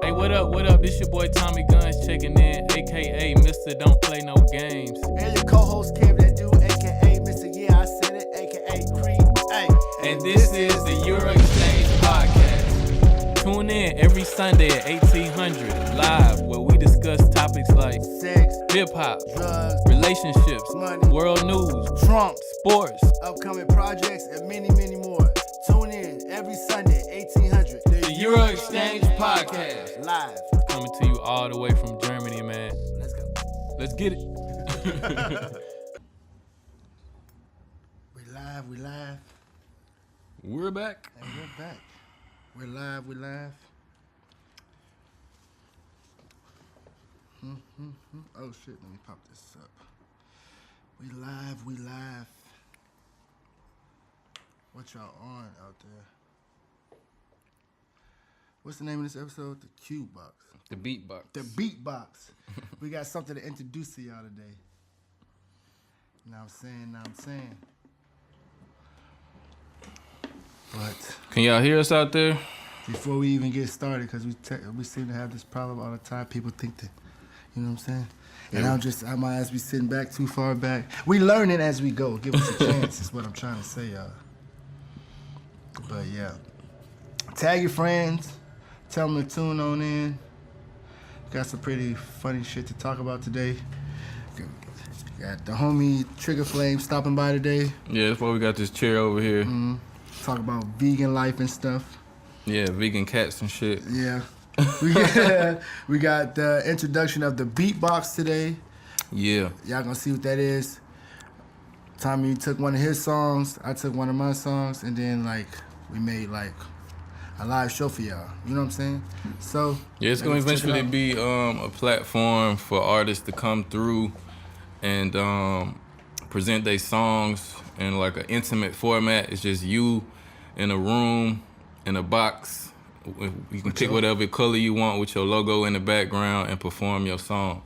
Hey, what up? What up? This your boy Tommy Guns checking in, aka Mr. Don't Play No Games. And your co-host Cam that dude, aka Mr. Yeah I Said It, aka Creed. Hey. And this is the Euro Exchange Podcast. Tune in every Sunday at 1800 live, where we discuss topics like Sex, hip hop, drugs, relationships, money, world news, Trump, sports, upcoming projects, and many, many more. Tune in every Sunday, 1800. The Euro Exchange Podcast. Live. Coming to you all the way from Germany, man. Let's go. Let's get it. We live. We're back. And we're back. We're live. Oh shit, let me pop this up. We live. What y'all on out there? What's the name of this episode? The Cube Box. The beatbox. The Beatbox. We got something to introduce to y'all today. Now I'm saying. But Can y'all hear us out there? before we even get started, because we seem to have this problem all the time. People think that, you know what I'm saying? And Yeah. I might as be sitting back too far back. We learning as we go. Give us a chance is what I'm trying to say, y'all. But yeah. Tag your friends. Tell them to tune on in. Got some pretty funny shit to talk about today. Got the homie Trigger Flame stopping by today. Yeah, that's why we got this chair over here. Talk about vegan life and stuff. Yeah, vegan cats and shit. Yeah. We got the introduction of the Beatbox today. Yeah. Y'all gonna see what that is. Tommy took one of his songs, I took one of my songs, and then we made a live show for y'all. You know what I'm saying? So Yeah, it's gonna let's check it eventually out. be a platform for artists to come through and present their songs in like an intimate format. It's just you in a room, in a box. You can pick whatever color you want with your logo in the background and perform your song.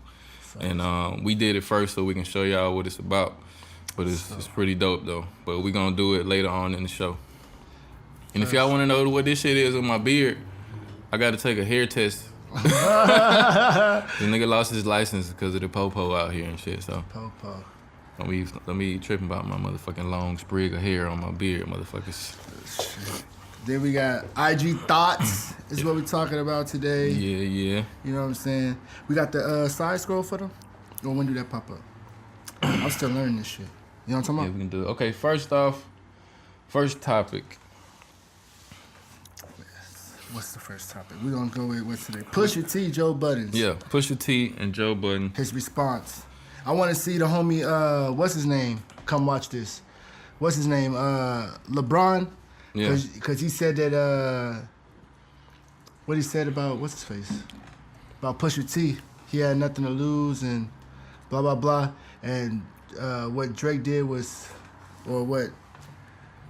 And we did it first so we can show y'all what it's about. But it's pretty dope though. But we gonna do it later on in the show. And if y'all wanna know what this shit is with my beard, I gotta take a hair test. The nigga lost his license because of the popo out here and shit, so Popo. don't be tripping about my motherfucking long sprig of hair on my beard, motherfuckers. Then we got IG Thoughts is what we're talking about today. Yeah. You know what I'm saying? We got the side scroll for them. Or when do that pop up? I'm still learning this shit. You know what I'm Yeah, talking we can do it. Okay, first topic. about? What's the first topic? We're going to go with what's today? Pusha T, Joe Buttons. Yeah, Pusha T and Joe Budden. His response. I want to see the homie, what's his name? Come watch this. What's his name? LeBron? Yeah. Because he said that, what he said about, what's his face? About Pusha T. He had nothing to lose and blah, blah, blah. And what Drake did was, or what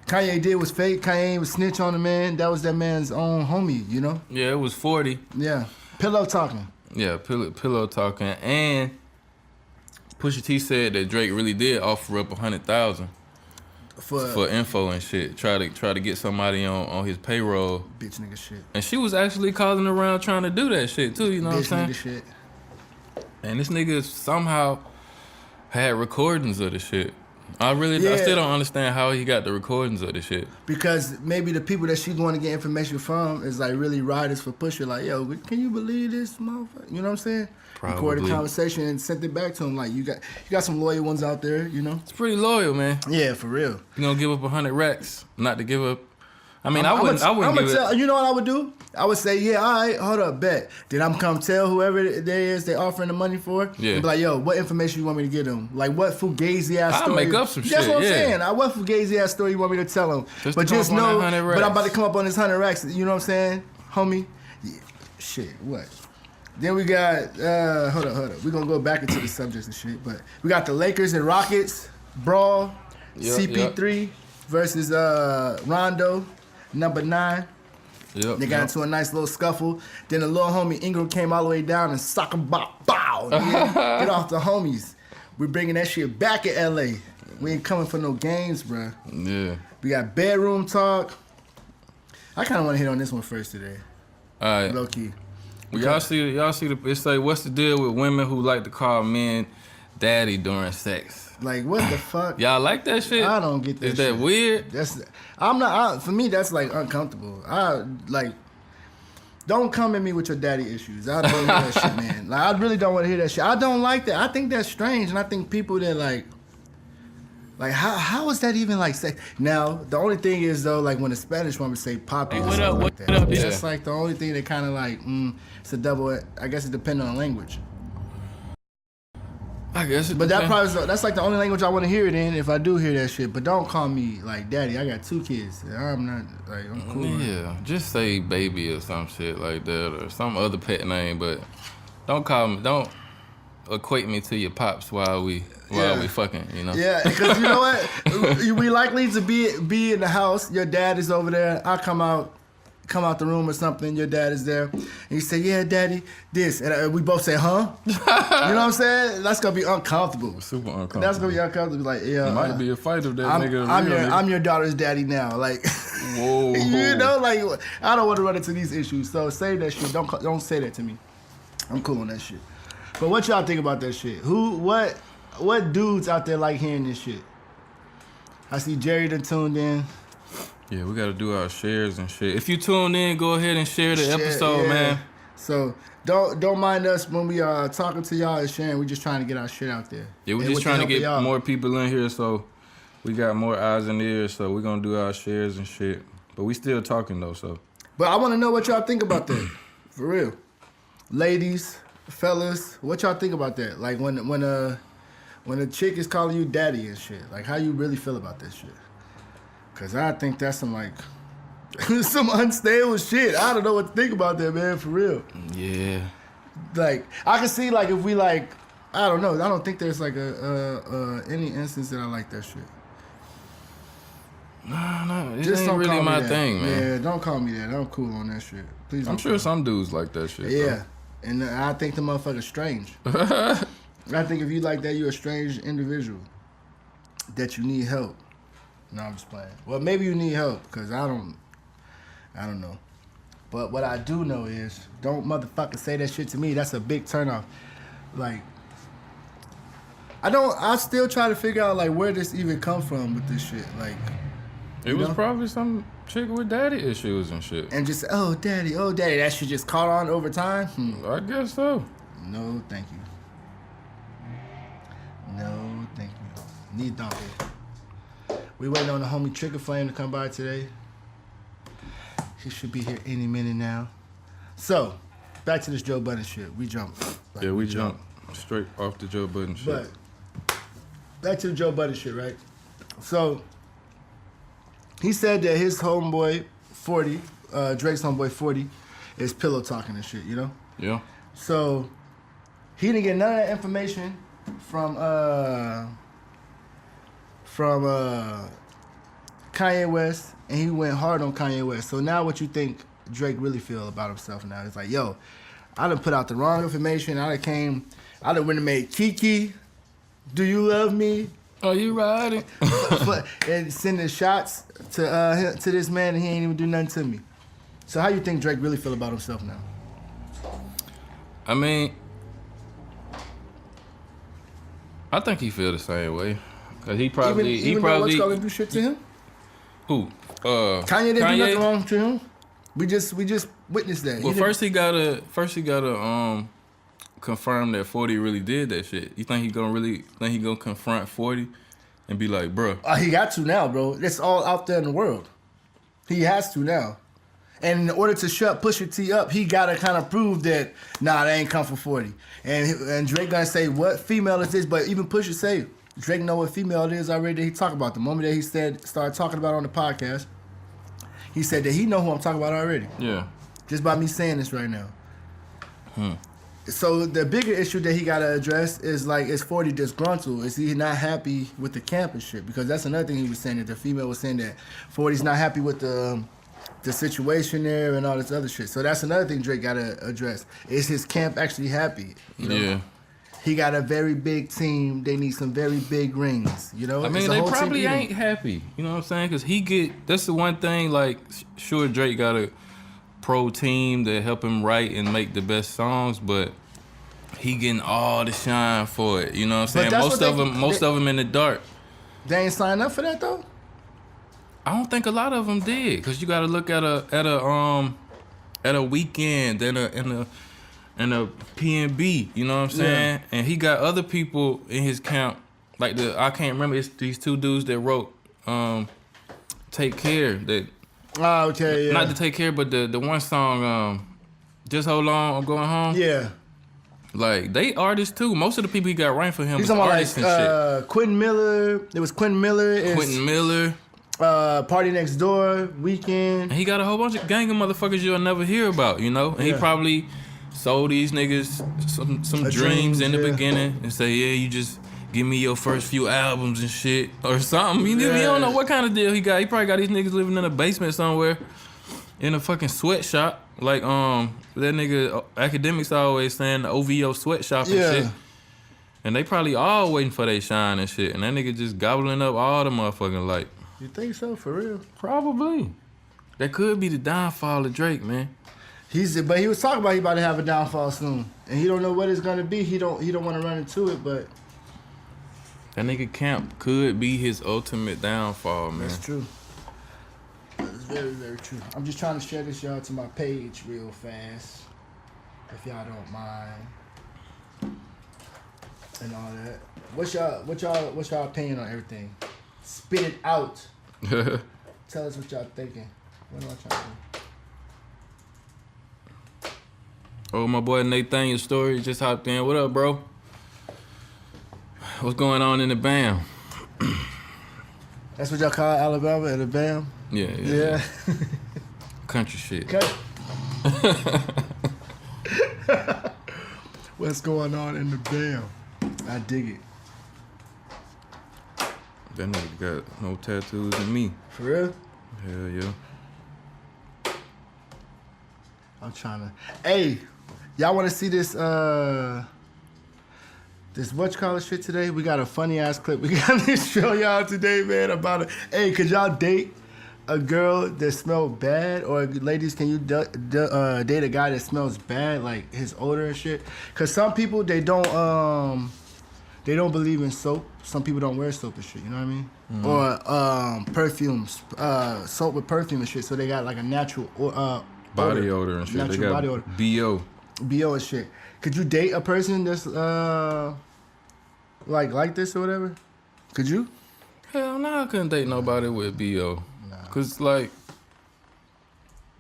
Kanye did was fake. Kanye was snitch on the man. That was that man's own homie, you know? Yeah, it was 40. Yeah. Pillow talking. Yeah, pillow talking. And Pusha T said that Drake really did offer up $100,000 for info and shit. Try to get somebody on his payroll. Bitch nigga shit. And she was actually calling around trying to do that shit too, you know Bitch what I'm nigga saying? shit. And this nigga somehow had recordings of the shit. I Yeah. still don't understand how he got the recordings of the shit. Because maybe the people that she's going to get information from is really riders for Pusha. Like, yo, can you believe this motherfucker? You know what I'm saying? Recorded Probably. a conversation and sent it back to him. Like, you got some loyal ones out there, you know? It's pretty loyal, man. Yeah, for real. You gonna give up 100 racks, not to give up. I mean, I wouldn't give it. You know what I would do? I would say, yeah, all right, hold up, bet. Then I'm come tell whoever they is they offering the money for. Yeah. And be like, yo, what information you want me to get them? Like, what fugazi ass I'll story? make up some That's shit, what I'm yeah. saying. What fugazi ass story you want me to tell them? Just But to come just up on know, that 100 but I'm about to racks. come up on this 100 racks. You know what I'm saying, homie? Yeah. Shit, what? Then we got, hold up. We're going to go back into the subjects and shit. But we got the Lakers and Rockets brawl. Yep, CP3 versus Rondo, number 9. Yep, They got into a nice little scuffle. Then the little homie Ingram came all the way down and sock him, bow. Get off the homies. We're bringing that shit back in LA. We ain't coming for no games, bruh. Yeah. We got bedroom talk. I kind of want to hit on this one first today. All right. Low key. Y'all see the it say, what's the deal with women who like to call men daddy during sex? Like, what the fuck? Y'all like that shit? I don't get that Is shit. that weird? For me, that's like uncomfortable. Don't come at me with your daddy issues. I don't hear that shit, man. Like, I really don't want to hear that shit. I don't like that. I think that's strange, and I think people that like how is that even like sex? Now, the only thing is though, like when the Spanish woman say papi, What up? like What up? It's Yeah. just like the only thing that kind of like it's a double. I guess it depends on the language. I guess it But depends. that's like the only language I want to hear it in if I do hear that shit. But don't call me like daddy. I got 2 kids. I'm not like I'm cool. Yeah, just say baby or some shit like that or some other pet name, but don't equate me to your pops while we fucking, you know. Yeah, because you know what? We likely to be in the house. Your dad is over there. I come out the room or something. Your dad is there, and you say, "Yeah, daddy, this," and we both say, "Huh?" You know what I'm saying? That's gonna be uncomfortable. Super uncomfortable. That's gonna be uncomfortable. Like, yeah, It might be a fight if that I'm nigga. I'm your daughter's daddy now. Like, Whoa. you know, like I don't want to run into these issues. So say that shit. Don't say that to me. I'm cool on that shit. But what y'all think about that shit? What dudes out there like hearing this shit? I see Jerry done tuned in. Yeah, we gotta do our shares and shit. If you tuned in, go ahead and share the Share, episode, yeah. man. So don't mind us when we are talking to y'all and sharing. We just trying to get our shit out there. Yeah, we're And just with the trying to help of get y'all. more people in here, so we got more eyes and ears. So we're gonna do our shares and shit. But we still talking though, so. But I want to know what y'all think about that. For real, ladies, fellas, what y'all think about that? Like when a chick is calling you daddy and shit. Like how you really feel about that shit? Cause I think that's some like some unstable shit. I don't know what to think about that, man. For real. Yeah. Like I can see like if we like I don't know. I don't think there's like any instance that I like that shit. No, it Just ain't don't really call me my that. thing, man. Yeah, don't call me that. I'm cool on that shit. Please. I'm don't sure call some dudes like that shit. me. Yeah, and I think the motherfucker's strange. I think if you like that, you're a strange individual. That you need help. No, I'm just playing. Well, maybe you need help because I don't know. But what I do know is, don't motherfucker say that shit to me. That's a big turnoff. Like, I still try to figure out like where this even come from with this shit. Like, It was probably some chick with daddy issues and shit. and just oh daddy, that shit just caught on over time. I guess so. No, thank you. No, thank you. Need donkey. We waiting on the homie Trigger Flame to come by today. He should be here any minute now. So, back to this Joe Budden shit. We jumped. Like, Yeah, we jumped straight off the Joe Budden shit. But back to the Joe Budden shit, right? So he said that his homeboy 40, Drake's homeboy 40, is pillow talking and shit, you know? Yeah. So he didn't get none of that information from Kanye West, and he went hard on Kanye West. So now what you think Drake really feel about himself now? It's like, yo, I done put out the wrong information. I done went and made Kiki, Do You Love Me? Are you riding? And sending shots to this man, and he ain't even do nothing to me. So how you think Drake really feel about himself now? I mean, I think he feel the same way. Cause he probably Even though what's gonna do shit to him? Who? Kanye didn't do nothing wrong to him. We just witnessed that. Well, first he gotta confirm that 40 really did that shit. You think he gonna confront 40 and be like, bruh? He got to now, bro. It's all out there in the world. He has to now. And in order to shut Pusha T up, he gotta kind of prove that, nah, they ain't come for 40. And Drake gonna say, what female is this? But even Pusha say, Drake know what female it is already that he talk about. The moment that he started talking about it on the podcast, he said that he know who I'm talking about already. Yeah. Just by me saying this right now. So the bigger issue that he gotta address is like, is 40 disgruntled? Is he not happy with the camp and shit? Because that's another thing he was saying, that the female was saying that 40's not happy with the situation there and all this other shit. So that's another thing Drake gotta address. Is his camp actually happy? You know? Yeah. He got a very big team. They need some very big rings. You know? I mean, It's a they whole team probably eating. ain't happy. You know what I'm saying? Because that's the one thing, like, sure, Drake gotta pro team that help him write and make the best songs, but he getting all the shine for it. You know what I'm saying? Most of them in the dark. They ain't signed up for that though. I don't think a lot of them did, cause you got to look at a weekend and a PNB. You know what I'm saying? Yeah. And he got other people in his camp, like I can't remember. It's these two dudes that wrote "Take Care." That okay, yeah. Not to take care, but the one song, "Just Hold On, I'm Going Home." Yeah. Like, they artists too. Most of the people he got writing for him He's is artists like, and shit. Quentin Miller. It was Quentin Miller. Quentin Miller. Party Next Door, Weekend. And he got a whole bunch of gang of motherfuckers you'll never hear about, you know? And he probably sold these niggas some dreams in the beginning and say, yeah, you just give me your first few albums and shit or something. You don't know what kind of deal he got. He probably got these niggas living in a basement somewhere in a fucking sweatshop. Like, that nigga Academics always saying the OVO sweatshop and shit. And they probably all waiting for they shine and shit. And that nigga just gobbling up all the motherfucking light. You think so, for real? Probably. That could be the downfall of Drake, man. But he was talking about he about to have a downfall soon. And he don't know what it's gonna be. He don't want to run into it, but that nigga Camp could be his ultimate downfall, man. That's true. That's very, very true. I'm just trying to share this, y'all, to my page real fast, if y'all don't mind, and all that. What's y'all opinion on everything? Spit it out. Tell us what y'all thinking. What am I trying to do? Oh, my boy Nathaniel Story just hopped in. What up, bro? What's going on in the BAM? That's what y'all call Alabama in the BAM? Yeah. Country shit. What's going on in the BAM? I dig it. That nigga got no tattoos than me. For real? Hell yeah. I'm trying to. Hey, y'all want to see this? This whatchamacallit shit today? We got a funny ass clip. We got to show y'all today, man. About it. Hey, could y'all date a girl that smelled bad, or ladies, can you date a guy that smells bad, like his odor and shit? Cause some people they don't believe in soap. Some people don't wear soap and shit. You know what I mean? Mm-hmm. Or perfumes, soap with perfume and shit. So they got like a natural body odor and shit. Natural they got body odor. BO and shit. Could you date a person that's like this or whatever? Could you? Hell no, I couldn't date nobody with BO. Nah. Cause like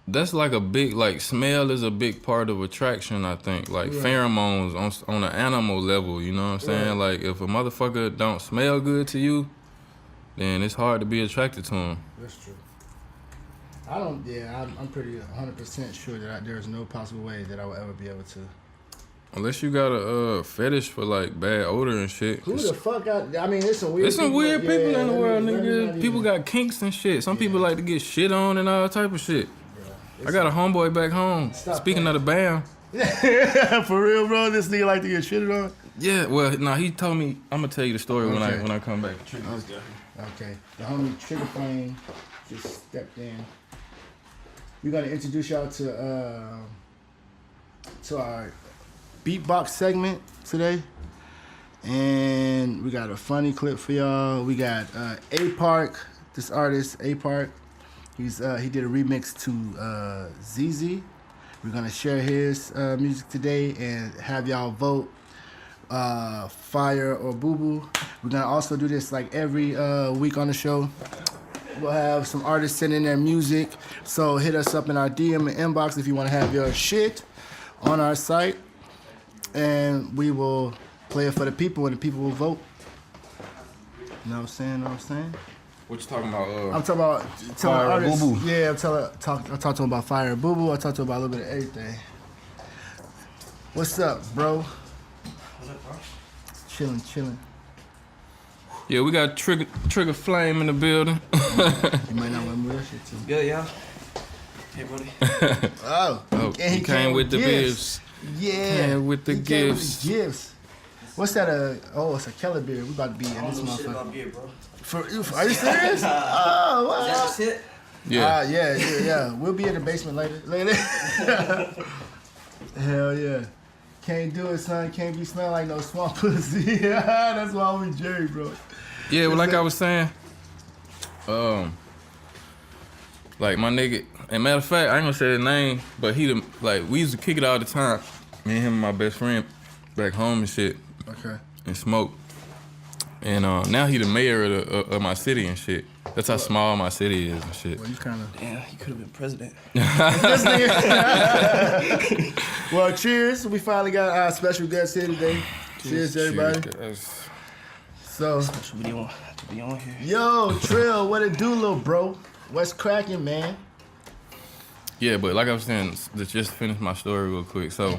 that's like a big smell is a big part of attraction, I think. Like pheromones on an animal level, you know what I'm saying? Like if a motherfucker don't smell good to you, then it's hard to be attracted to him. That's true. I'm pretty 100% sure that there's no possible way that I will ever be able to. Unless you got a fetish for like bad odor and shit. Who the fuck I mean, there's some weird people in the world, nigga. People got kinks and shit. Some people like to get shit on and all type of shit. I got a homeboy back home. Speaking of the BAM. For real, bro? This nigga like to get shitted on? Yeah, well, he told me. I'm gonna tell you the story when I come back. Okay. The homie Trigger Flame just stepped in. We're gonna introduce y'all to our beatbox segment today, and we got a funny clip for y'all. We got A Park, this artist A Park. He did a remix to ZZ. We're gonna share his music today and have y'all vote Fire or Boo Boo. We're gonna also do this like every week on the show. We'll have some artists send in their music, so hit us up in our DM and inbox if you want to have your shit on our site, and we will play it for the people, and the people will vote. You know what I'm saying? What you talking about? I'm talking about telling Fire artists. Boo Boo. Yeah, I talk to them about Fire Boo Boo. I talk to them about a little bit of everything. What's up, bro? What's up, bro? Chilling. Yeah, we got Trigger Flame in the building. You might not want to move that shit too. Good, y'all. Hey, buddy. Oh, he came with the gifts. Yeah, came with the gifts. What's that? It's a Keller beer. We about to be in this Shit motherfucker. about beer, bro. Are you serious? Oh, wow. Is that your shit? Yeah. Yeah. We'll be in the basement later. Hell yeah. Can't do it, son. Can't be smelling like no swamp pussy. That's why we Jerry, bro. Yeah, well, like I was saying, like my nigga, and matter of fact, I ain't gonna say his name, but like we used to kick it all the time. Me and him and my best friend back home and shit. Okay. And smoke. And now he the mayor of my city and shit. That's how small my city is and shit. Well, you kind of. Damn, he could have been president. This nigga. Well, cheers. We finally got our special guest here today. Cheers, everybody. Cheers. So, Special video to be on here. yo, Trill, what it do, little bro? What's cracking, man? Yeah, but like I was saying, just to finish my story real quick. So,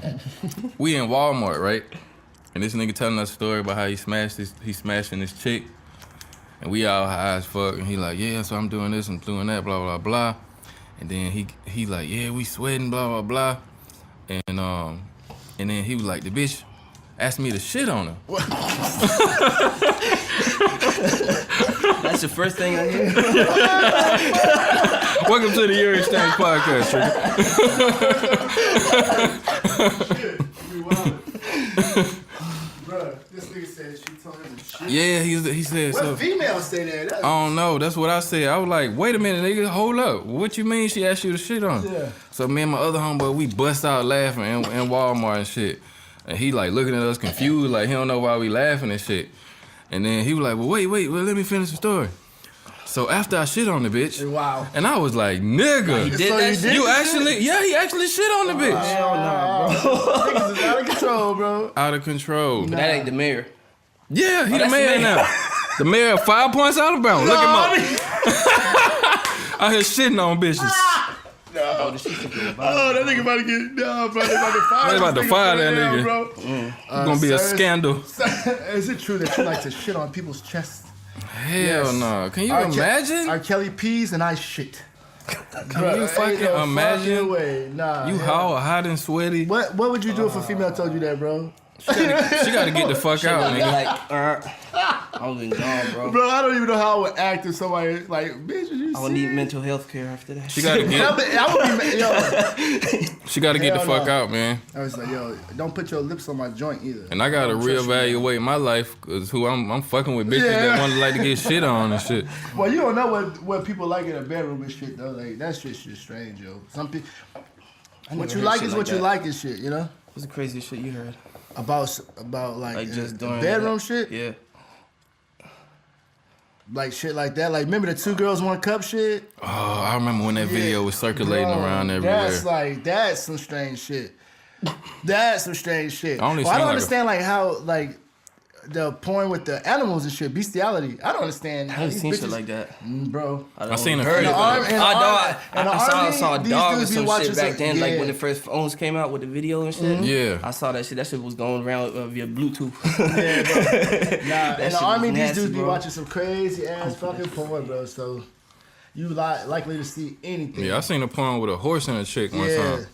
we in Walmart, right? And this nigga telling us a story about how he smashing this chick. And we all high as fuck. And he like, yeah, so I'm doing this, I'm doing that, blah, blah, blah. And then he like, yeah, we sweating, blah, blah, blah. And then he was like, the bitch asked me to shit on her. That's the first thing I hear. Welcome to the Year Exchange Podcast, Trigger. Bruh, this nigga said she told him to shit. Yeah, he said so. What females say that? I don't know. That's what I said. I was like, wait a minute, nigga, hold up. What you mean she asked you to shit on? Yeah. So me and my other homeboy, we bust out laughing in Walmart and shit. And he like looking at us confused, like he don't know why we laughing and shit. And then he was like, well, wait, let me finish the story. So after I shit on the bitch, Wow. and I was like, nigga, Did So that you shit? did? you actually, yeah, he actually shit on the bitch. Hell nah, bro. Niggas is out of control, bro. Out of control. But that ain't the mayor. Yeah, he the that's the mayor mayor. now. The mayor of 5 Points Alabama. Look him up. Out here shitting on bitches. Oh, the shit took me Oh, that nigga about to get bro. They about to fire. They about to fire that down, nigga. bro. It's gonna be a sir, scandal. Is it true that you like to shit on people's chests? Hell no. Can you R. imagine? R. Kelly pees and I shit. Can you fucking imagine? Way. Nah. You hell. hot and sweaty? What would you do if a female told you that, bro? She gotta get the fuck out, Like, nigga. I'm been gone, bro. Bro, I don't even know how I would act if somebody like, bitch, you I would need mental health care after that. She gotta get. I would be, yo. She gotta get the Hell fuck no. out, man. I was like, yo, don't put your lips on my joint either. And I gotta Don't trust you. reevaluate my life, cause who I'm fucking with bitches Yeah. that want to like to get shit on and shit. Well, you don't know what people like in a bedroom and shit though. Like that shit's just strange, yo. Some people, I what never you heard like shit is what you that. like and shit. You know What's the craziest shit you heard? about like Like just doing bedroom that? shit, Yeah. like shit like that. Like remember the 2 girls 1 cup shit? Oh, I remember when that video was circulating Bro, around everywhere. That's some strange shit. That's some strange shit. I only Well, I seen don't like understand like how like the porn with the animals and shit, bestiality. I don't understand. I haven't These seen shit bitches- like that. Bro. I seen a heard few. it. army- in the army- in the I army, saw a these dog or dudes be some watching shit back some- then, like yeah. when the first phones came out with the video and shit. Yeah. I saw that shit. That shit was going around via Bluetooth. Yeah, bro. Nah, in shit the army, was these nasty, dudes be bro. watching some crazy ass fucking porn, bro. So you likely to see anything. Yeah, I seen a porn with a horse and a chick one Yeah. time.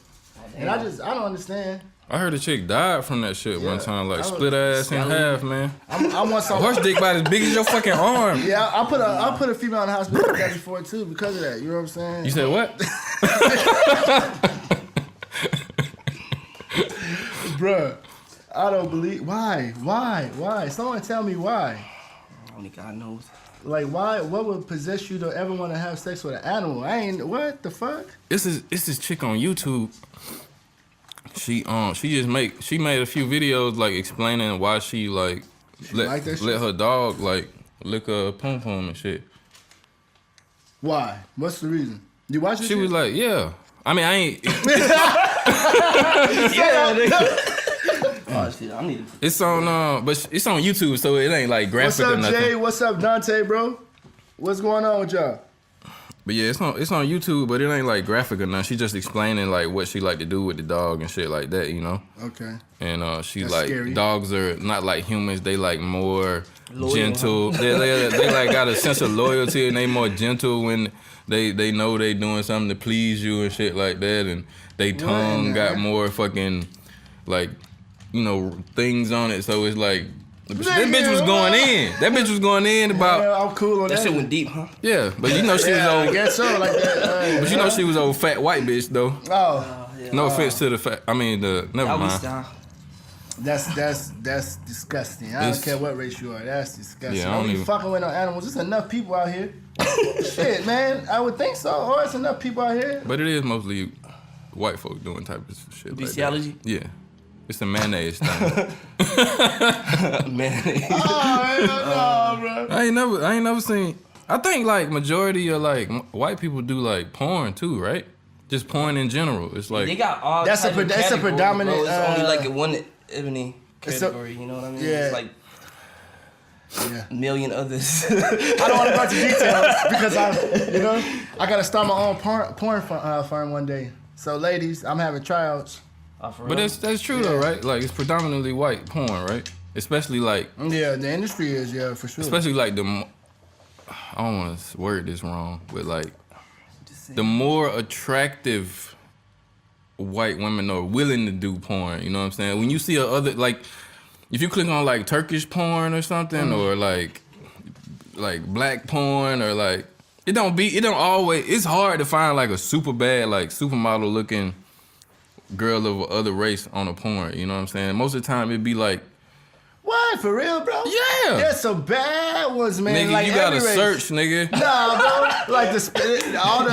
And I don't understand. I heard a chick died from that shit one Yeah. time, like I was- split her ass in half, man. I want A some. horse dick about as big as your fucking arm. Yeah, I'll put a female in the hospital like that before too because of that. You know what I'm saying? You said what? Bruh, I don't believe. Why? Someone tell me why. Only God knows. Like why? What would possess you to ever want to have sex with an animal? I ain't. What the fuck? It's this chick on YouTube. She made a few videos like explaining why she like like that shit? let her dog like lick her pom pom and shit. Why? What's the reason? You watch this? She shit? was like, yeah. I mean, I ain't. Yeah, nigga. Oh shit, I need. It's on but it's on YouTube, so it ain't like What's graphic or up, nothing. Jay? What's up, Dante, bro? What's going on with y'all? But yeah, it's on YouTube, but it ain't like graphic or nothing. She just explaining like what she like to do with the dog and shit like that, you know. Okay. And she's That's like, scary. dogs are not like humans. They like more Loyal, gentle. They like got a sense of loyalty and they more gentle when they know they doing something to please you and shit like that. And they tongue got more fucking like, you know, things on it. So it's like That bitch was going in. That bitch was going in about. Yeah, I'm cool on That that. shit went deep, huh? Yeah, but you know she was Yeah, I old. guess so. Like that. But you know she was old fat white bitch though. Oh, No offense to the fat. I mean the. Never Doggy mind. style. that's disgusting. I don't It's- care what race you are. That's disgusting. Yeah, I don't don't be even- fucking with no animals. There's enough people out here. Shit, man. I would think so. Or it's enough people out here. But it is mostly white folk doing type of shit. Like that. Bestiology? Yeah, it's a mayonnaise thing. Man. Oh, hell no, bro. I ain't never seen. I think like majority of like white people do like porn too, right? Just porn in general. It's like They got all That's a type of that's a categories, predominant, bro. It's only like uh, a one ebony it's a- category, you know what I mean? yeah. It's like Yeah. a million others. I don't want to go into details because I gotta start my own porn firm one day. So, ladies, I'm having tryouts. Oh, for but real? that's true though, right? Like it's predominantly white porn, right? Especially like Yeah, the industry is for sure. especially like I don't want to word this wrong, but like the more attractive white women are willing to do porn, you know what I'm saying? When you see a other like if you click on like Turkish porn or something or like black porn or like it don't always it's hard to find like a super bad like supermodel looking girl of other race on a porn, you know what I'm saying? Most of the time it'd be like What, for real, bro? Yeah. There's some bad ones, man. nigga, like you gotta every race. search, nigga. Nah, bro. Like all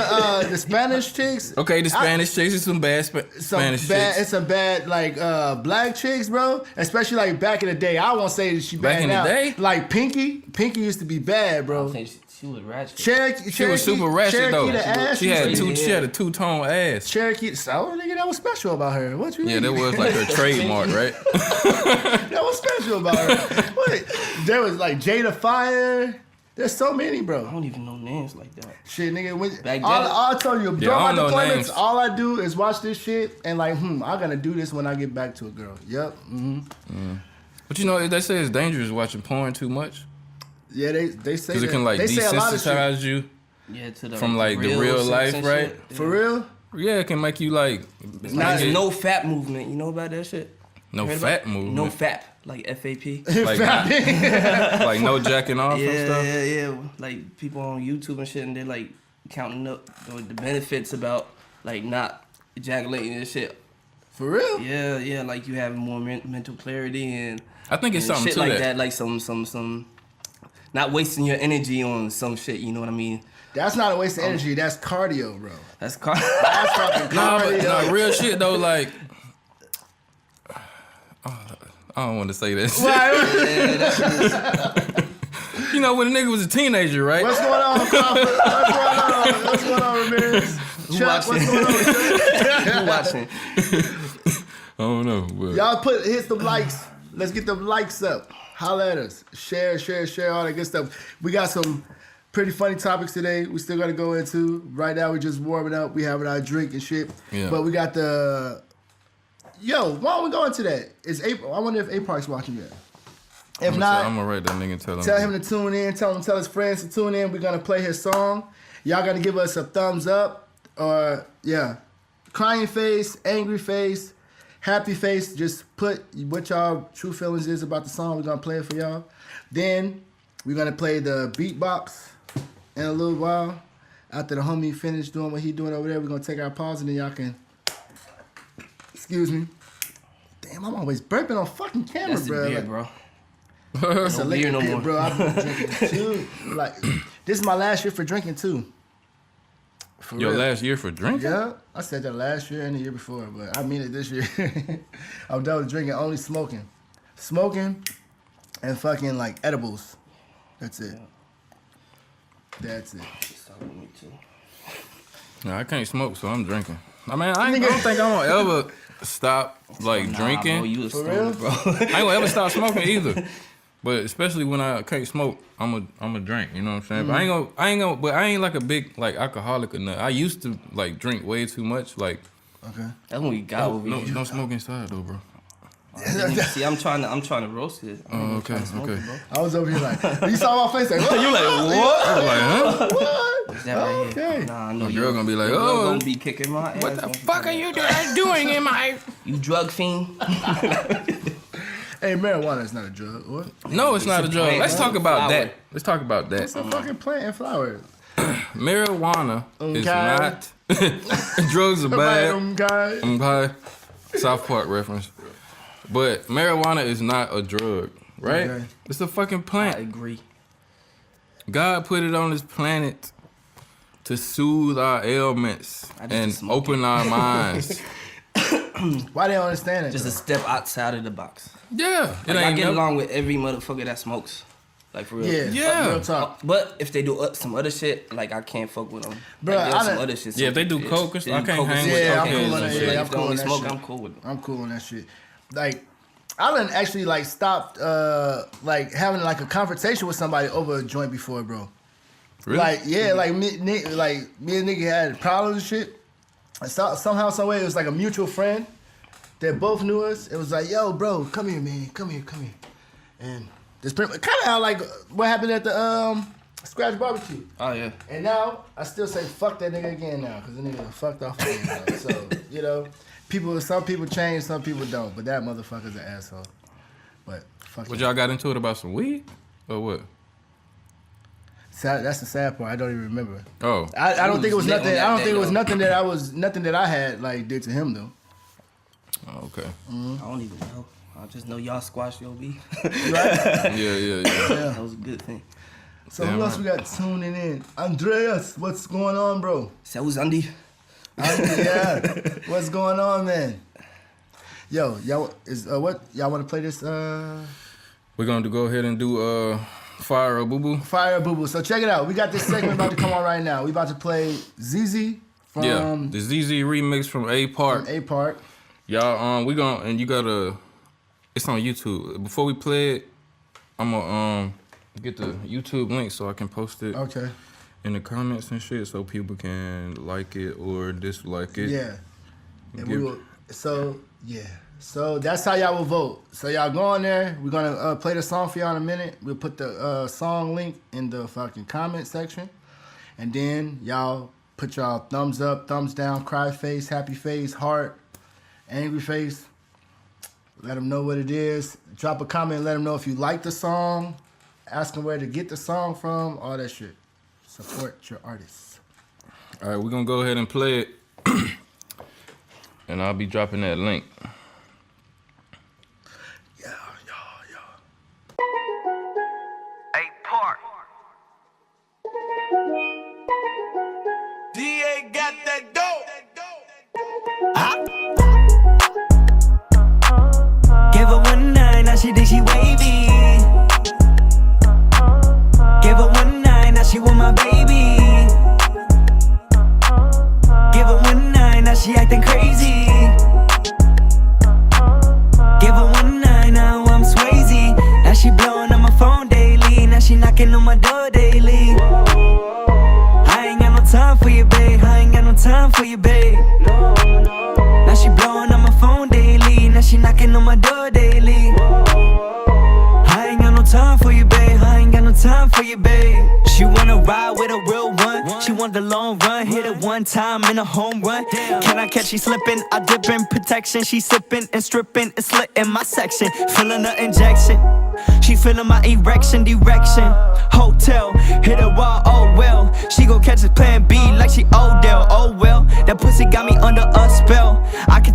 the Spanish chicks. Okay, the Spanish chicks is some bad Spanish chicks. It's some bad like black chicks, bro. Especially like back in the day. I won't say that she bad Back in the now. day? Like Pinky used to be bad, I bro. think she was ratchet. Cherokee, She was super ratchet though. The ass, She had crazy, she had a two-tone ass. Cherokee. Oh, nigga, that was special about her. What you Yeah, mean? that was like her trademark, right? That was special about her. Wait, there was like Jada Fire. There's so many, I bro. don't even know names like that. Shit, nigga. When, Back all then- I tell you, Yeah, during I my don't know deployments, names. all I do is watch this shit and like, I'm gonna do this when I get back to a girl. Yep. But you know, they say it's dangerous watching porn too much Yeah, they say because it that. can like they say a lot of shit. desensitize you Yeah, to the from like the real sex life, and right? shit. For real? Yeah, it can make you like There's get- no fap movement. You know about that shit? no Heard fat about- movement, No fap, like FAP. like like no jacking off and Yeah, stuff. yeah. Like people on YouTube and shit, and they're like counting up the benefits about like not ejaculating and shit. For real? Yeah. Like you have more mental clarity and I think it's and something shit to like that. Like some not wasting your energy on some shit. You know what I mean? That's not a waste of energy. That's cardio, bro. That's car. That's fucking Nah, but cardio. nah, real shit though. Like, I don't want to say this. Yeah, that shit is- You know, when a nigga was a teenager, right? What's going on, Crawford? What's going on? What's going on, Ramirez? Chuck, what's going on? you watching? I don't know. But Y'all hit some likes. Let's get them likes up. Holla at us. Share, all that good stuff. We got some pretty funny topics today. We still got to go into. Right now, we just warming up. We having our drink and shit. Yeah. But we got the. Yo, why don't we go into that? Is April? I wonder if A Park's watching yet. If not, I'm gonna write that nigga and tell him. tell him to tune in. Tell his friends to tune in. We're gonna play his song. Y'all gotta give us a thumbs up or crying face, angry face, happy face. Just put what y'all true feelings is about the song. We're gonna play it for y'all. Then we're gonna play the beatbox in a little while. After the homie finished doing what he doing over there, we're gonna take our pause and then y'all can. Excuse me. Damn, I'm always burping on fucking camera, That's the bro. beer, Like, bro. it's a No liquor beer no beer, more. bro. I've been drinking too. Like, this is my last year for drinking too. For Your real. last year for drinking? Yeah, I said that last year and the year before, but I mean it this year. I'm done with drinking, only smoking. Smoking and fucking like edibles. That's it. That's it. Me too. No, I can't smoke, so I'm drinking. I mean, I don't think I'm gonna ever stop like drinking. Nah, bro, you a For stoner, real? bro. I ain't gonna ever stop smoking either. But especially when I can't smoke, I'm a drink. You know what I'm saying? But I ain't like a big like alcoholic or nothing. I used to like drink way too much. Like, Okay. That's when we got over no, here. don't smoke inside though, bro. See, I'm trying to roast it. Oh, okay, okay. I was over here like, you saw my face like, You like what? I was like, huh? what? That right here. Okay. Nah, I know My you. girl gonna be like, Your girl oh, gonna be kicking my ass. what the fuck are you doing in my? You drug fiend? Hey, Hey, marijuana is not a drug. What? No, it's not a drug. plant. Let's talk about Flower. that. Let's talk about It's that. a fucking plant and flower. Marijuana is Okay. not. Drugs are bad. Guy. Okay. South Park reference. But marijuana is not a drug, right? Okay. It's a fucking I plant. agree. God put it on this planet to soothe our ailments I just and smoke open our minds. Why they don't understand it? Just a though? step outside of the box. Yeah. It Like, I ain't get never- along with every motherfucker that smokes. Like, for real. Yeah, Yeah. real talk. But if they do some other shit, like, I can't fuck with them. Bruh, like, there's I some done- other shit. Yeah, if they do some coke or bitch. something, I They do can't coke hang and with shit, Yeah, I'm okay, cool on so that shit. shit. Like, I'm if they cool only on that smoke, shit. I'm cool with them. I'm cool on that shit. Like, I done actually like stopped like having like a conversation with somebody over a joint before, bro. Really? Like, yeah, like me and nigga had problems and shit. And somehow, some way, it was like a mutual friend that both knew us. It was like, yo, bro, come here, man, come here. And this kind of how like what happened at the Scratch Barbecue. Oh, yeah. And now I still say fuck that nigga again now, cause the nigga fucked off again. Now. So you know, some people change, some people don't. But that motherfucker's an asshole. But fuck. But that. y'all got into it about some weed? Or what? Sad, that's the sad part. I don't even remember. Oh. I don't think it was lit on nothing. that I don't day, think it was though. nothing that I had like did to him though. Oh, okay. I don't even know. I just know y'all squashed your beef. Right? Yeah. That was a good thing. So Damn who else right. we got tuning in? Andreas, what's going on, bro? So was Andy. Yeah, what's going on, man? Yo, y'all what y'all want to play this? We're going to go ahead and do Fire or Boo Boo. Fire Boo Boo. So check it out. We got this segment about to come on right now. We about to play ZZ from Yeah. The ZZ remix from A Park. A Park. Y'all, we gon' and you gotta. It's on YouTube. Before we play it, I'm gonna get the YouTube link so I can post it Okay. in the comments and shit, so people can like it or dislike it. Yeah. And we Give- will. So yeah. So that's how y'all will vote. So y'all go on there. We're gonna play the song for y'all in a minute. We'll put the song link in the fucking comment section, and then y'all put y'all thumbs up, thumbs down, cry face, happy face, heart, angry face. Let them know what it is. Drop a comment. Let them know if you like the song. Ask them where to get the song from. All that shit. Support your artists. All right, we're gonna go ahead and play it, and I'll be dropping that link. Yeah. A Park. DA got that dope. Give her 1-9, now she think she wavy. Give her 1-9, now she want my baby. Give her 1-9, now she acting crazy. Give her 1-9, now I'm Swayze. Now she blowing on my phone daily. Now she knocking on my door daily. I ain't got no time for you, babe. I ain't got no time for you, babe. Now she blowing on my phone daily. Now she knocking on my door daily. I ain't got no time for you, babe. I ain't got no time for you, babe. She wanna ride with a real one. She want the long run. Hit it one time in a home run. Can I catch she slipping? I dip in protection. She sipping and stripping and slitting my section. Feeling the injection. She feeling my erection, direction. Hotel, hit a wall, oh well. She gon' catch a plan B like she Odell, oh well. That pussy got me under a spell. I can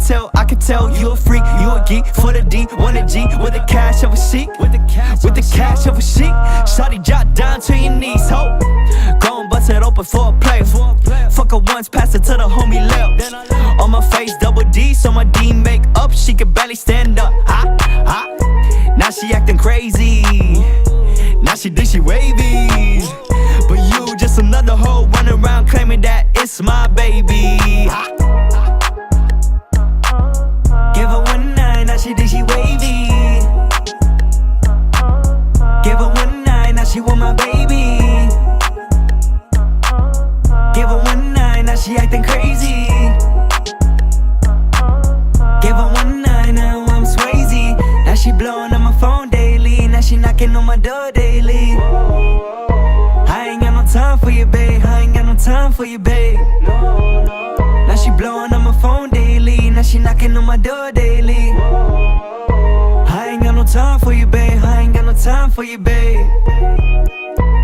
tell you a freak, you a geek for the D, want a G with the cash of a sheik, with the cash of a sheik. Shawty jot down to your knees, ho. Go and bust it open for a play. Fuck her once, pass it to the homie left. On my face, double D, so my D make up. She can barely stand up. Now she acting crazy. Now she think she wavy. But you just another hoe running around claiming that it's my baby. Give her 1-9, now she think she wavy. Give her 1-9, now she want my baby. Give her 1-9, now she acting crazy. Give her 1-9, now I'm Swayze. Now she blowing on my phone daily. Now she knocking on my door daily. I ain't got no time for you, babe. I ain't got no time for you, babe. Now she blowing on my phone daily. Now she knocking on my door daily. I ain't got no time for you, babe. I ain't got no time for you, babe.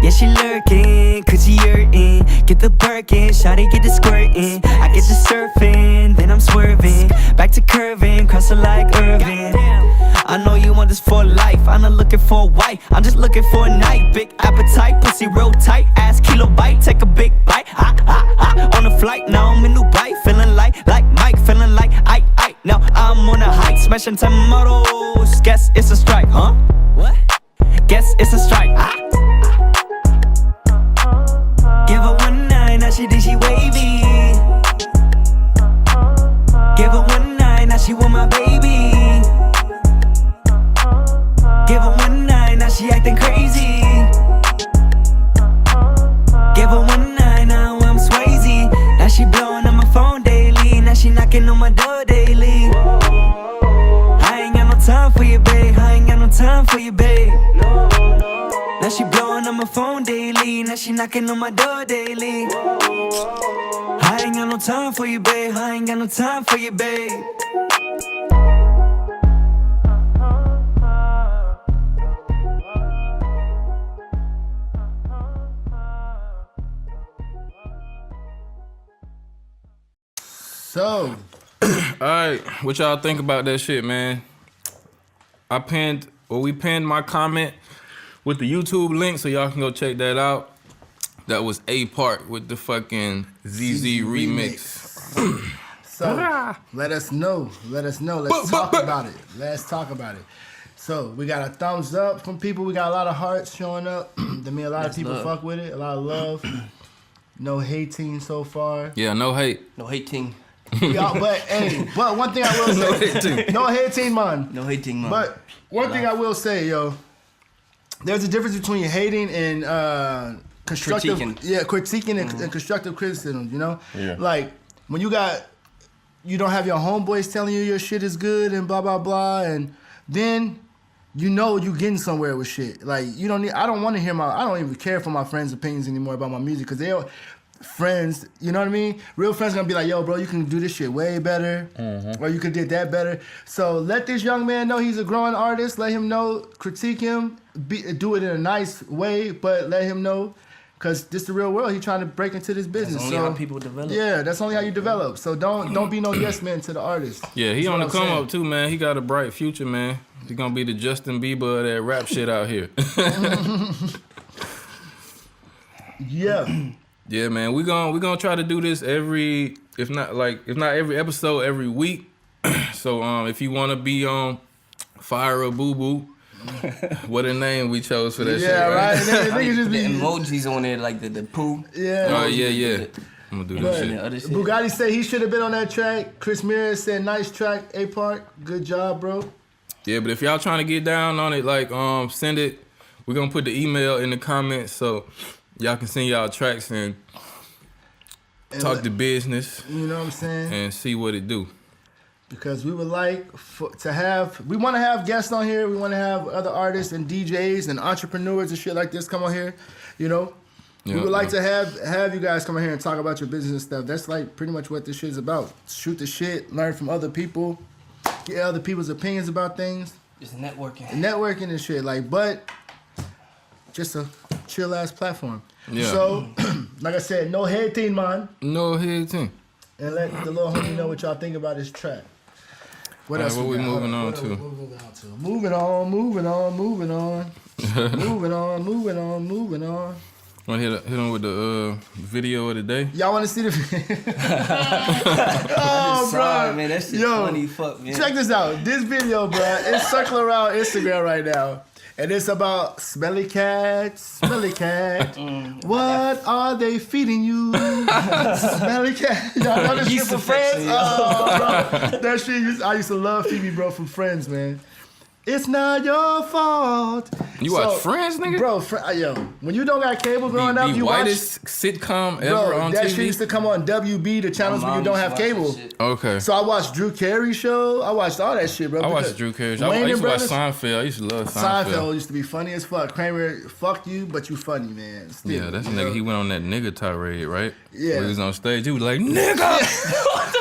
Yeah, she lurking, cause she hurting. Get the Birkin, shawty get the squirting. I get the surfing, then I'm swerving. Back to curving, crossing like Irving. I know you want this for life, I'm not looking for a wife. I'm just looking for a night. Big appetite, pussy real tight. Ass kilobyte, take a big bite. On the flight, now I'm in Dubai. Feeling like Mike, feeling like I. Now I'm on a hike, smashing tomatoes. Guess it's a strike, huh? What? Guess it's a strike. Give her 1 night, now she think she wavy. Give her 1 night, now she want my baby. Give her 1 night, now she acting crazy. Give her 1 night, now I'm Swayze. Now she blowing on my phone daily. Now she knocking on my door daily. I ain't got no time for you, babe. I ain't got no time for you, babe. Now she blowing on my phone daily. Now she knocking on my door daily. I ain't got no time for you, babe. I ain't got no time for you, babe. So, Alright, what y'all think about that shit, man? We pinned my comment with the YouTube link so y'all can go check that out. That was A Part with the fucking ZZ remix. So, let us know. Let's talk about it. Let's talk about it. So, we got a thumbs up from people. We got a lot of hearts showing up. That mean a lot of people fuck with it. A lot of love. No hating so far. Yeah, no hate. No hating. But one thing I will say. No hating, man. No hating, man. But one thing I will say, yo. There's a difference between hating and constructive, critiquing and constructive criticism. You know, like when you don't have your homeboys telling you your shit is good and blah blah blah, and then you know you getting somewhere with shit. Like I don't want to hear I don't even care for my friends' opinions anymore about my music because they're friends. You know what I mean? Real friends gonna be like, yo, bro, you can do this shit way better, or you could did that better. So let this young man know he's a growing artist. Let him know, critique him, do it in a nice way, but let him know, cause this the real world. He trying to break into this business. That's only how people develop. Yeah, that's only how you develop. So don't be no yes man to the artist. Yeah, he on the come up too, man. He got a bright future, man. He gonna be the Justin Bieber of that rap shit out here. Yeah. Yeah, man. We gonna try to do this if not every episode, every week. So if you wanna be on Fire or Boo Boo, what a name we chose for that shit. Yeah, right. Niggas just The be emojis on there like the poo. Yeah. Oh yeah. I'm gonna do that shit. Other shit. Bugatti said he should have been on that track. Chris Mira said nice track. A Part, good job, bro. Yeah, but if y'all trying to get down on it, like send it. We're gonna put the email in the comments so y'all can send y'all tracks and talk the business. You know what I'm saying? And see what it do. Because we would like we want to have guests on here. We want to have other artists and DJs and entrepreneurs and shit like this come on here. You know, we would like to have you guys come on here and talk about your business and stuff. That's like pretty much what this shit is about. Shoot the shit, learn from other people, get other people's opinions about things. Just networking. Networking and shit. But just a chill ass platform. Yeah. So, like I said, no hating, man. No hating. And let the little homie know what y'all think about this track. What else? What we got? moving on to? Moving on. Moving on. Want to hit him with the video of the day? Y'all want to see the Oh, bro. Man, that shit funny. Fuck, man. Check this out. This video, bro, it's circling around Instagram right now. And it's about Smelly Cat. Smelly Cat. What are they feeding you? Smelly Cat. Y'all know this shit from Friends? Oh, bro. That shit, I used to love Phoebe, bro, from Friends, man. It's not your fault. You watch Friends, nigga? Bro, yo, when you don't got cable growing up, you watch... The whitest sitcom ever on that TV? shit used to come on WB, the channels where you don't have cable. Okay. So I watched Drew Carey show. I watched all that shit, bro. I watched Drew Carey show. I used to watch Seinfeld. I used to love Seinfeld. Seinfeld used to be funny as fuck. Kramer, fuck you, but you funny, man. Still, yeah, that's the nigga. He went on that nigga tirade, right? Yeah. When he was on stage, he was like, nigga!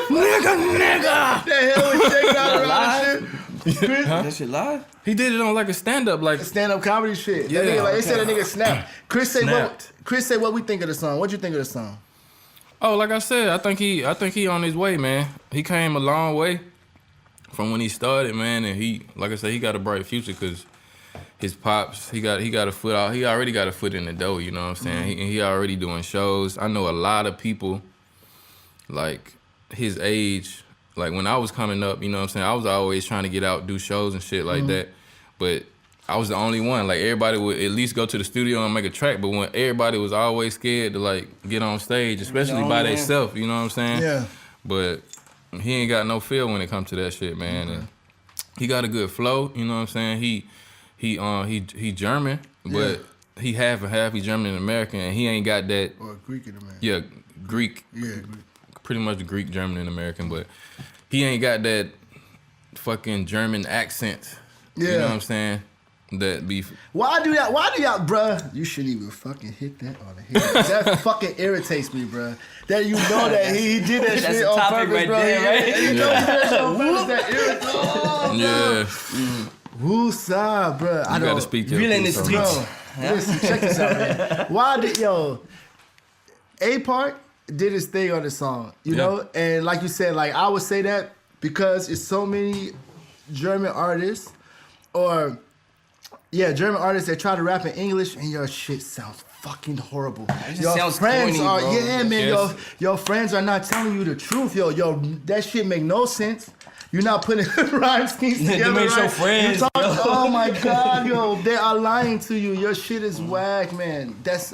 Nigga! The hell was shaking out around and shit. That shit live? He did it on like a stand-up, like Stand-up comedy shit. Yeah, That nigga, like, they said okay. that nigga snapped. Chris say Snapped. what we think of the song. What you think of the song? oh, like I said, I think he on his way, man. He came a long way from when he started, man, and he, like I said, he got a bright future because his pops, he got a foot out. He already got a foot in the door, you know what I'm saying? He already doing shows. I know a lot of people like his age, like when I was coming up, you know what I'm saying? I was always trying to get out, do shows and shit like that, but I was the only one. Like everybody would at least go to the studio and make a track, but when everybody was always scared to like get on stage, especially by man. themselves, you know what I'm saying? Yeah. But he ain't got no feel when it comes to that shit, man. And he got a good flow, you know what I'm saying? He German, but he half and half. He German and American, and he ain't got that. Or Greek in the man. Yeah, Greek. Yeah, Greek. Pretty much the Greek, German, and American, but he ain't got that fucking German accent. Yeah. You know what I'm saying? That beef. Why do y'all, bruh? You shouldn't even fucking hit that on the head. That fucking irritates me, bruh. That you know that he did that That's shit a on topic purpose, right bro. there, right? You know he did that shit on purpose. That irritates. Oh, Yeah, Woosah, bruh. I you don't. gotta speak your Real in the piece on streets. that. Bro, listen, check this out, man. Why did A-Part did his thing on the song, you Yeah. know? And like you said, like I would say that because it's so many German artists or German artists that try to rap in English and your shit sounds fucking horrible. just Your sounds friends corny, are bro. man, Yes. your friends are not telling you the truth, yo. That shit make no sense. You're not putting rhyme schemes They together. make your right? friends, You yo. oh my god, yo, they are lying to you. Your shit is whack, man. That It's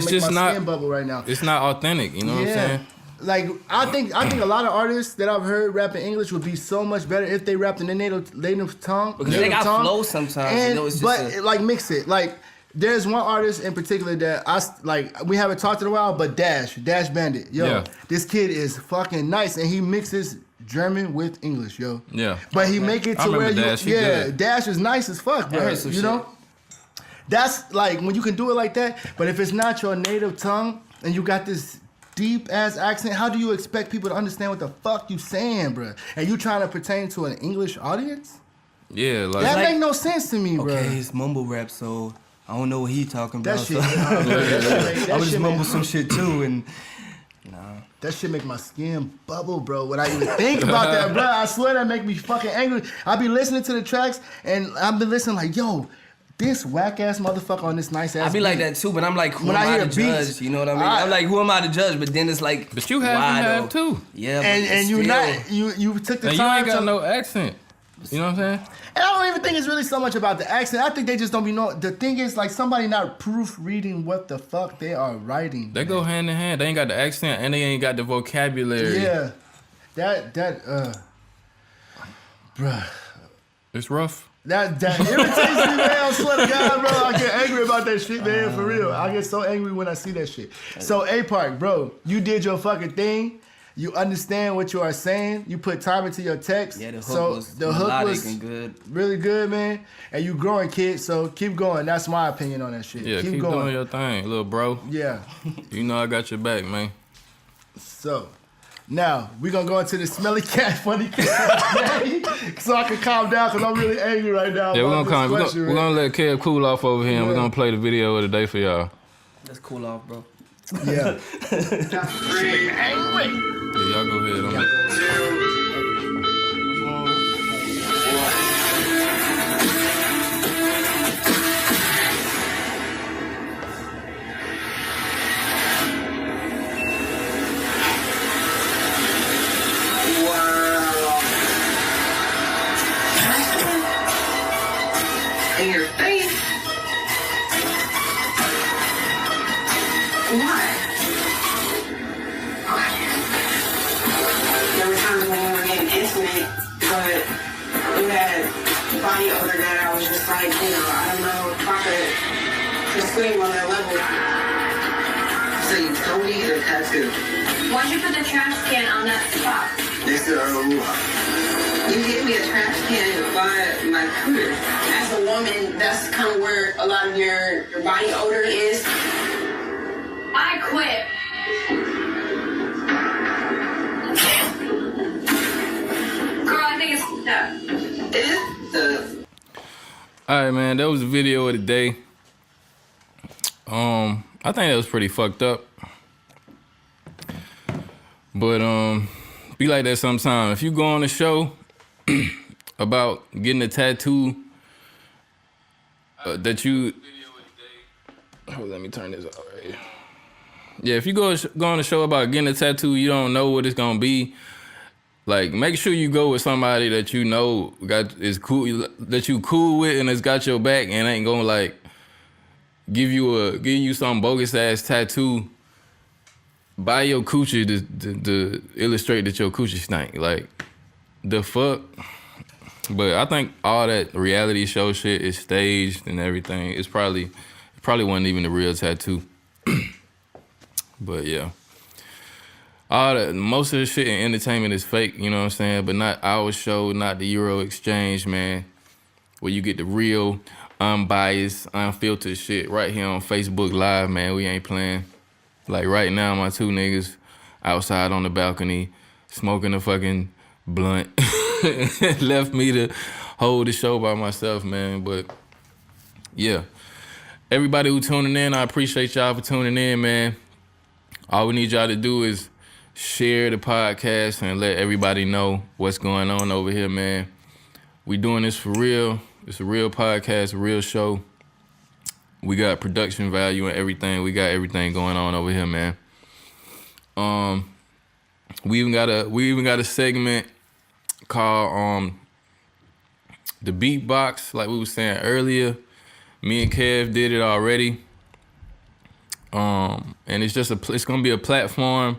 makes just my not- skin bubble right now. It's not authentic, you know what I'm saying? Like I think a lot of artists that I've heard rap in English would be so much better if they rapped in their native tongue. Because they native got tongue. flow sometimes. And, you know, it's just but like mix it. Like there's one artist in particular that we haven't talked in a while, but Dash Bandit. Yo, Yeah. this kid is fucking nice, and he mixes German with English, yo. Yeah. But he make it I to where remember Dash, he good. Dash is nice as fuck, bro. heard some You shit. know. That's like when you can do it like that. But if it's not your native tongue and you got this deep ass accent, how do you expect people to understand what the fuck you saying, bro? And you trying to pertain to an English audience? Yeah, like, That make no sense to me, bro. okay, it's mumble rap, so I don't know what he talking about. That shit. so- that I would just shit mumble make- some shit too, and That shit make my skin bubble, bro. When I even think about that, bro, I swear that make me fucking angry. I be listening to the tracks and I've been listening like, yo, this whack ass motherfucker on this nice ass. I be like beat. that too. But I'm like, who When am I I hear to beats, judge? You know what I mean? I- I'm like, who am I to judge? But then it's like, but you have why and have though? too. Yeah, but And you still, not you took the And you time ain't got to no accent. You know what I'm saying? And I don't even think it's really so much about the accent. I think they just don't be know. The thing is, like, somebody not proofreading what the fuck they are writing. They go hand in hand. They ain't got the accent and they ain't got the vocabulary. Yeah, bruh. It's rough. That irritates me, man. I swear to God, bro. I get angry about that shit, man. For real. I get so angry when I see that shit. So, A-Park, bro, you did your fucking thing. You understand what you are saying. You put time into your text. Yeah, the hook so was the hook melodic was and good. really good, man. And you growing, kid. So keep going. That's my opinion on that shit. Yeah, keep going. doing your thing, little bro. Yeah. You know I got your back, man. So now we gonna go into the smelly cat, funny cat, so I can calm down because I'm really angry right now. Yeah, we're about gonna this come. question, We're gonna let Kev cool off over here, and we're Yeah. gonna play the video of the day for y'all. Let's cool off, bro. Yeah. Yeah, y'all go ahead. I'm In your face? Why? There were times when we were getting intimate, but you had body odor that I was just like, I don't know if I could scream on that level. So you told me or tattoo? Why'd you put the trash can on that spot? They said, you gave me a trash can by my cooter. As a woman, that's kind of where a lot of your body odor is. I quit. Girl, I think it's f***ed up. It is? All right, man. That was the video of the day. I think that was pretty fucked up. But be like that sometime. If you go on a show about getting a tattoo that you... Oh, let me turn this off right here. Yeah, if you go on a show about getting a tattoo, you don't know what it's gonna be. Like, make sure you go with somebody that you know is cool, that you cool with, and has got your back, and ain't gonna like give you some bogus ass tattoo by your coochie to illustrate that your coochie stank. Like, the fuck. But I think all that reality show shit is staged and everything. It probably wasn't even the real tattoo. But yeah. Most of the shit in entertainment is fake, you know what I'm saying? But not our show, not the Euro Exchange, man. Where you get the real, unbiased, unfiltered shit right here on Facebook Live, man. We ain't playing. Like right now, my two niggas outside on the balcony smoking a fucking blunt. Left me to hold the show by myself, man. But yeah. Everybody who tuning in, I appreciate y'all for tuning in, man. All we need y'all to do is share the podcast and let everybody know what's going on over here, man. We doing this for real. It's a real podcast, a real show. We got production value and everything. We got everything going on over here, man. We even got a segment called the beatbox, like we was saying earlier. Me and Kev did it already. And it's gonna be a platform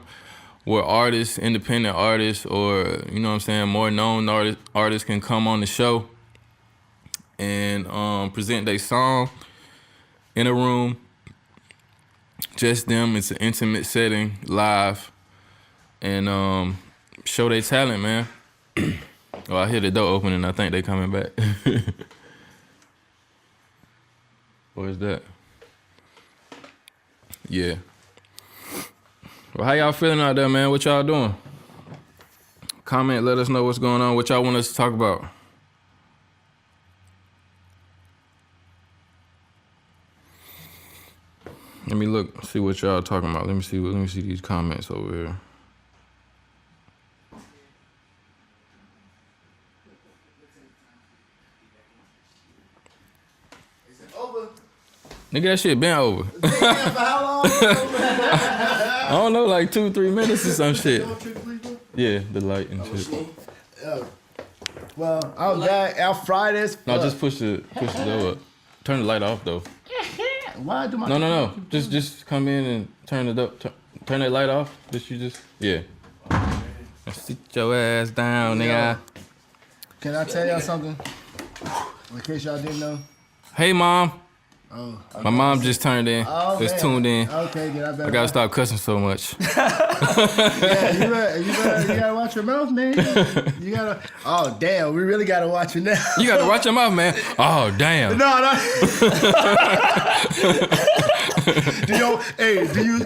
where artists, independent artists, or you know what I'm saying, more known artists can come on the show and present their song in a room, just them. It's an intimate setting, live, and show their talent, man. Oh, I hear the door opening. I think they coming back. What is that? Yeah. Well, how y'all feeling out there, man? What y'all doing? Comment, let us know what's going on, what y'all want us to talk about. Let me look, see what y'all talking about. Let me see these comments over here. Nigga, that shit been over. I don't know, like 2-3 minutes or some shit. Yeah, the light and shit. Well, I'm back. I'll fry this. No, just push the door up. Turn the light off though. Why do my No. Just come in and turn it up. Turn that light off. Yeah. Sit your ass down, nigga. Can I tell y'all something? In case y'all didn't know. Hey, Mom. Oh, my mom just turned in. Just tuned in. Okay, then I gotta stop cussing so much. Yeah, you gotta watch your mouth, man. You gotta. Oh damn, we really gotta watch it now. You gotta watch your mouth, man. Oh damn. No.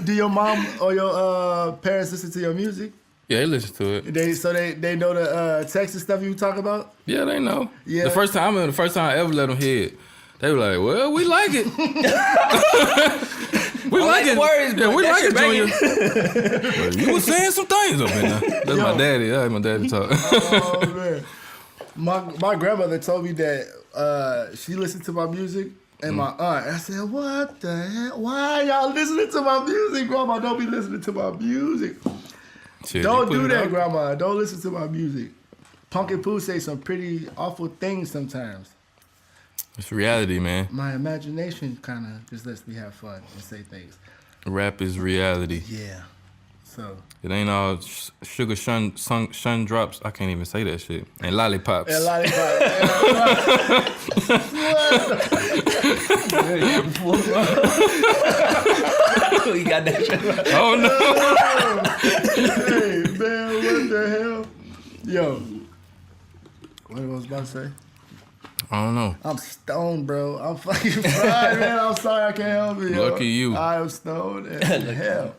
Do your mom or your parents listen to your music? Yeah, they listen to it. They know the Texas stuff you talk about? Yeah, they know. Yeah. The first time I ever let them hear it, they were like, well, we like it. We like it. Words, yeah, we like it, Junior. Well, you were saying some things up in there. That's my daddy. I had my daddy talk. Oh, man. My grandmother told me that she listened to my music and my aunt. I said, what the hell? Why y'all listening to my music, Grandma? Don't be listening to my music. Shit, Don't do that, Grandma. Don't listen to my music. Pumpkin Pooh say some pretty awful things sometimes. It's reality, man. My imagination kind of just lets me have fun and say things. Rap is reality. Yeah. So. It ain't all sugar shun drops. I can't even say that shit. And lollipops. And lollipops. You got that shit. Oh no. Hey man, what the hell? Yo. What was I about to say? I don't know. I'm stoned, bro. I'm fucking fried, man. I'm sorry I can't help it. Yo. Lucky you. I am stoned as hell.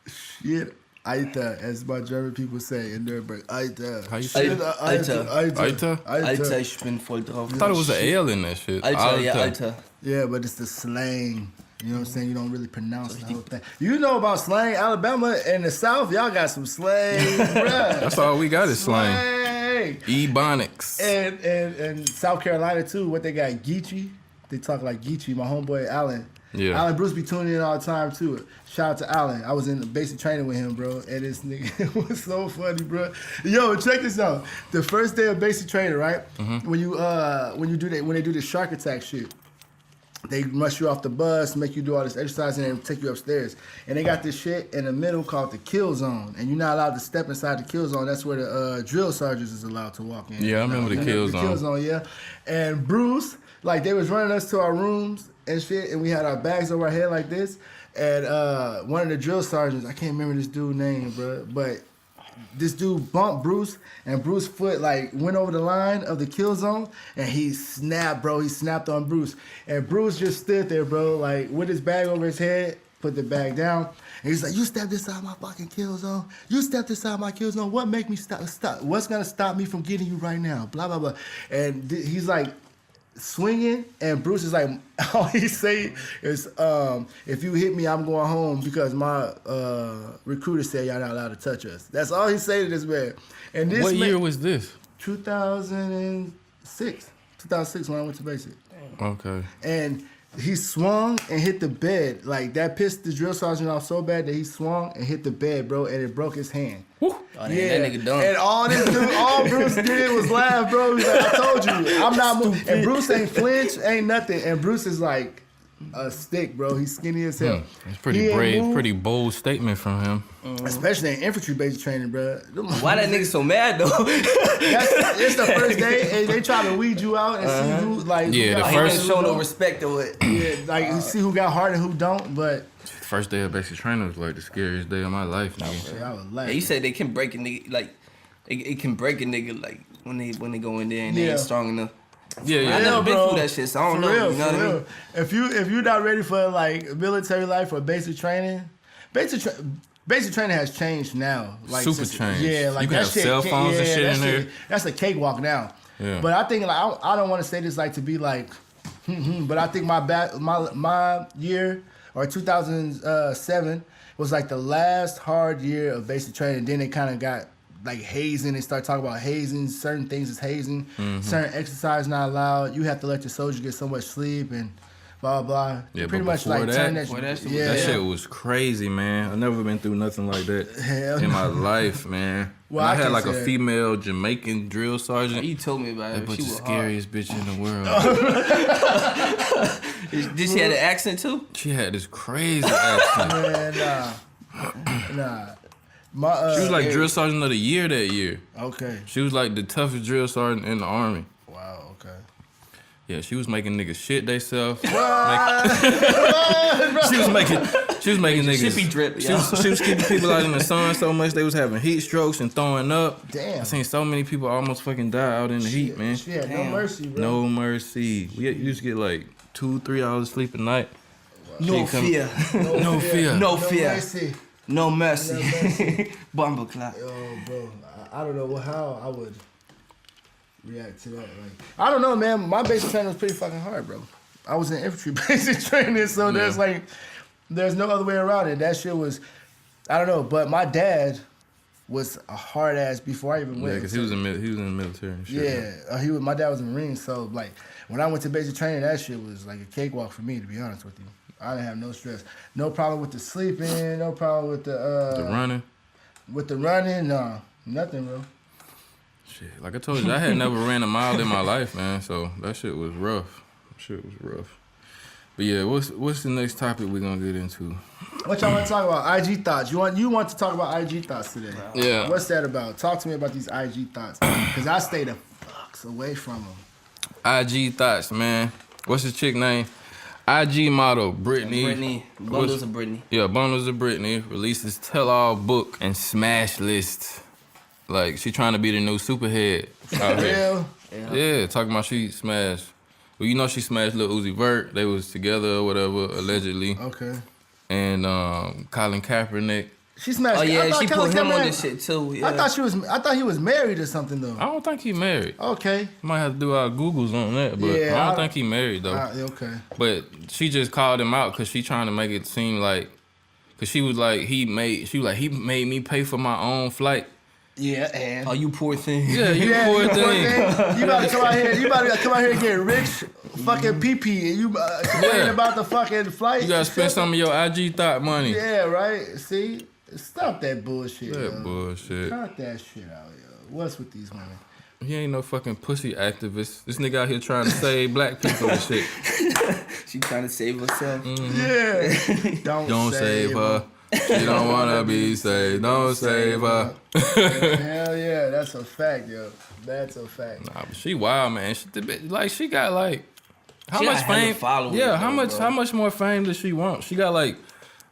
Shit. Aita, as my German people say in Nuremberg. Aita. How you say it? Alter. Alter? Alter, ich bin voll drauf. I thought it was an L in that shit. Alter, yeah, Alter. Yeah, but it's the slang. You know what I'm saying? You don't really pronounce the whole thing. You know about slang. Alabama and the South, y'all got some slang, bruh. That's all we got is slang. Slang. Ebonics. And South Carolina, too, what they got, Geechee. They talk like Geechee. My homeboy, Allen. Yeah. Alan Bruce be tuning in all the time, too. Shout out to Allen. I was in the basic training with him, bro. And this nigga was so funny, bro. Yo, check this out. The first day of basic training, right? When they do the shark attack shit. They rush you off the bus, make you do all this exercise, and then take you upstairs. And they got this shit in the middle called the kill zone. And you're not allowed to step inside the kill zone. That's where the drill sergeants is allowed to walk in. Yeah, I remember the kill zone. The kill zone, yeah. And Bruce, like, they was running us to our rooms and shit, and we had our bags over our head like this. And one of the drill sergeants, I can't remember this dude's name, bro, but this dude bumped Bruce, and Bruce's foot like went over the line of the kill zone, and he snapped, bro. He snapped on Bruce, and Bruce just stood there, bro, like with his bag over his head, put the bag down, and he's like, "You stepped inside my fucking kill zone. You stepped inside my kill zone. What make me stop? What's gonna stop me from getting you right now? Blah blah blah." And he's like swinging, and Bruce is like, all he say is, "If you hit me, I'm going home because my recruiter said y'all not allowed to touch us." That's all he say to this man. And this What year was this? 2006 when I went to basic. Okay. And he swung and hit the bed. Like, that pissed the drill sergeant off so bad that he swung and hit the bed, bro, and it broke his hand. Oh, that nigga dumb. And all Bruce did was laugh, bro. He's like, "I told you, I'm not moving." And Bruce ain't flinch, ain't nothing. And Bruce is like a stick, bro. He's skinny as hell. It's pretty brave, pretty bold statement from him. Especially in infantry basic training, bro. Why that nigga so mad, though? It's the first day, and they try to weed you out and see who, like, Yeah, who the got He heart didn't and show who no don't. respect to it. Yeah, like, you see who got heart and who don't, but First day of basic training was like the scariest day of my life, nigga. shit, I was Yeah, like, you said they can break a nigga, like, it can break a nigga, like, when they go in there and they Yeah. ain't strong enough. Yeah, I yeah. never been bro. through that shit, so I don't For know. real, You know for what I mean? real. If you're not ready for like military life or basic training, basic training has changed now. Like, Super changed. Yeah, like You can that have shit. cell phones and shit that in there. That's a cakewalk now. Yeah. But I think, like, I don't want to say this like to be like, but I think my year or 2007 was like the last hard year of basic training. Then it kind of got like hazing. They start talking about hazing. Certain things is hazing. Certain exercise not allowed. You have to let your soldiers get so much sleep and blah blah. Yeah, Pretty but much before like that- turn that. before that shit was- Yeah, That shit was crazy, man. I never been through nothing like that Hell in no. my life, man. Well, And I I had can like say a that. female Jamaican drill sergeant. You told me about That it. bitch She the was hard. scariest bitch in the world. Did she have an accent too? She had this crazy accent. Man, nah. My She was like drill sergeant of the year that year. okay. She was like the toughest drill sergeant in the army. Wow. Okay. Yeah, she was making niggas shit theyself. She was making niggas. Shippy drip, She yo. was keeping people out in the sun so much they was having heat strokes and throwing up. Damn. I seen so many people almost fucking die out in the heat, man. She had no Damn. mercy, bro. No mercy. We used to get like 2-3 hours sleep a night. No She come- fear. No fear. No No fear. mercy. No mercy. No mercy. Bumbleclap. Yo, bro, I don't know how I would react to that. Like, I don't know, man. My basic training was pretty fucking hard, bro. I was in infantry basic training, so there's no other way around it. That shit was, I don't know. But my dad was a hard ass before I even went. Yeah, because he was in the military and shit. Yeah, my dad was in the Marines, so like when I went to basic training, that shit was like a cakewalk for me, to be honest with you. I didn't have no stress, no problem with the sleeping, no problem with the running. with the running, no, nothing, bro. Shit, like I told you, I had never ran a mile in my life, man. So that shit was rough. But yeah, what's the next topic we're gonna get into? What y'all want to talk about? IG thoughts. You want to talk about IG thoughts today? Yeah. What's that about? Talk to me about these IG thoughts, because I stay the fucks away from them. IG thoughts, man. What's his chick name? IG model Brittany. Bundles of Brittany. Yeah, Bundles of Brittany releases tell-all book and smash list. Like she trying to be the new superhead out here. Real? Yeah, talking about she smashed. Well, you know she smashed Lil Uzi Vert. They was together or whatever, allegedly. Okay. And Colin Kaepernick She smashed. Oh yeah, I thought she Kelly put him on Cameron- this shit too. Yeah. I thought he was married or something though. I don't think he married. Okay. Might have to do our Googles on that, but Yeah, I don't think he married though. Okay. But she just called him out because she trying to make it seem like, cause she was like he made me pay for my own flight. Yeah, and Oh, you poor thing. Yeah, you poor thing. You about to come out here. You about to come out here and get rich, fucking PP, and you complaining Yeah. about the fucking flight. You gotta spend some of your IG thought money. Yeah, right. See, stop that bullshit. That yo. bullshit. Cut that shit out, yo. What's with these women? He ain't no fucking pussy activist. This nigga out here trying to save black people and shit. She trying to save herself. Yeah. Don't save her. She don't wanna be saved. Don't save her. Hell yeah, that's a fact, yo. That's a fact. Nah, but she wild, man. She got like how She much got hella fame? followers, Yeah, though, how much more fame does she want? She got like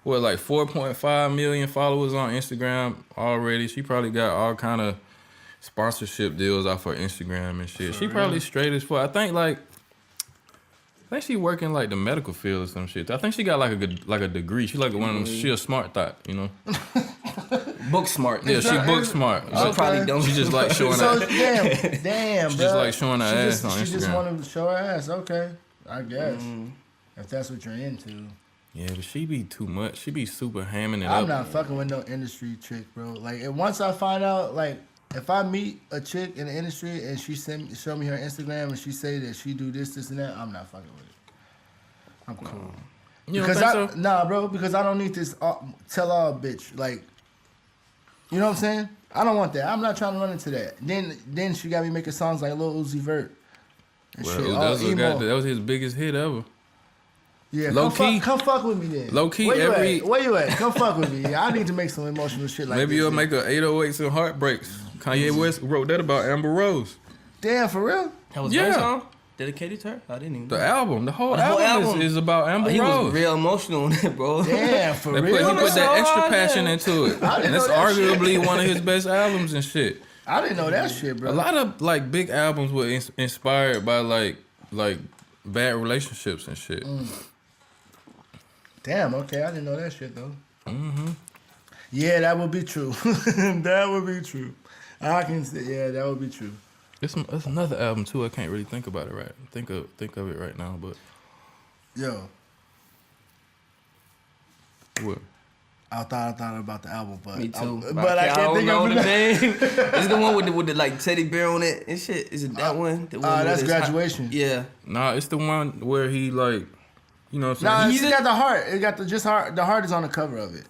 4.5 million followers on Instagram already. She probably got all kind of sponsorship deals off her Instagram and shit. She probably straight as fuck. I think she working like the medical field or some shit. I think she got like a degree. She like one of them. She a smart thought, you know. Book smart. Yeah, she book smart. She probably don't. She just like showing So that. damn, She bro. just like showing her ass on She just Instagram. wanted to show her ass. Okay, I guess if that's what you're into. Yeah, but she be too much. She be super hamming it I'm up. not fucking with no industry chick, bro. Like, and once I find out, like, if I meet a chick in the industry and she show me her Instagram and she say that she do this, and that, I'm not fucking with it. I'm cool. You don't Because think so? nah, bro, because I don't need this tell all bitch. Like, you know what I'm saying? I don't want that. I'm not trying to run into that. Then she got me making songs like Lil Uzi Vert. And Well, shit, that all was, emo. that was his biggest hit ever. Yeah, Low key. come fuck with me then. Low key, Where you every- at? Where you at? Come fuck with me. I need to make some emotional shit like Maybe this. you'll make a 808s and Heartbreaks. Kanye West wrote that about Amber Rose. Damn, for real? That was Yeah. her song? Dedicated to her? I didn't even The know. album, the whole The whole album, album. Is about Amber He Rose. was real emotional on it, bro. Damn, for He real? put that extra hard, passion yeah. into it. I didn't And that's know that shit. arguably one of his best albums and shit. I didn't know that shit, bro. A lot of like big albums were inspired by like bad relationships and shit. Damn, okay, I didn't know that shit though. Yeah, that would be true. That would be true. I can say, yeah, that would be true. It's another album too. I can't really think about it right. Think of it right now, but Yo, what? I thought about the album, but Me too. but I can't think know of the it. name. It's the one with the like teddy bear on it and shit. Is it that one? The one with That's his Graduation. Yeah. Nah, it's the one where he like, you know what I'm Nah, saying? he's got the heart. It got the just heart. The heart is on the cover of it.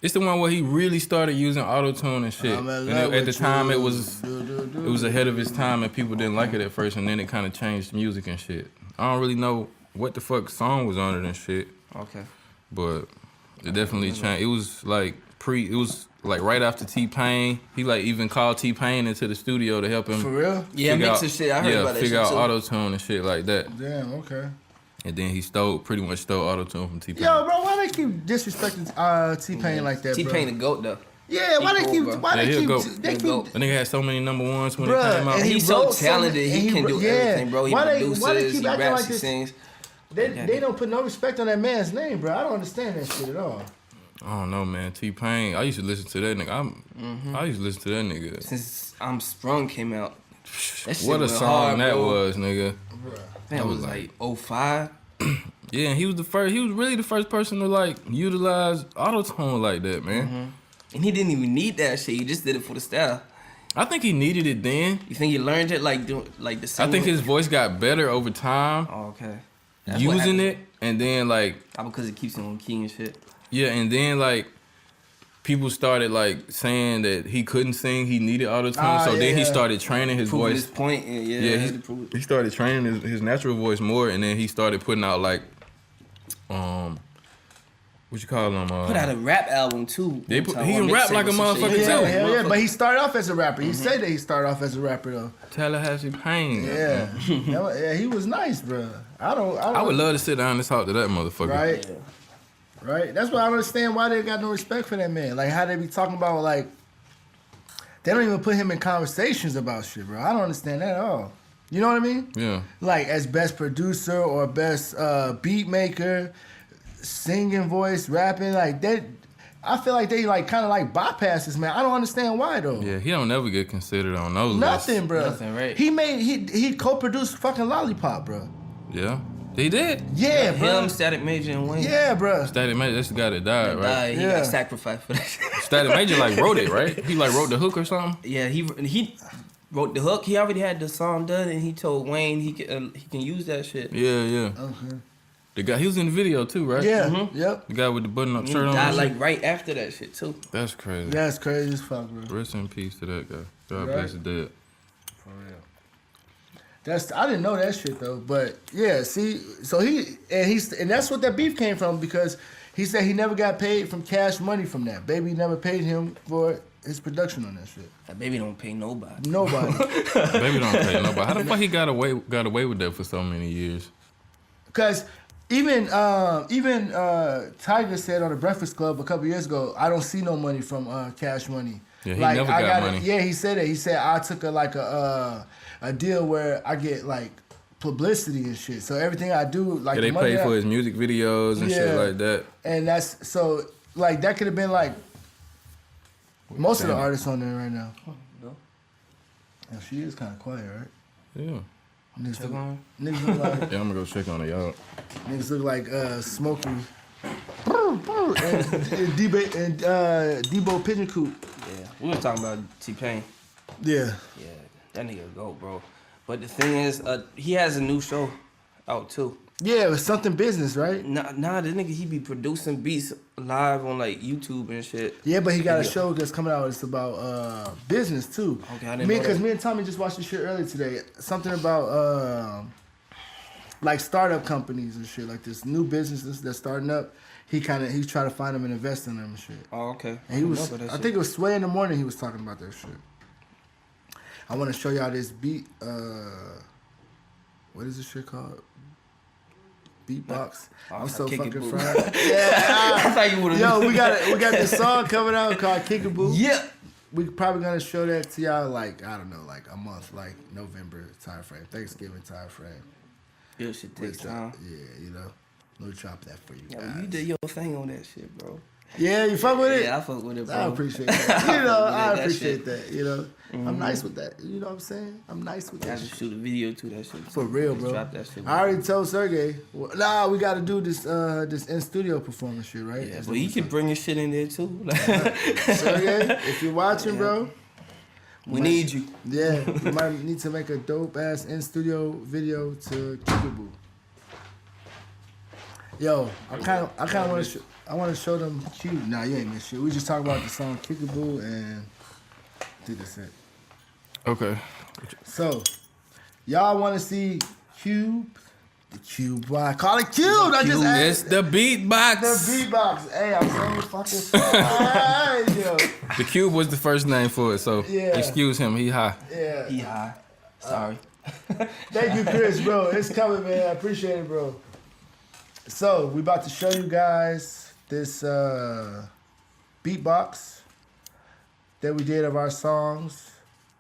It's the one where he really started using auto-tune and shit. I'm in And love at the with time, you. it was ahead of his time, and people didn't like it at first, and then it kind of changed music and shit. I don't really know what the fuck song was on it and shit, Okay. but it definitely changed. It was like right after T-Pain. He like even called T-Pain into the studio to help him. For real? Yeah, figure mix out- of shit. I heard about that figure shit out too. auto-tune and shit like that. Damn. Okay. And then he pretty much stole auto-tune from T-Pain. Yo, bro, why they keep disrespecting T-Pain like that, bro? T-Pain the GOAT though. Yeah, why He they cool, keep? bro. Why Yeah, they he'll keep? go. They He'll keep. go. I think it had so many number ones when it Bruh, came out. and He's so wrote some- talented. and He can do everything, bro. He Why produces, keep he acting raps, like he this? sings. They don't put no respect on that man's name, bro. I don't understand that shit at all. I don't know, man. T-Pain. I used to listen to that nigga. I used to listen to that nigga. Since I'm Sprung came out. That shit What a went song hard, that bro. was, nigga. That was like 05. Yeah, and he was really the first person to like utilize auto-tune like that, man. And he didn't even need that shit. He just did it for the style. I think he needed it then. You think he learned it like doing like the I think singing? his voice got better over time Oh, okay. That's what using happened. it, and then like Because it keeps him on key and shit. yeah, and then like people started like saying that he couldn't sing, he needed auto-tune, so then he started training his Proving voice. his point. And yeah, Yeah, he had to prove it. he started training his natural voice more, and then he started putting out like, what you call them? Put out a rap album too. They one put- time, he or can rap mixtape like a or some shit. motherfucker, Yeah, too. hell yeah. But he started off as a rapper. He said that he started off as a rapper though. Tallahassee Pain. Yeah, yeah, he was nice, bro. I would love to sit down and talk to that motherfucker. Right, right. That's why I don't understand why they got no respect for that man. Like how they be talking about like they don't even put him in conversations about shit, bro. I don't understand that at all. You know what I mean? Yeah. Like as best producer or best beat maker, singing voice, rapping, like that. I feel like they like kind of like bypass this man. I don't understand why though. Yeah, he don't never get considered on those Nothing, lists. bro. Nothing, right. He co-produced fucking Lollipop, bro. Yeah, he did. Yeah, bro. Him, Static Major, and Wayne. Yeah, bro. Static Major, that's the guy that died, right? He Yeah. got sacrificed for that shit. Static Major like wrote it, right? He like wrote the hook or something. Yeah, he wrote the hook. He already had the song done, and he told Wayne he can use that shit. Yeah. Okay. The guy, he was in the video too, right? Yeah. Yep. The guy with the button-up He shirt on. died and like shit? right after that shit too. That's crazy. That's crazy as fuck, bro. Rest in peace to that guy. God Right. bless his dead. For real. I didn't know that shit though, but yeah. See, so and that's what that beef came from because he said he never got paid from Cash Money from that. Baby never paid him for his production on that shit. That baby don't pay nobody. Nobody. Baby don't pay nobody. How the fuck he got away with that for so many years? Because even Tiger said on the Breakfast Club a couple years ago, I don't see no money from Cash Money. Yeah, he never got money. Yeah, he said it. He said I took a deal where I get like publicity and shit. So everything I do, like Yeah, they the money pay for his music videos and shit Yeah. like that. and that's so like that could have been like most of the Damn. artists on there right now. No. Yeah, she is kind of quiet, right? Yeah. Niggas Check look, on niggas look like Yeah, I'm gonna go check on it, y'all. niggas look like Smokey and Debo Pigeon Coop. Yeah, we were talking about T-Pain. Yeah. Yeah, that nigga go, bro. But the thing is, he has a new show out too. Yeah, it was something business, right? Nah, this nigga he be producing beats live on like YouTube and shit. Yeah, but he got a Yeah. show that's coming out. It's about business too. Okay, I didn't know Because that. me and Tommy just watched this shit earlier today. Something about like startup companies and shit, like this new businesses that's starting up. He's trying to find them and invest in them and shit. Oh, okay. And he was, I think it was Sway in the Morning. He was talking about that shit. I want to show y'all this beat. What is this shit called? Beatbox. I'm so Kick It fucking Boo. fried. I thought you would have. Yo, we got this song coming out called Kickaboo. Yeah. We probably gonna show that to y'all like I don't know, like a month, like November time frame, Thanksgiving time frame. Your shit takes time. Yeah, you know, we'll chop that for you Yeah, guys. you did your thing on that shit, bro. Yeah, you fuck with it. Yeah, I fuck with it, bro. I appreciate that. You know, I That appreciate shit. that. You know, I'm nice with that. You know what I'm saying? I'm nice with I that. just shit. shoot a video to that shit. For real, bro. Drop that shit. I already told Sergey. Well, nah, we got to do this in studio performance shit, right? Yeah, That's but what you we can bring your shit in there too. Sergey, if you're watching, bro, we need you. yeah, we might need to make a dope ass in studio video to Kickaboo. Yo, I kind of want to. I want to show them Cube. Nah, you ain't miss shit. We just talking about the song Kickaboo and I think that's it. Okay. So, y'all want to see Cube? The Cube. Why I call it Cube? I just It's the beatbox. the beatbox. Hey, I'm so fucking fine, yo. The Cube was the first name for it, so Yeah. excuse him. He high. Yeah. He high. Sorry. Thank you, Chris, bro. It's coming, man. I appreciate it, bro. So, we about to show you guys this beatbox that we did of our songs.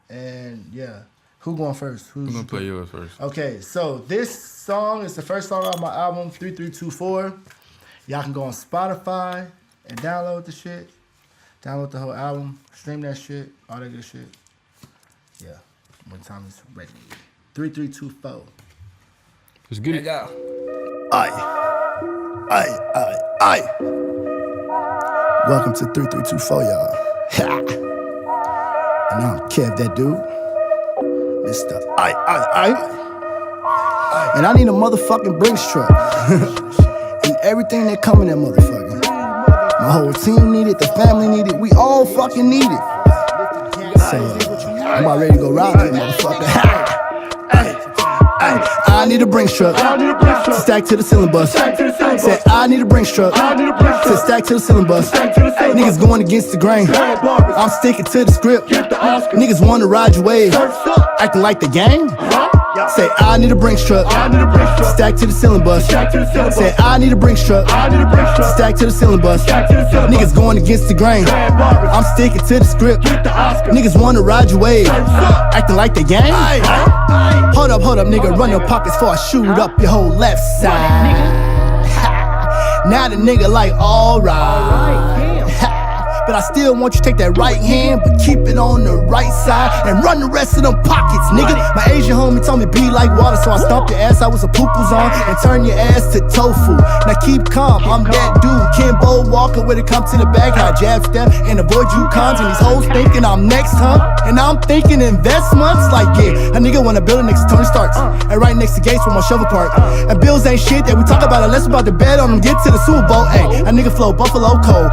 And, yeah. Who going first? I'm gonna play yours first. Okay, so this song is the first song on my album, 3324. Y'all can go on Spotify and download the shit. Download the whole album. Stream that shit. All that good shit. Yeah. When time is ready. 3324. Let's get There it. you go. Aye. Welcome to 3324, y'all. And I'm Kev, that dude. Mr. Aye. And I need a motherfucking Brinks truck. And everything that come in that motherfucker. My whole team need it, the family need it, we all fucking need it. So, I'm about ready to go rob that motherfucker. I need a Brinks truck to stack to the ceiling bus. Said I need a Brinks truck to stack to the ceiling bus. Niggas going against the grain. I'm sticking to the script. Niggas wanna ride your wave, acting like the gang. Say I need a Brinks truck, stack to the ceiling bus. Say I need a Brinks truck, stack to the ceiling bus. Niggas going against the grain. I'm sticking to the script. Niggas wanna ride your wave, acting like the gang. Hold up, nigga, run your pockets before I shoot up your whole left side. Now the nigga like, alright. But I still want you to take that right hand, but keep it on the right side and run the rest of them pockets, nigga. My Asian homie told me be like water, so I stomped your ass, I was a poo-poo's on, and turn your ass to tofu. Now keep calm, I'm that dude, Kimbo Walker, when it comes to the bag, how I jab step and avoid you cons, and these hoes thinking I'm next, huh? And I'm thinking investments, like yeah, a nigga wanna build it next to Tony Stark, and right next to Gates with my shovel park. And bills ain't shit that we talk about unless we about to bet on them, get to the Super Bowl. Ayy, a nigga flow Buffalo cold,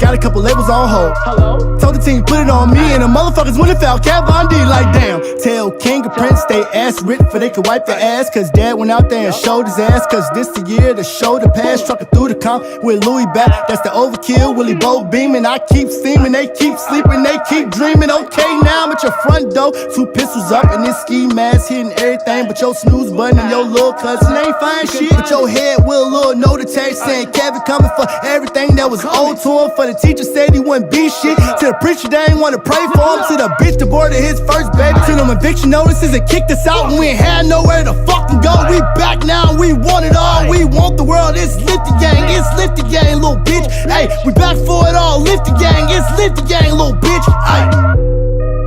got a couple labels on hold. Told the team put it on me, and the motherfuckers would've found Cat Von D like damn. Tell King of Prince they ass written for they could wipe their ass, cause dad went out there and showed his ass, cause this the year to show the past. Trucking through the comp with Louis back, that's the overkill. Willie Bo beaming, I keep steaming, they keep sleeping, they keep dreaming. Okay, now I'm at your front door, 2 pistols up and this ski mask hitting everything but your snooze button and your little cousin ain't fine shit. But your head with a little note attached saying Kevin coming for everything that was owed to him. For the teacher said he wouldn't be shit, to the preacher they ain't wanna pray for him, to the bitch that aborted his first baby, to them eviction notices and kicked us out and we ain't had nowhere to fucking go. We back now, we want it all, we want the world. It's Lifty Gang, it's Lifty Gang, little bitch. Hey, we back for it all, Lifty Gang, it's Lifty Gang, little bitch. Ay.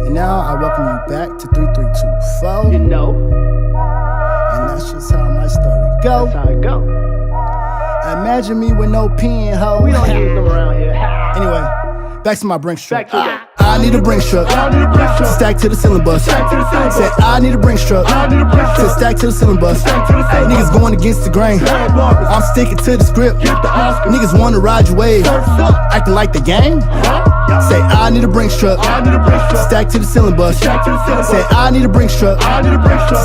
And now I welcome you back to 3324. You know, And that's just how my story go. that's how it go. Imagine me with no pen, ho. We don't use them around here. Anyway, back to my Brinks truck. Back to that. I need a Brinks truck. Stack to the ceiling bus. Said I need a Brinks truck. Said stack to the ceiling bus. Niggas going against the grain. I'm sticking to the script. Niggas wanna ride your wave. Acting like the gang. Say I need a Brinks truck. Stack to the ceiling bus. Say I need a Brinks truck.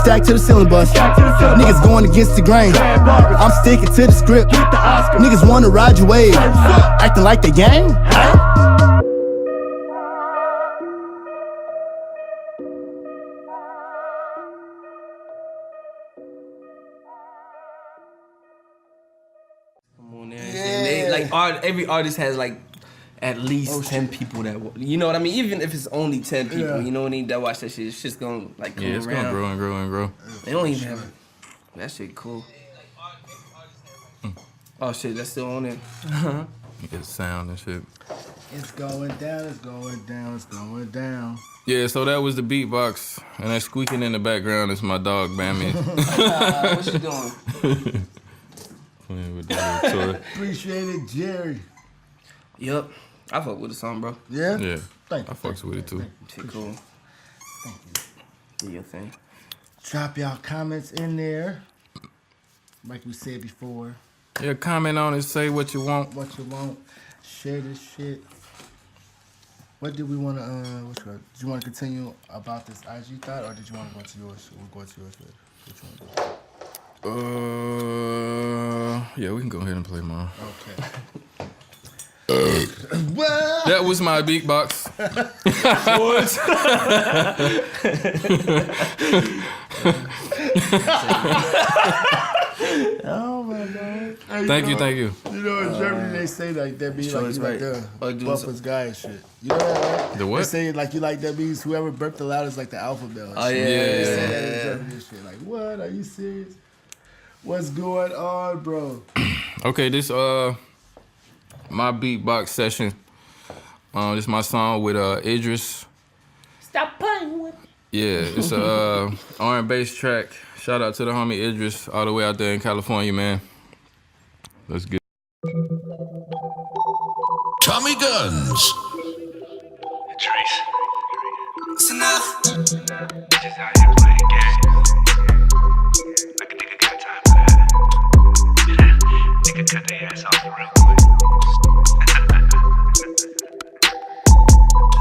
Stack to the ceiling bus. Niggas going against the grain. I'm sticking to the script. Niggas wanna ride your wave. Acting like the gang. Come on there. And they, like every artist has like at least 10 people that you know what I mean. Even if it's only 10 people, you know what I mean, that watch that shit. It's just gonna like come it's around. gonna grow and grow and grow. They don't even have that shit. Cool. Oh shit, that's still on there. Get sound and shit. It's going down, it's going down, it's going down. Yeah, so that was the beatbox, and that squeaking in the background is my dog Bammy. What you doing? Playing with the little toy. Appreciate it, Jerry. Yup. I fuck with the song, bro. Yeah? Yeah, Thank you. I fucks with it too. Shit cool. Thank you. Do your thing. Drop y'all comments in there. Like we said before, Yeah, comment on it, say what you want. what you want. Share this shit. What did we want to, did you want to continue about this IG thought, or did you want to go to yours? We'll go to yours first. Which one? Yeah, we can go ahead and play mine. Okay. Well, That was my beatbox. oh my God. Hey, Thank you. You know in Germany they say like that means Sure like is you like right. the Do Buffer's guy and shit. You know that, right? The what? They say like you like that means whoever burped the loudest like the alphabet. and Oh shit. yeah. They say that in Germany and shit. Like what? Are you serious? What's going on, bro? Okay, this my beatbox session. This my song with Idris. Stop playing with. Yeah, it's a R&B track. Shout out to the homie Idris all the way out there in California, man. Let's get Tommy Guns. Trace. It's enough. Just out here playing games. Like a nigga got time for that. Nigga cut their ass off real quick.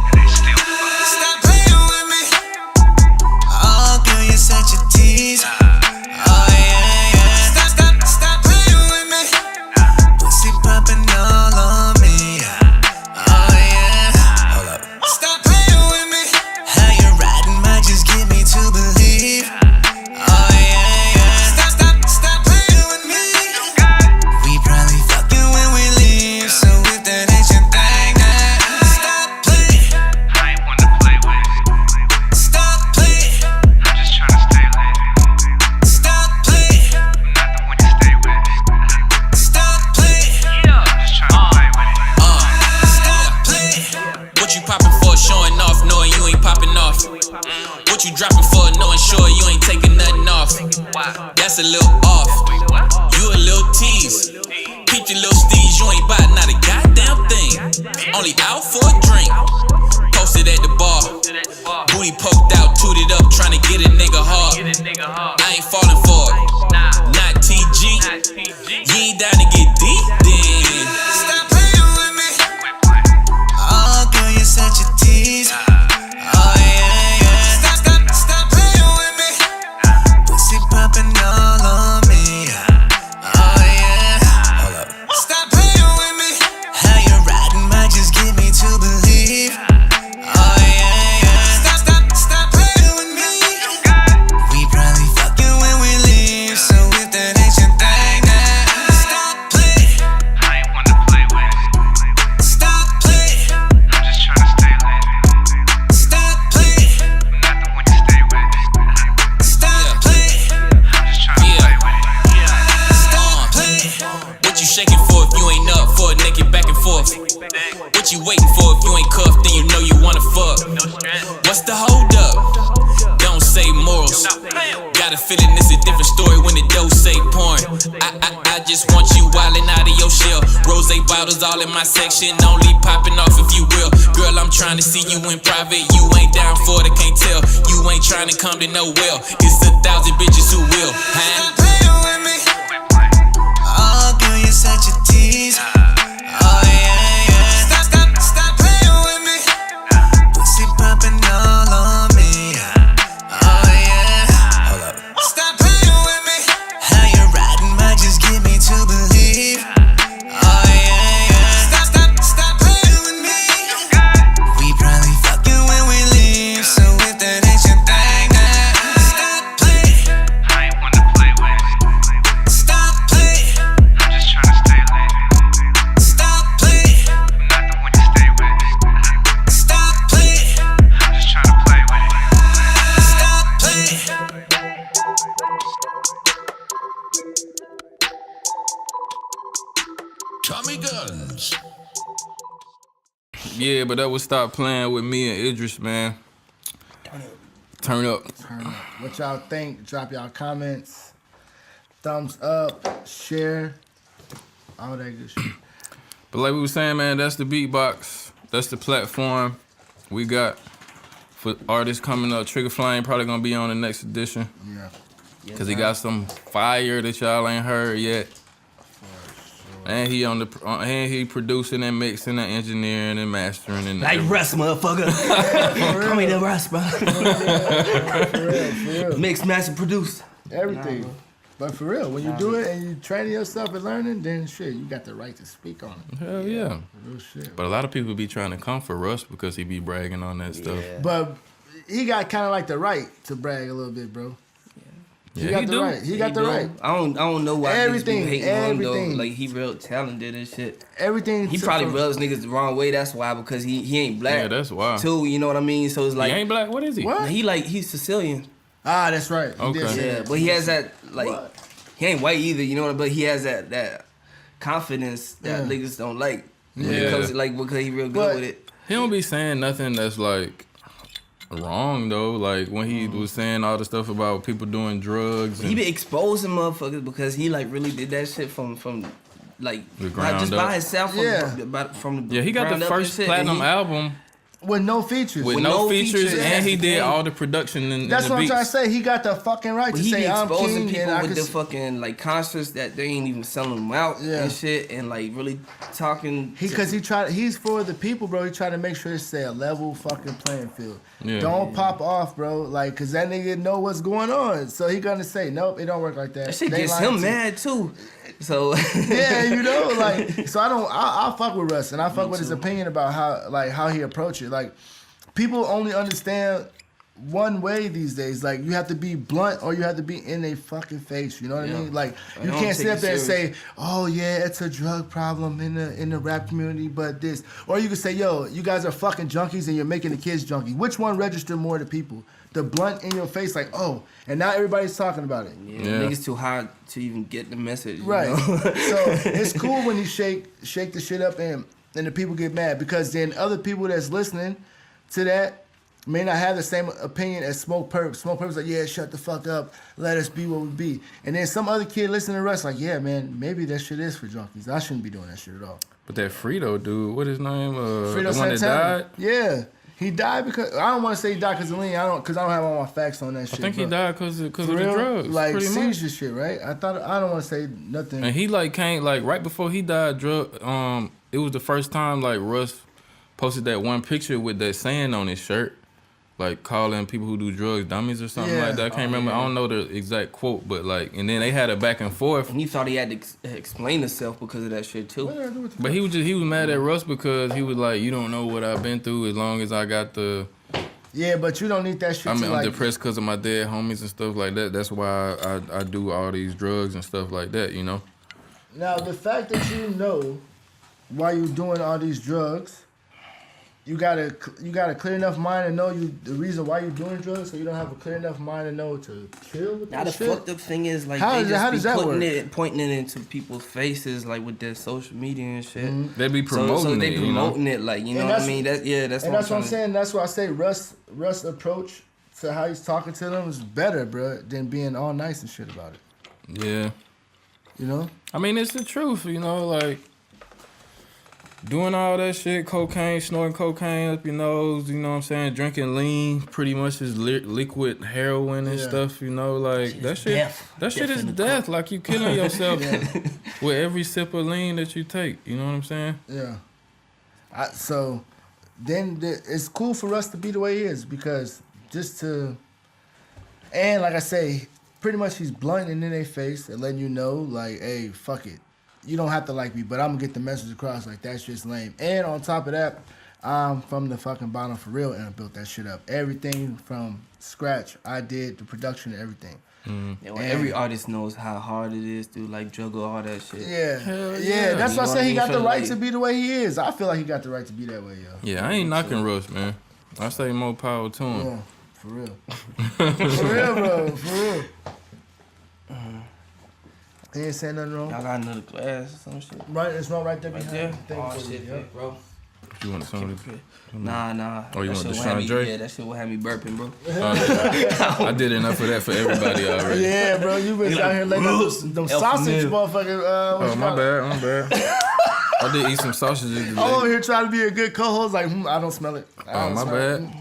And they still fuck. Stop playing with me. Oh, girl, you're such a tease. Oh, yeah. Stop playing with me. Pussy popping all on me. Oh, yeah. Hold up. Stop playing with me. How you riding might just get me to believe. Oh, yeah. Only out for a drink. Posted at the bar. Booty poked out, tooted up, trying to get a nigga hard. I ain't falling for it. Not TG. You ain't down to get deep then. Stop playing with me. Oh, girl, you're such a tease. Oh, yeah. Stop playing with me. Pussy popping all on me. Oh, yeah. Hold up. Stop playing with me. How you riding might just get me to believe. Oh, yeah. Stop playing with me. We probably fucking when we leave. So if that ain't your thing, stop playing. I ain't one to play with. Stop playing. I'm just tryna stay lit. Stop playing. I'm not the one you stay with. Stop playing. I'm just tryna play with it. Stop playing. What you shaking for if you ain't up for it? Naked back and forth. What you waiting for if you ain't cuffed? Then you know you wanna fuck. What's the hold up? Don't say morals. Got a feeling it's a different story when the dough say porn. I just want you wildin' out of your shell. Rose bottles all in my section, only popping off if you will. Girl, I'm trying to see you in private. You ain't down for it, I can't tell. You ain't trying to come to no well. It's 1,000 bitches who will. Stop playing with me. Oh, girl, you're such a tease. Oh, yeah. Stop playing with me. Pussy popping all on me. Oh, yeah. Hold up. Stop playing with me. How you riding might just get me to believe. Oh, yeah. Stop playing with me. We probably fucking when we leave. So if that ain't your thing, stop playing. I ain't one to play with. Stop playing. I'm just tryna stay lit. Stop playing. I'm not the one you stay with. Stop playing. I'm just tryna play with it. Stop playing. Tommy Guns. Yeah, but that would stop playing with me and Idris, man. Turn up. Turn up. What y'all think? Drop y'all comments. Thumbs up. Share. All that good shit. But like we were saying, man, that's the beatbox. That's the platform we got for artists coming up. Trigger Flame probably gonna be on the next edition. Yeah. Cause he got some fire that y'all ain't heard yet. And he on the and he producing and mixing and engineering and mastering and Like Russ, motherfucker. Call me the Russ, bro. For real. Mix, master, produce. Everything. But for real, when you do it and you training yourself and learning, then shit, you got the right to speak on it. Hell yeah. Real shit. But a lot of people be trying to come for Russ because he be bragging on that stuff. But he got kind of like the right to brag a little bit, bro. Yeah, He got he the do. right. He got the right. I don't know why Everything, niggas be hating on him though. everything. Like he real talented and shit. Everything. He to- probably from- rubs niggas the wrong way. That's why, because he ain't black. Yeah, that's why. Too, you know what I mean? So it's like He ain't black? What is he? What? he's Sicilian. Ah, that's right. He did Okay. say Yeah, that. but he has that like What? he ain't white either. You know what I mean? But he has that confidence that Yeah. niggas don't like. When Yeah. it comes to, like, because he real good But- with it. He don't be saying nothing that's like wrong though. Like when he was saying all the stuff about people doing drugs. And He be exposing motherfuckers because he like really did that shit from like The not ground just up. by himself. Yeah. From the yeah, he got ground the up and first shit, platinum and he- album With no features. with With no no features, features, and that's he the did thing. all the production and That's the what I'm beats. trying to say. He got the fucking right But to he say be I'm exposing king people and I with can the fucking like concerts that they ain't even selling them out Yeah. and shit, and like really talking. Because he's for the people, bro. He try to make sure it's a level fucking playing field. Yeah. Don't pop off, bro. Like, cause that nigga know what's going on. So he gonna say, nope, it don't work like that. That shit They gets lying him to- mad too. So Yeah, you know, like, so I'll fuck with Russ and I fuck with his opinion about how he approach it. Like, people only understand one way these days. Like, you have to be blunt or you have to be in their fucking face. You know what I Yeah. mean? Like, I you don't can't take sit up it there and serious. say, "Oh yeah, it's a drug problem in the rap community," but this, or you could say, "Yo, you guys are fucking junkies and you're making the kids junkie." Which one registered more to people? The blunt in your face, like, "Oh," and now everybody's talking about it. yeah, Yeah. niggas too hard to even get the message. you Right. know? So it's cool when you shake the shit up and the people get mad, because then other people that's listening to that may not have the same opinion as Smoke Perp. Smoke Perp's like, yeah, shut the fuck up, let us be what we be. And then some other kid listening to Russ like, yeah, man, maybe that shit is for junkies. I shouldn't be doing that shit at all. But that Frito dude, what his name? Frito the one that Santana. died. Yeah, he died because I don't want to say he died because of lean. I don't have all my facts on that shit. I think he died because of the real, drugs. like pretty much. seizure shit, right? I don't want to say nothing. And he like came like right before he died. It was the first time like Russ posted that one picture with that saying on his shirt, like calling people who do drugs dummies or something like that. I can't remember. I don't know the exact quote, but like, and then they had a back and forth. And he thought he had to explain himself because of that shit too. But he was mad at Russ because he was like, you don't know what I've been through. As long as I got the. Yeah, but you don't need that shit. I mean, I'm like, depressed because of my dead homies and stuff like that. That's why I do all these drugs and stuff like that. You know. Now the fact that you know why you doing all these drugs. You got a clear enough mind to know the reason why you're doing drugs, so you don't have a clear enough mind to know to chill with Now that the shit? fucked up thing is like How they does just be that work? pointing it into people's faces like with their social media and shit. Mm-hmm. They be promoting so they it. promoting it like you know what I mean. That's and that's what I'm saying. That's why I say Russ' approach to how he's talking to them is better, bro, than being all nice and shit about it. Yeah. You know? I mean, it's the truth, you know, like doing all that shit, cocaine, snorting cocaine up your nose, you know what I'm saying? Drinking lean pretty much is liquid heroin and stuff, you know, like that shit. Death. That shit is death. Like you killing yourself with every sip of lean that you take. You know what I'm saying? Yeah. So then it's cool for Russ to be the way he is because and like I say, pretty much he's blunt in their face and letting you know, like, hey, fuck it. You don't have to like me, but I'm gonna get the message across. Like, that's just lame. And on top of that, I'm from the fucking bottom for real, and I built that shit up. Everything from scratch. I did the production and everything. Yeah, well, every artist knows how hard it is to like juggle all that shit. Yeah. That's why I say he got the right to be the way he is. I feel like he got the right to be that way, yo. Yeah, I ain't knocking Russ, man. I say more power to him. Yeah, for real. For real, bro. For real. He ain't saying nothing wrong. Y'all got another glass or some shit? Right, it's right there Right behind there? the thing Oh for you, shit, yeah. bro. You want some of this? Nah. Oh, you That want shit the would Sean have me- Drake? Yeah, that shit would have me burping, bro. I did enough of that for everybody already. Yeah, bro, you been out here letting them sausage motherfuckers. Oh, my bad. I did eat some sausages today. I'm over here trying to be a good co-host. Like, I don't smell it. Oh, my bad.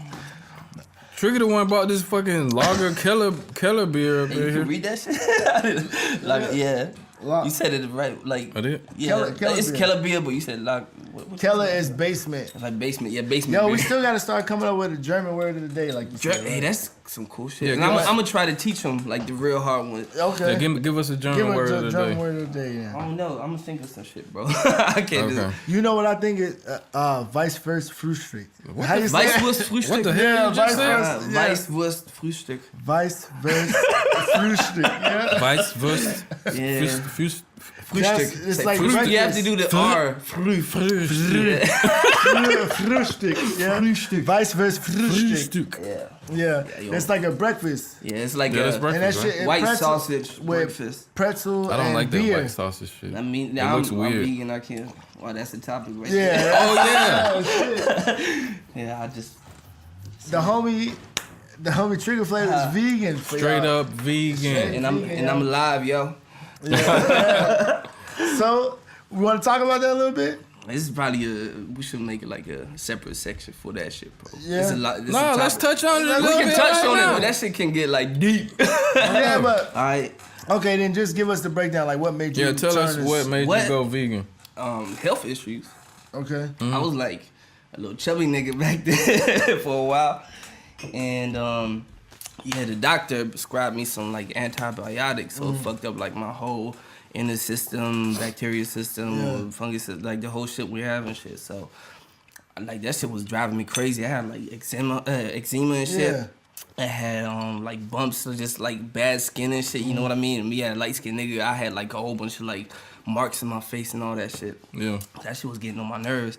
Trigger the one bought this fucking lager Keller beer up Hey, you here. can read that shit? Like, yeah. You said it right. Like, I did? yeah. Keller It's beer. Keller beer, but you said like, what Keller is basement. like basement. Yeah, basement Yo, beer. we still gotta start coming up with a German word of the day, like you said. Hey, right? that's some cool shit. Yeah, and give I'm us- gonna try to teach them like the real hard ones. Okay. Yeah, give us a Give German it word a of the German day. word of the day, yeah. I don't know. I'm gonna think of some shit, bro. I can't do Okay. it. You know what I think is vice versa Frühstück. What How the you say Vice it? Wurst Frühstück. What the hell Yeah, you just vice said? versa. Yeah. Vice Wurst Frühstück. Vice versa Frühstück. Yeah. Weisswurst. Yeah. That's- it's Say like Frühstück, you have breakfast. to do the R. Frühstück. Yeah. Frühstück. Vice versa Frühstück. Yeah. Yeah. yo. It's like a breakfast. Yeah, it's like Yeah, that's a breakfast. And that shit, white pretzel sausage with breakfast. pretzel I don't and like that beer. white sausage shit. I mean, It now looks I'm weird. vegan. I can't. Well, that's the topic right there. Yeah. Oh, yeah. Oh, shit. Yeah, I just. The homie Trigger Flavor is vegan. For Straight y'all. up vegan. And I'm alive, yo. So, we want to talk about that a little bit? This is probably we should make it like a separate section for that shit, bro. Yeah. It's a lot. No, let's touch on it a We little can bit touch right on it, now. but that shit can get like deep. Yeah, but All right. okay, then just give us the breakdown. Like, what made you? Yeah, tell turn us this- what made What? you go vegan. Health issues. Okay. I was like a little chubby nigga back then for a while, and yeah, the doctor prescribed me some like antibiotics, so it fucked up like my whole inner system, bacteria system, fungus, like the whole shit we have and shit. So like that shit was driving me crazy. I had like eczema and shit. Yeah. I had like bumps or just like bad skin and shit. You know what I mean? And me, a light skinned nigga, I had like a whole bunch of like marks in my face and all that shit. Yeah. That shit was getting on my nerves.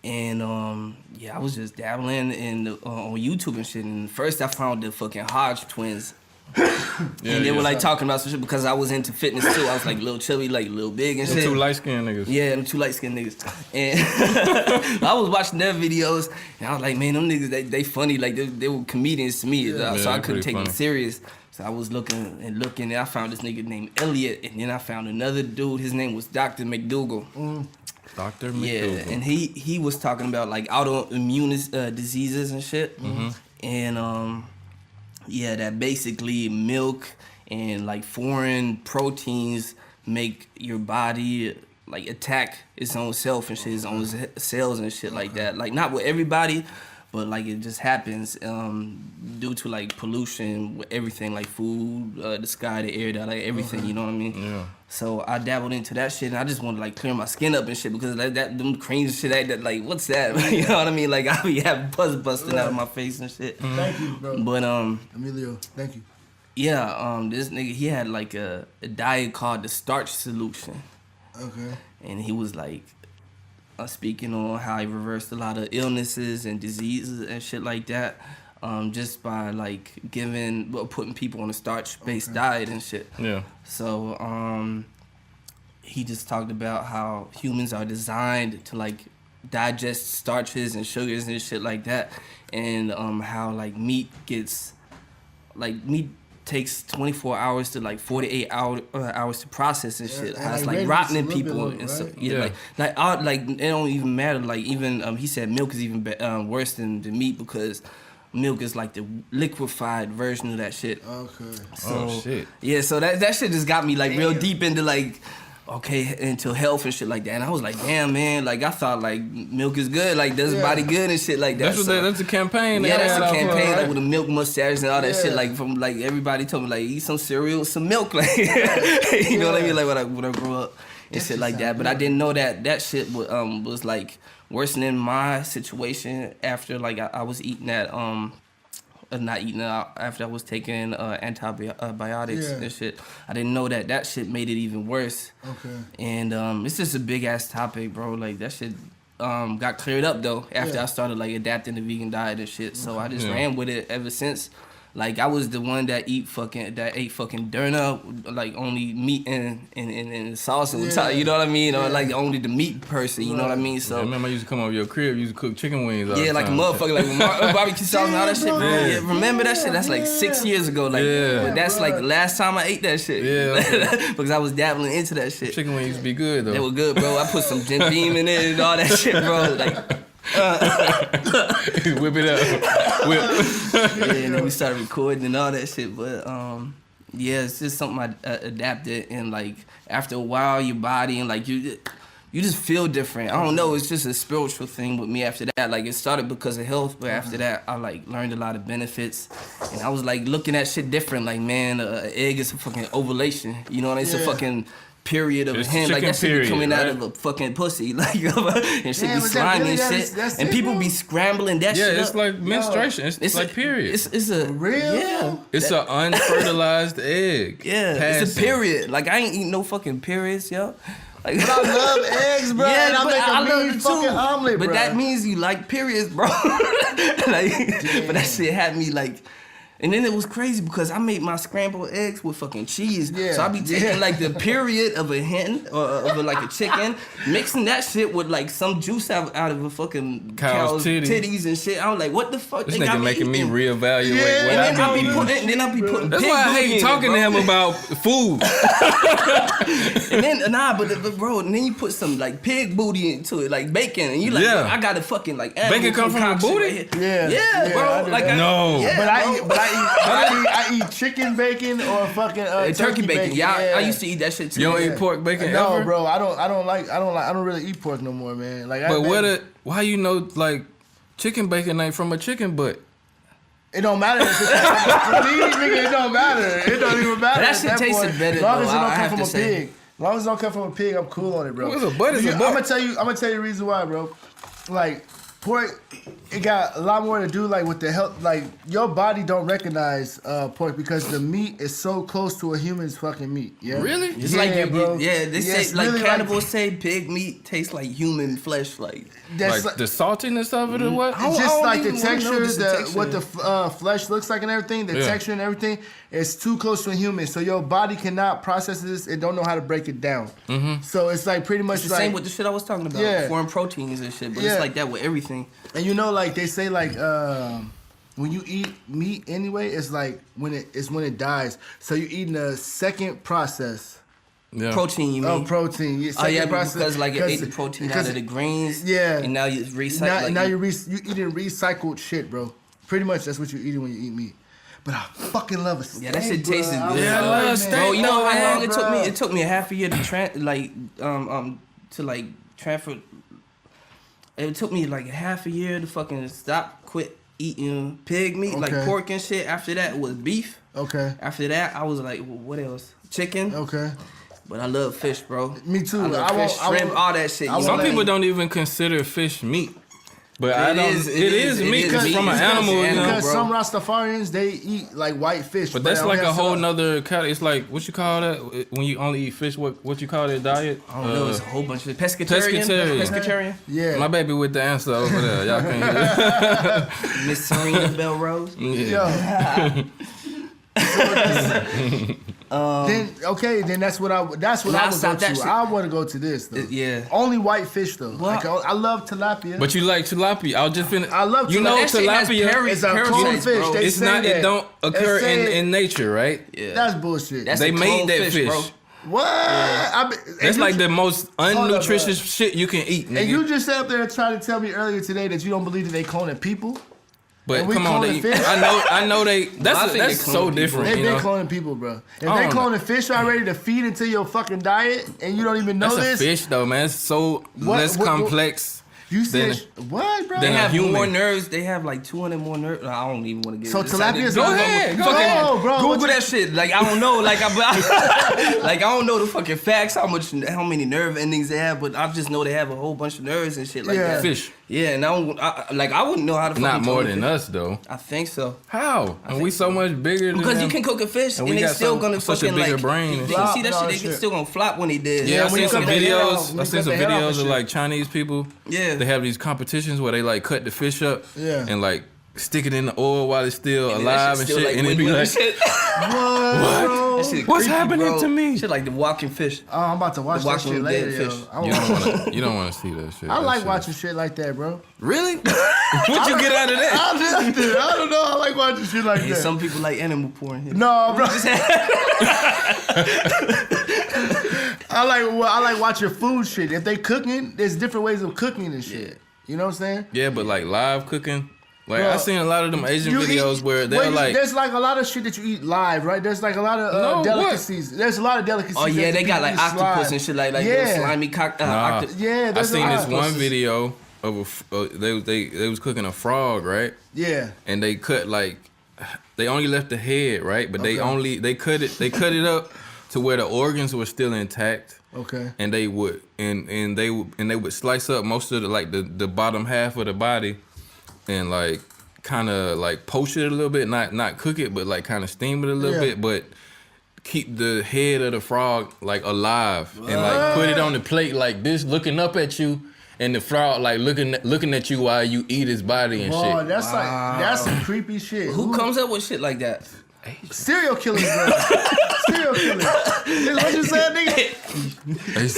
And yeah, I was just dabbling in on YouTube and shit. And first I found the fucking Hodge twins. And they were like talking about some shit because I was into fitness too. I was like little chubby, like little big and shit. Two light skinned niggas. Yeah, them two light skinned niggas. And I was watching their videos and I was like, man, them niggas, they funny. Like they were comedians to me. Yeah, So I they couldn't pretty take them funny. serious. So I was looking and I found this nigga named Elliot. And then I found another dude, his name was Dr. McDougal. Dr. Yeah, McDougal. and he was talking about like autoimmune diseases and shit, and yeah, that basically milk and like foreign proteins make your body like attack its own self and shit, its own cells and shit like that. Like not with everybody, but like it just happens due to like pollution with everything, like food, the sky, the air, like everything. You know what I mean? Yeah. So I dabbled into that shit, and I just wanted to like clear my skin up and shit because like them creams and shit, that like what's that? You know what I mean? Like I be having pus busting out of my face and shit. Thank you, bro. But Emilio, thank you. yeah, this nigga he had like a diet called the Starch Solution, Okay. and he was like speaking on how he reversed a lot of illnesses and diseases and shit like that, just by like putting people on a starch-based diet and shit. Yeah. So he just talked about how humans are designed to like digest starches and sugars and shit like that, and how like meat takes 24 hours to like 48 hours to process and shit. How it's like like red rotting meat's in a little people bit and low, stuff. right? Yeah, Yeah. like it don't even matter. Like even he said milk is even worse than the meat because milk is like the liquefied version of that shit. Okay. So, Oh, shit. Yeah, so that shit just got me like real deep into like, okay, into health and shit like that. And I was like, damn, man, like I thought like milk is good, like does body good and shit like that. That's a campaign. Yeah, they that's had a out for, campaign right? like with the milk mustache and all that shit. Yeah. Like from like everybody told me like eat some cereal with some milk, like you know what I mean, like when I grew up and shit like that. But I didn't know that shit was like worsening my situation after like I was eating that not eating out after I was taking antibiotics Yeah. and shit. I didn't know that shit made it even worse. Okay. And it's just a big ass topic, bro. Like that shit got cleared up though after Yeah. I started like adapting the vegan diet and shit. So I just Yeah. ran with it ever since. Like I was the one that ate fucking doner, like only meat and sauce and Yeah. you know what I mean, or Yeah. like only the meat person. You know what I mean? I So. remember I used to come over your crib, you used to cook chicken wings all Yeah, the like a time. motherfucker, like with barbecue sauce and all that shit, bro. Yeah. Yeah, remember that shit? That's like 6 years ago. Like, Yeah. but that's like the last time I ate that shit. Yeah. Because I was dabbling into that shit. Chicken wings used to be good, though. They were good, bro. I put some Jim Beam in it and all that shit, bro. Like, Whip it up. Whip. yeah, and then we started recording and all that shit. But yeah, it's just something I adapted, and like after a while, your body and like you just feel different. I don't know. It's just a spiritual thing with me after that. Like it started because of health, but after that, I like learned a lot of benefits, and I was like looking at shit different. Like man, an egg is a fucking ovulation. You know what I mean? It's a fucking period of It's a hen. Like chicken that shit be period, coming out right? of a fucking pussy. Like and shit Damn, be is that slimy really and that? shit. That's And it, people bro? be scrambling that Yeah, shit it's up. like menstruation. It's like period. It's a Real? Yeah. It's an unfertilized egg. Yeah, it's Passing. a period. Like I ain't eating no fucking periods, yo. Like, But I love eggs, bro. Yeah, and I but make I a love mean it fucking too. omelet, But bro. that means you like periods, bro. Like, but that shit had me like. And then it was crazy because I made my scrambled eggs with fucking cheese. Yeah, So I be taking like the period of a hen or of like a chicken, mixing that shit with like some juice out of a fucking Cow's titty. titties and shit. I was like, what the fuck? This they got nigga me making me eating? reevaluate Yeah, what And then I I be be eating. putting. That's pig why I booty hate in it, talking to bro. him about food. And then but bro, and then you put some like pig booty into it, like bacon, and you like, Yeah. bro, I got a fucking like animal Bacon come from the concoction booty? right here. Yeah, yeah, I bro. do Like that. No. yeah, But bro. I eat chicken bacon or fucking turkey bacon. Yeah, I used to eat that shit too. You don't Yeah. eat pork bacon No, ever? bro, I don't really eat pork no more, man. Like, But why you know like chicken bacon ain't from a chicken butt? it don't matter. If it's for me, nigga, it don't matter. It don't even matter. That at shit tasted point. better, As long as it though, don't I come have from to a say. pig. As long as it don't come from a pig, I'm cool on it, bro. What's a butt? It's a I'm butt. gonna tell you the reason why, bro. Like pork, it got a lot more to do like with the health. Like your body don't recognize pork because the meat is so close to a human's fucking meat. Yeah. Really? It's Yeah, like bro. they it's say like really cannibals say pig meat tastes like human flesh, like. That's Like the saltiness of it or what? I don't- just I like the even wanna know texture, just the texture. what the flesh looks like and everything, the Yeah. texture and everything is too close to a human. So your body cannot process this and don't know how to break it down. Mm-hmm. So it's like pretty much It's the like, same with the shit I was talking about, Yeah. foreign proteins and shit. But Yeah. it's like that with everything. and you know, like they say, like when you eat meat anyway, it's like when it dies. So you're eating a second process Yeah. Protein, you mean? Oh, protein. Yeah, Oh yeah, second process- because like it ate the protein out of the greens. Yeah. And now you recycle. Now, like, now you eating recycled shit, bro. Pretty much that's what you're eating when you eat meat. But I fucking love a steak. Yeah, that shit bro. tasted good. Yeah, I love steak. Bro, you know how long it bro. took me? It took me a half a year to transfer. It took me like a half a year to fucking quit eating pig meat, like Okay. pork and shit. After that, it was beef. Okay. After that, I was like, what else? Chicken. Okay. But I love fish, bro. Me too. I love fish, shrimp, all that shit. You Some know? people don't even consider fish meat. But I It don't. is- It is meat meat. from an It's animal. You know? Because bro. some Rastafarians they eat like white fish. But that's they like don't a have whole some- nother category. It's like what you call that when you only eat fish. What you call that diet? I don't know. It's a whole bunch of pescatarian. Pescatarian. Pescatarian. Yeah. My baby with the answer over there. Y'all can't hear it. Miss Serena Belrose. Yeah. Yo. Then that's what I would Nah, go stop that to. shit. I want to go to this though. Yeah. Only white fish though. Well- Like, I love tilapia. But you like tilapia. I was just finna. I love You know tilapia. That shit has tilapia. it's a clone parasites, fish. bro. They It's say not. that. It don't occur They say in nature, right? Yeah. That's bullshit. That's They a made clone that fish. bro. what? That's like the most up, unnutritious shit you can eat, And nigga. you just sat up there and tried to tell me earlier today that you don't believe that they cloning people. But and we come on, cloning they, fish? I know they. I That's think they so clone people. different. They've You been know? cloning people, bro. If I they don't know. cloning fish already to feed into your fucking diet and you don't even know That's a this, fish though, man. It's so less what- complex. you Then- said what, bro? then They have human. more nerves. They have like 200 more nerves. I don't even want to get So into tilapia is Go not- ahead. Go, Fucking bro. Google What you- that shit. Like I don't know. Like like I don't know the fucking facts. How many nerve endings they have, but I just know they have a whole bunch of nerves and shit like Yeah. that. Fish. Yeah, and I wouldn't know how to. Not fucking more cook a than fish. us though. I think so. How? And we so much bigger than Because you them. can cook a fish And and, we they got still some- gonna such a fucking bigger like. brain and You shit. see that Flop, shit? no, They shit. still gonna flop when they dead. Yeah, I when seen you some cut the head off, videos. when I you seen cut some the head off videos and of shit. like Chinese people. Yeah. They have these competitions where they like cut the fish up. Yeah. And like stick it in the oil while it's still And alive that and shit shit. still, And it be wiggling like, and shit. What, bro? That shit What's creepy, happening bro. to me? Shit like the walking fish. Oh, I'm about to watch The that shit Walking later, Dead yo. fish. you don't want to see that shit. I That like shit- watching shit like that, bro. Really? What you get out of that? I don't know. I like watching shit like Yeah, that. some people like animal porn. Here. No, bro. I like watching food shit. If they cooking, there's different ways of cooking and shit. You know what I'm saying? Yeah, but like live cooking. Like Bro, I seen a lot of them Asian You videos eat- where they're wait, like, there's like a lot of shit that you eat live, right? There's like a lot of No, what? delicacies. There's a lot of delicacies. Oh yeah, that they got people like eat octopus live. and shit like Yeah. those slimy cock. Nah. Yeah, I there's seen a this lot. one video of they was cooking a frog, right? Yeah. And they cut like they only left the head, right? But Okay. they cut it up to where the organs were still intact. Okay. And they would they would slice up most of the bottom half of the body and like kind of like poach it a little bit, not cook it, but like kind of steam it a little Yeah. bit, but keep the head of the frog like alive and like put it on the plate like this, looking up at you, and the frog like looking at you while you eat his body and Oh, shit. that's that's some creepy shit. Who comes up with shit like that? Serial killers, bro. Serial killers. That's what you said, nigga.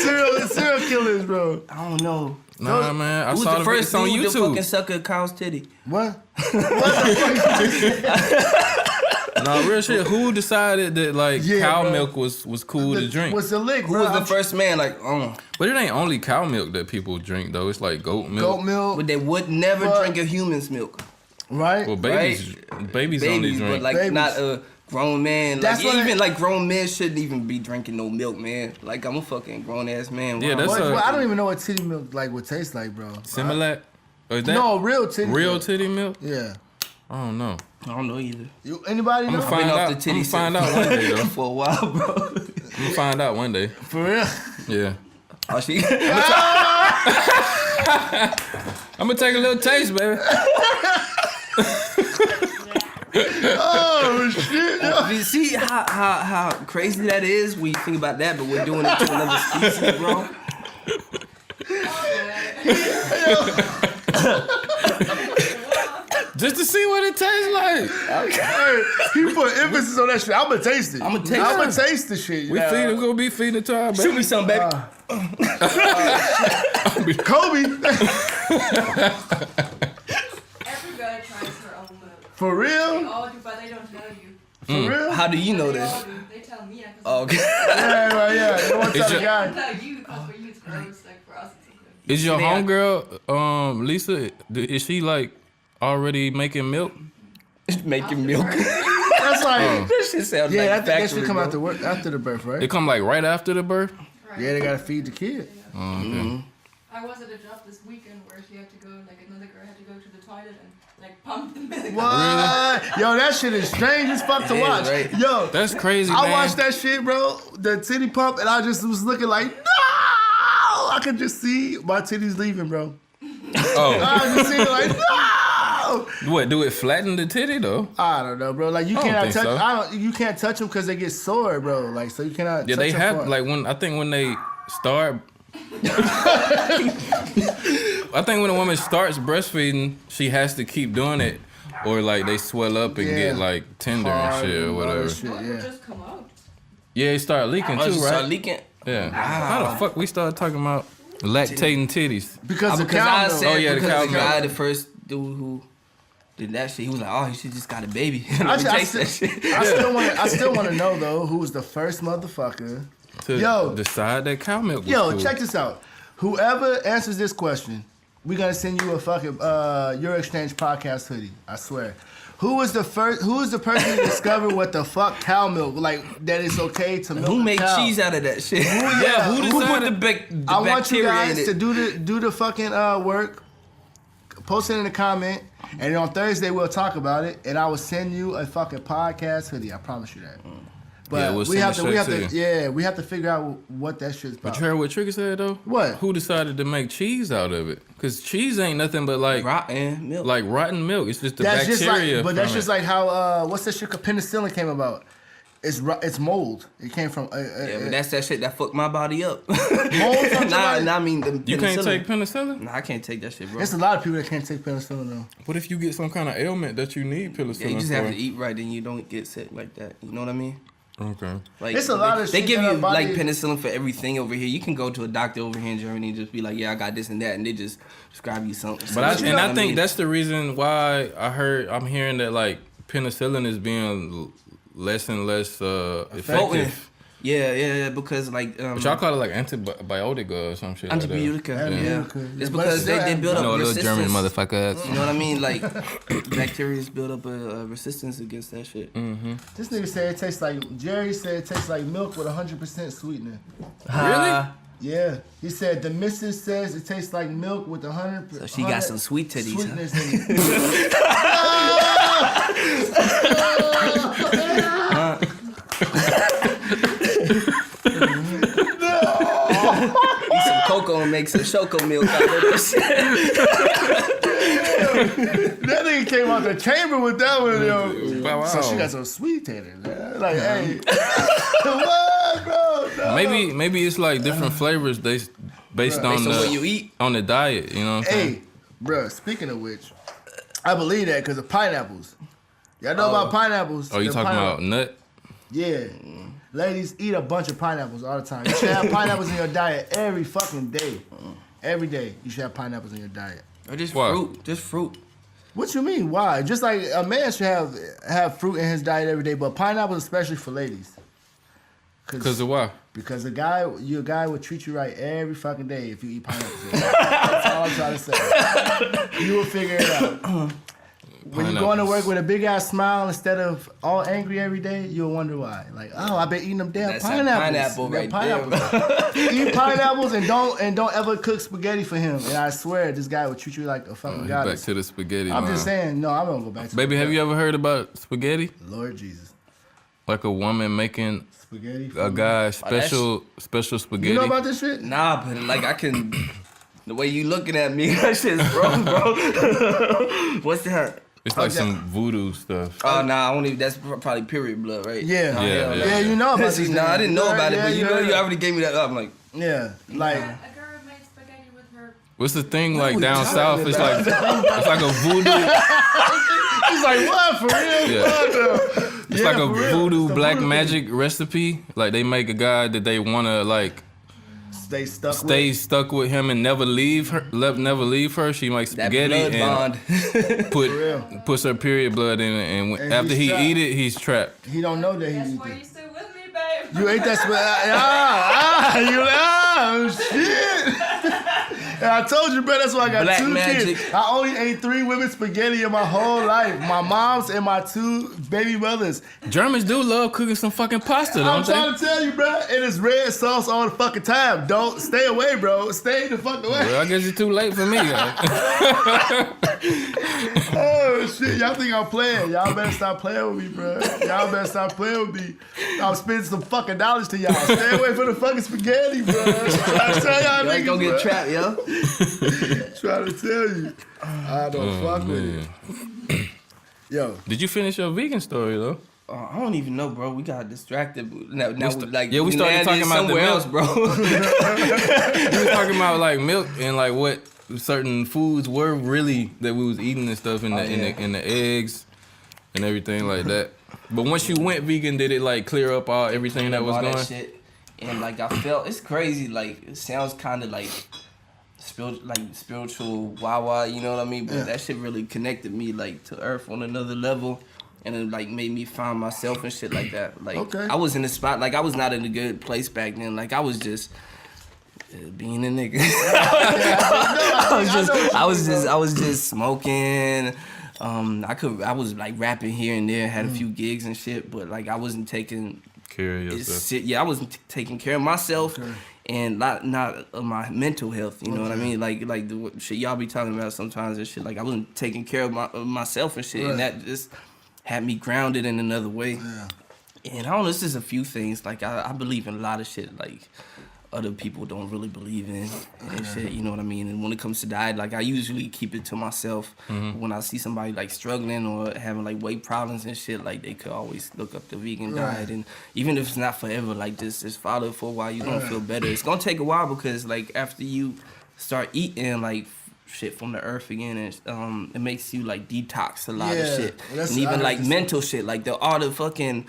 Serial killers, bro. I don't know. Nah, man, I Who's saw the the first first on dude to fucking YouTube. suck a cow's titty? What? No, real shit. Who decided that like Yeah, cow bro. milk was cool to drink? What's the lick, Who bro? was the first man? Like, But it ain't only cow milk that people drink though. It's like goat milk. Goat milk, but they would never But- drink a human's milk. right? Well, babies only Babies, drink. but like Babies. not a grown man. That's Like what even I- like grown men shouldn't even be drinking no milk, man. Like I'm a fucking grown ass man. Yeah, Why- that's What, a- I don't even know what titty milk like would taste like, bro. Similac? Or is that No, real titty. real milk. titty milk? Yeah. I don't know. I don't know either. You anybody I'm know? gonna find Been off out. the I'm titty gonna find set out one day though. for a while, bro. I'm gonna find out one day. For real? Yeah. Oh, she. I'm gonna take a little taste, baby. Oh shit! yo. You see how crazy that is when you think about that, but we're doing it to another species, bro. Just to see what it tastes like. Hey, he put emphasis on that shit. I'm gonna taste it. I'ma taste I'm it. gonna tast the shit. We now. feed it, gonna be feeding it to our Shoot baby. me some, baby. Kobe. Everybody tries her own milk. For They real? all do, but they don't tell you. For real? How do you know this? They tell me. Oh, okay. Yeah, right, yeah. They want to tell the guy. No, you, because for you it's gross, like for us it's okay. Is your homegirl, Lisa? Is she like already making milk? Making milk. That's like, That shit sounds yeah, like I think that factory, should come bro. after work, after the birth, right? It come like right after the birth. Yeah, they gotta feed the kid. Oh, okay. Mm-hmm. I was at a job this weekend where she had to go, like another girl had to go to the toilet and like pump the milk. What? Yo, that shit is strange as fuck to It is, watch. right? Yo, That's crazy, I man. watched that shit, bro. The titty pump, and I just was looking like, no! I could just see my titties leaving, bro. Oh, I just see it like, no! what? Do it flatten the titty though? I don't know, bro. Like you I don't cannot think touch. so. You can't touch them because they get sore, bro. Like so you cannot. Yeah, touch they them have for- like when they start. I think when a woman starts breastfeeding, she has to keep doing it, or like they swell up and Yeah. get like tender Hard and shit or and all whatever. that shit, What would yeah. just come out? Yeah, it start leaking Oh, too, just right? start leaking. Yeah. How the fuck we started talking about lactating titties? Because the Because I cow milk. said, Oh, yeah, the because cow the guy, milk. the first dude who did that shit, he was like, oh, she just got a baby. I, Let me I taste still, that shit. I still want to know though who was the first motherfucker. To Yo. decide that cow milk was Yo, cool. check this out. Whoever answers this question, we're gonna send you a fucking Your Exchange podcast hoodie. I swear. Who was the person who discovered what the fuck cow milk like that it's okay to milk? Who a made cow? cheese out of that shit? Yeah, who put decided- the I want you bacteria guys in to it? do the fucking work. Post it in the comment, and then on Thursday we'll talk about it, and I will send you a fucking podcast hoodie. I promise you that. But Yeah, we'll we send have it to, we have straight to, to you. yeah, we have to figure out what that shit's about. But you heard what Trigger said though? What? Who decided to make cheese out of it? Because cheese ain't nothing but like Rotten milk. like rotten milk. It's just the That's just bacteria. like, but that's from just it. like how what's that shit? Penicillin came about. It's mold. It came from yeah, but that's that shit that fucked my body up. mold. From somebody? nah, I mean the You can't penicillin. take penicillin? Nah, I can't take that shit, bro. There's a lot of people that can't take penicillin though. What if you get some kind of ailment that you need penicillin Yeah, you just for? have to eat right, and you don't get sick like that. You know what I mean? Okay. Like It's a lot of they shit give that you our body- like penicillin for everything over here. You can go to a doctor over here in Germany and just be like, yeah, I got this and that, and they just prescribe you something. But I think mean? that's the reason why I'm hearing that like penicillin is being less and less effective. Yeah, because like But y'all call it like antibiotic or some shit. antibiotic. Like that. Yeah. Antibiotic. It's But because still they build You up know, a little resistance. German motherfucker. You know what I mean? Like bacteria build up a resistance against that shit. This nigga said it tastes like Jerry said it tastes like milk with 100% sweetener. Really? Yeah, he said the missus says it tastes like milk with 100%. So she got some sweet titties, huh? Sweetness in Eat some cocoa and make some choco milk out of this shit. That nigga came out the chamber with that one, yo. Wow. So she got some sweet taters. Like, hey, what, bro? No. Maybe it's like different flavors based on Based on what you eat. on the diet. You know what I'm saying? Hey, bro. Speaking of which, I believe that because of pineapples. Y'all know about pineapples? Oh, you The talking pineapple- about nut? Yeah. Ladies, eat a bunch of pineapples all the time. You should have pineapples in your diet every fucking day. Every day, you should have pineapples in your diet. Or just Why? fruit. Just fruit. What you mean? Why? Just like a man should have fruit in his diet every day, but pineapples especially for ladies. Because of why? Because a guy will treat you right every fucking day if you eat pineapples. That's all I'm trying to say. You will figure it out. When you going to work with a big ass smile instead of all angry every day, you'll wonder why. Like, oh, I've been eating them damn That's a pineapples. pineapple Them right pineapples. Eat pineapples and don't ever cook spaghetti for him. And I swear, this guy will treat you like a fucking Back goddess. to the spaghetti. I'm man. just saying, no, I'm gonna go back to Baby, have you ever heard about spaghetti? Lord Jesus. Like a woman making Spaghetti. a guy special spaghetti. You know about this shit? Nah, but like I can. The way you looking at me, that shit's wrong, bro. What's that? It's like Okay. some voodoo stuff. Oh nah, only that's probably period blood, right? Yeah. Nah, Yeah, hell yeah. no. Yeah, you know about See, this. nah, I thing. didn't know about it, Yeah, but you know, heard you it. already gave me that up. I'm like, Yeah, like. A girl made spaghetti with her. What's the thing What like we down talking south? It's like a voodoo. He's like, what for real? Yeah. What the? It's Yeah, like a for real. voodoo It's the black voodoo magic recipe. Like they make a guy that they wanna like stay stuck stay with. stuck with him and never leave her. Never leave her. She makes That spaghetti blood and bond. puts her period blood in it, and, And after he's he trapped. eat it, he's trapped. He don't know that he That's eat why it. you still with me, babe. You ate that shit. And I told you, bro, that's why I got Black 2 magic. kids. I only ate 3 women spaghetti in my whole life. My mom's and my 2 baby brothers. Germans do love cooking some fucking pasta, I'm don't trying they? to tell you, bro, it is red sauce all the fucking time. Don't stay away, bro. Stay the fuck away. Well, I guess it's too late for me. Oh shit, y'all think I'm playing? Y'all better stop playing with me, bro. Y'all better stop playing with me. I'm spending some fucking dollars to y'all. Stay away from the fucking spaghetti, bro. I tell y'all Y'all niggas, gonna bro. get trapped, yo. Trying to tell you, I don't fuck with it. Yo, Did you finish your vegan story though? I don't even know, bro. We got distracted. Now we like we started landed talking about the somewhere milk. else, bro. We were talking about like milk and like what certain foods were really that we was eating and stuff in the eggs and everything like that. But once you went vegan, did it like clear up everything that was all going? that shit. And like I felt it's crazy. Like it sounds kind of like spiritual wawa. You know what I mean? But that shit really connected me like to earth on another level. And it like made me find myself and shit like that. Like I was in a spot, like I was not in a good place back then. Like I was just being a nigga. I was just smoking. I was like rapping here and there, had a few gigs and shit, but like I wasn't taking care of yourself. I wasn't taking care of myself. And not of my mental health, you know what I mean? Like the shit y'all be talking about sometimes and shit. Like I wasn't taking care of myself and shit, and that just had me grounded in another way. Yeah. And I don't know, it's just a few things. Like I believe in a lot of shit like other people don't really believe in and shit, you know what I mean? And when it comes to diet, like I usually keep it to myself. When I see somebody like struggling or having like weight problems and shit, like they could always look up the vegan diet. And even if it's not forever, like just follow it for a while, you're gonna feel better. It's gonna take a while because like after you start eating like shit from the earth again, and it makes you like detox a lot of shit. And even like mental shit, like all the fucking,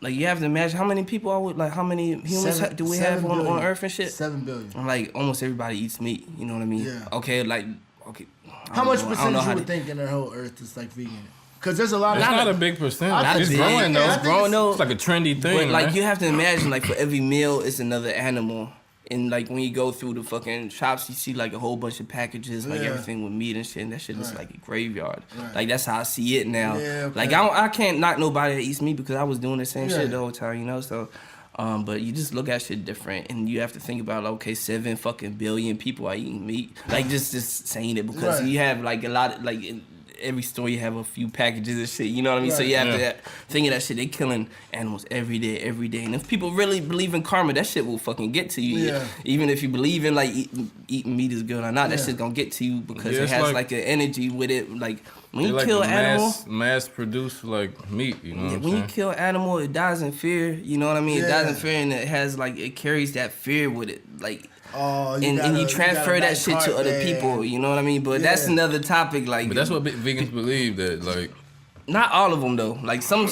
like you have to imagine how many people how many humans do we have on earth and shit? 7 billion. Like almost everybody eats meat, you know what I mean? Yeah. Okay. How much percentage you would think in the whole earth is like vegan? Because there's a lot of... It's not a big percentage. It's big. growing though. It's growing though. It's like a trendy thing, But like right? you have to imagine like for every meal it's another animal. And like when you go through the fucking shops, you see like a whole bunch of packages, like everything with meat and shit. And that shit is like a graveyard. Like that's how I see it now. Yeah, okay. Like I can't knock nobody that eats meat because I was doing the same shit the whole time, you know. So, but you just look at shit different, and you have to think about okay, 7 fucking billion people are eating meat. Like just saying it because you have like a lot of like. In every store you have a few packages of shit, you know what I mean? So you have to think of that shit. They killing animals every day. And if people really believe in karma, that shit will fucking get to you. Yeah. Even if you believe in like eating meat is good or not, that shit's gonna get to you because it has like an energy with it. Like when you kill an animal, mass produce like meat, you know what I'm when saying? you kill an animal, it dies in fear. You know what I mean? It dies in fear, and it has like it carries that fear with it. Like. And you transfer that shit to other people, you know what I mean? But that's another topic, like. But that's what vegans believe, that like. Not all of them though. Like some,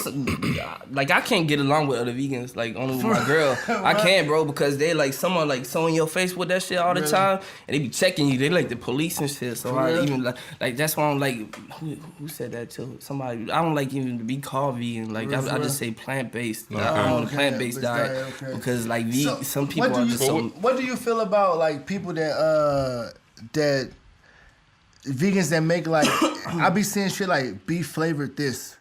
like I can't get along with other vegans. Like only with my girl, I can't, bro, because they like someone like so in your face with that shit all the time, and they be checking you. They like the police and shit. So I even like that's why I'm like, who said that to somebody? I don't like even to be called vegan. Like I just say plant based. I don't want a plant based diet because like some people are just so. What do you feel about like people that that vegans that make like I be seeing shit like beef flavored this?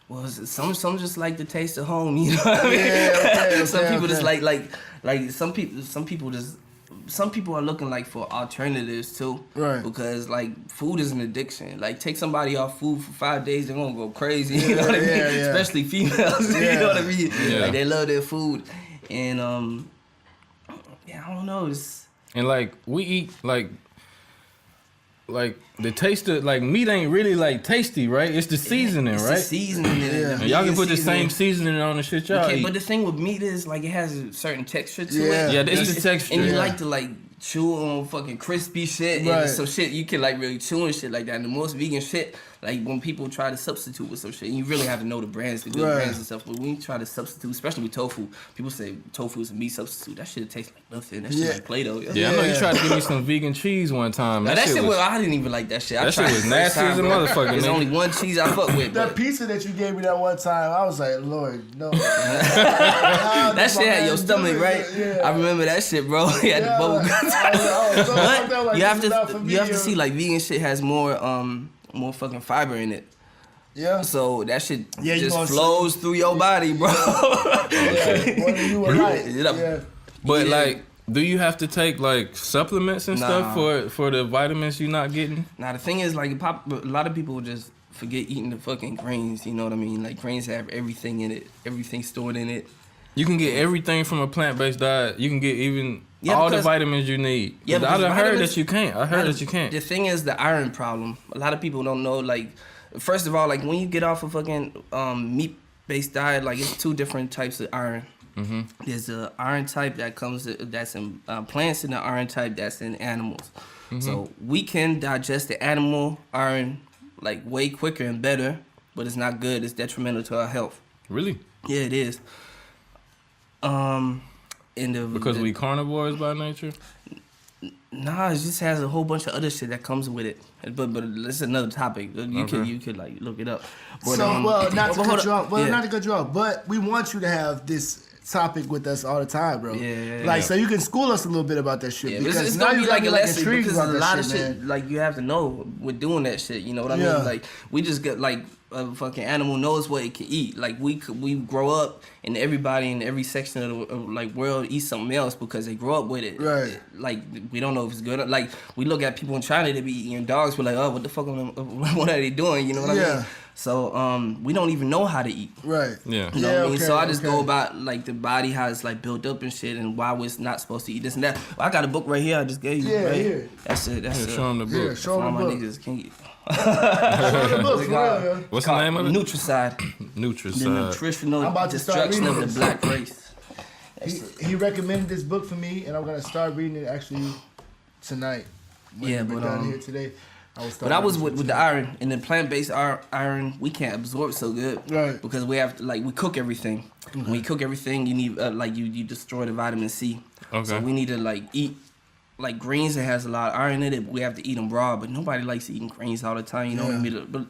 Well, some just like the taste of home, you know what I mean? Some people just like some people are looking like for alternatives too, right? Because like food is an addiction. Like take somebody off food for 5 days, they're gonna go crazy. You know what I mean? Especially females. You know what I mean? Like they love their food, and I don't know. And like we eat like the taste of like meat ain't really like tasty, right? It's the seasoning, right? It's the seasoning. And y'all can put the same seasoning on the shit y'all eat. But the thing with meat is like it has a certain texture to it. Yeah, it's the texture. And you like to like chew on fucking crispy shit and some shit you can like really chew and shit like that. And the most vegan shit, like when people try to substitute with some shit, you really have to know the brands, the good brands and stuff. But when you try to substitute, especially with tofu, people say tofu is a meat substitute. That shit tastes like nothing. That shit like Play-Doh. Yeah, I know you tried to give me some vegan cheese one time. That shit was, I didn't even like that shit. That shit was nasty as a motherfucker. There's only one cheese I fuck with. That pizza that you gave me that one time, I was like, Lord, no. That shit had your stomach, right? Yeah. I remember that shit, bro. He had the bubble gum. But you have to see like vegan shit has more fucking fiber in it. Yeah. So that shit just flows through your body, bro. Whether you were right. Yeah. But like, do you have to take like supplements and stuff for the vitamins you're not getting? Now the thing is, like, a lot of people just forget eating the fucking grains. You know what I mean? Like grains have everything in it, everything stored in it. You can get everything from a plant-based diet. You can get even all the vitamins you need. Yeah, I heard that you can't. I heard that you can't. The thing is the iron problem. A lot of people don't know. Like, first of all, like when you get off a fucking meat-based diet, like it's two different types of iron. Mm-hmm. There's the iron type that's in plants, and the iron type that's in animals. Mm-hmm. So we can digest the animal iron like way quicker and better, but it's not good. It's detrimental to our health. Really? Yeah, it is. Because we carnivores by nature? Nah, it just has a whole bunch of other shit that comes with it. But it's another topic. You could like look it up. But, not to cut you off, but we want you to have this topic with us all the time, bro. So you can school us a little bit about that shit. Because it's gonna be like a lesson, because there's a lot of shit like you have to know with doing that shit. You know what I mean? Like we just get like a fucking animal knows what it can eat. Like we grow up and everybody in every section of the like world eats something else because they grow up with it. Right. Like we don't know if it's good. Like we look at people in China, they be eating dogs. We're like, oh, what the fuck? What are they doing? You know what I mean? So we don't even know how to eat. Right. Yeah. You know what I mean? So I just go about like the body, how it's like built up and shit, and why we're not supposed to eat this and that. Well, I got a book right here I just gave you. Yeah, right? here. That's it. That's it. Show them the book. Yeah, show them the book. My niggas can't eat. What's the name of it? Nutricide. Nutricide. The nutritional destruction of the black race. He recommended this book for me, and I'm gonna start reading it actually tonight. We're down here today. But I was with the iron, and the plant-based iron we can't absorb so good, right? Because we have to we cook everything. Mm-hmm. When you cook everything, you need you destroy the vitamin C. Okay. So we need to eat like greens that has a lot of iron in it. We have to eat them raw, but nobody likes eating greens all the time. You know what I mean? But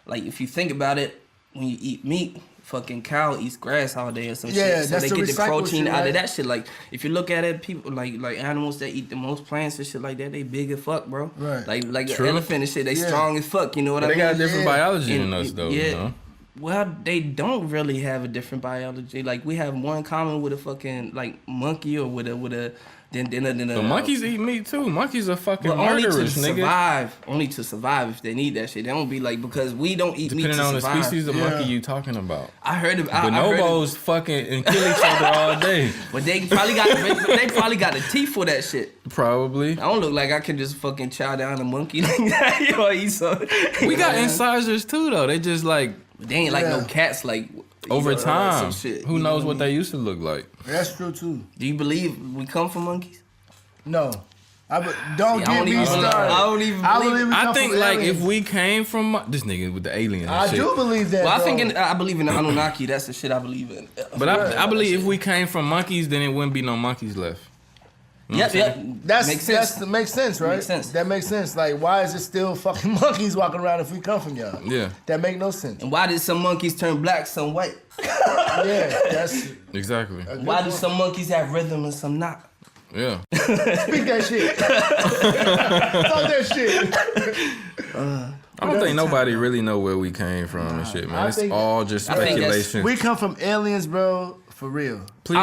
like if you think about it, when you eat meat, fucking cow eats grass all day or some shit. So they get the protein out of that shit. Like if you look at it, people like animals that eat the most plants and shit like that, they big as fuck, bro. Right. Like an elephant and shit, they strong as fuck. You know what I mean? They got a different biology than us though. You know? Well, they don't really have a different biology. Like we have more in common with a fucking monkey or with a. But monkeys eat meat too. Monkeys are fucking murderers, nigga. Only to survive if they need that shit. They don't be like, because we don't eat meat to survive. Depending on the species of monkey you talking about. I heard of bonobos fucking and kill each other all day. But they probably got the teeth for that shit. Probably. I don't look like I can just fucking chow down a monkey like that. You know, eat some. We got incisors too though. They just like. They ain't like no cats like. Over time, who knows what they used to look like? That's true too. Do you believe we come from monkeys? No. Don't get me started. I don't even believe it. I think if we came from this nigga with the aliens. I do believe that. Well, I believe in the Anunnaki. That's the shit I believe in. But I believe if we came from monkeys, then it wouldn't be no monkeys left. Yep. That makes sense, right? Makes sense. That makes sense. Like, why is it still fucking monkeys walking around if we come from y'all? Yeah. That make no sense. And why did some monkeys turn black, some white? Yeah, that's exactly. Why do some monkeys have rhythm and some not? Yeah. Speak that shit. Talk that shit. I don't think nobody really know where we came from and shit, man. It's all just speculation. We come from aliens, bro. For real. Please.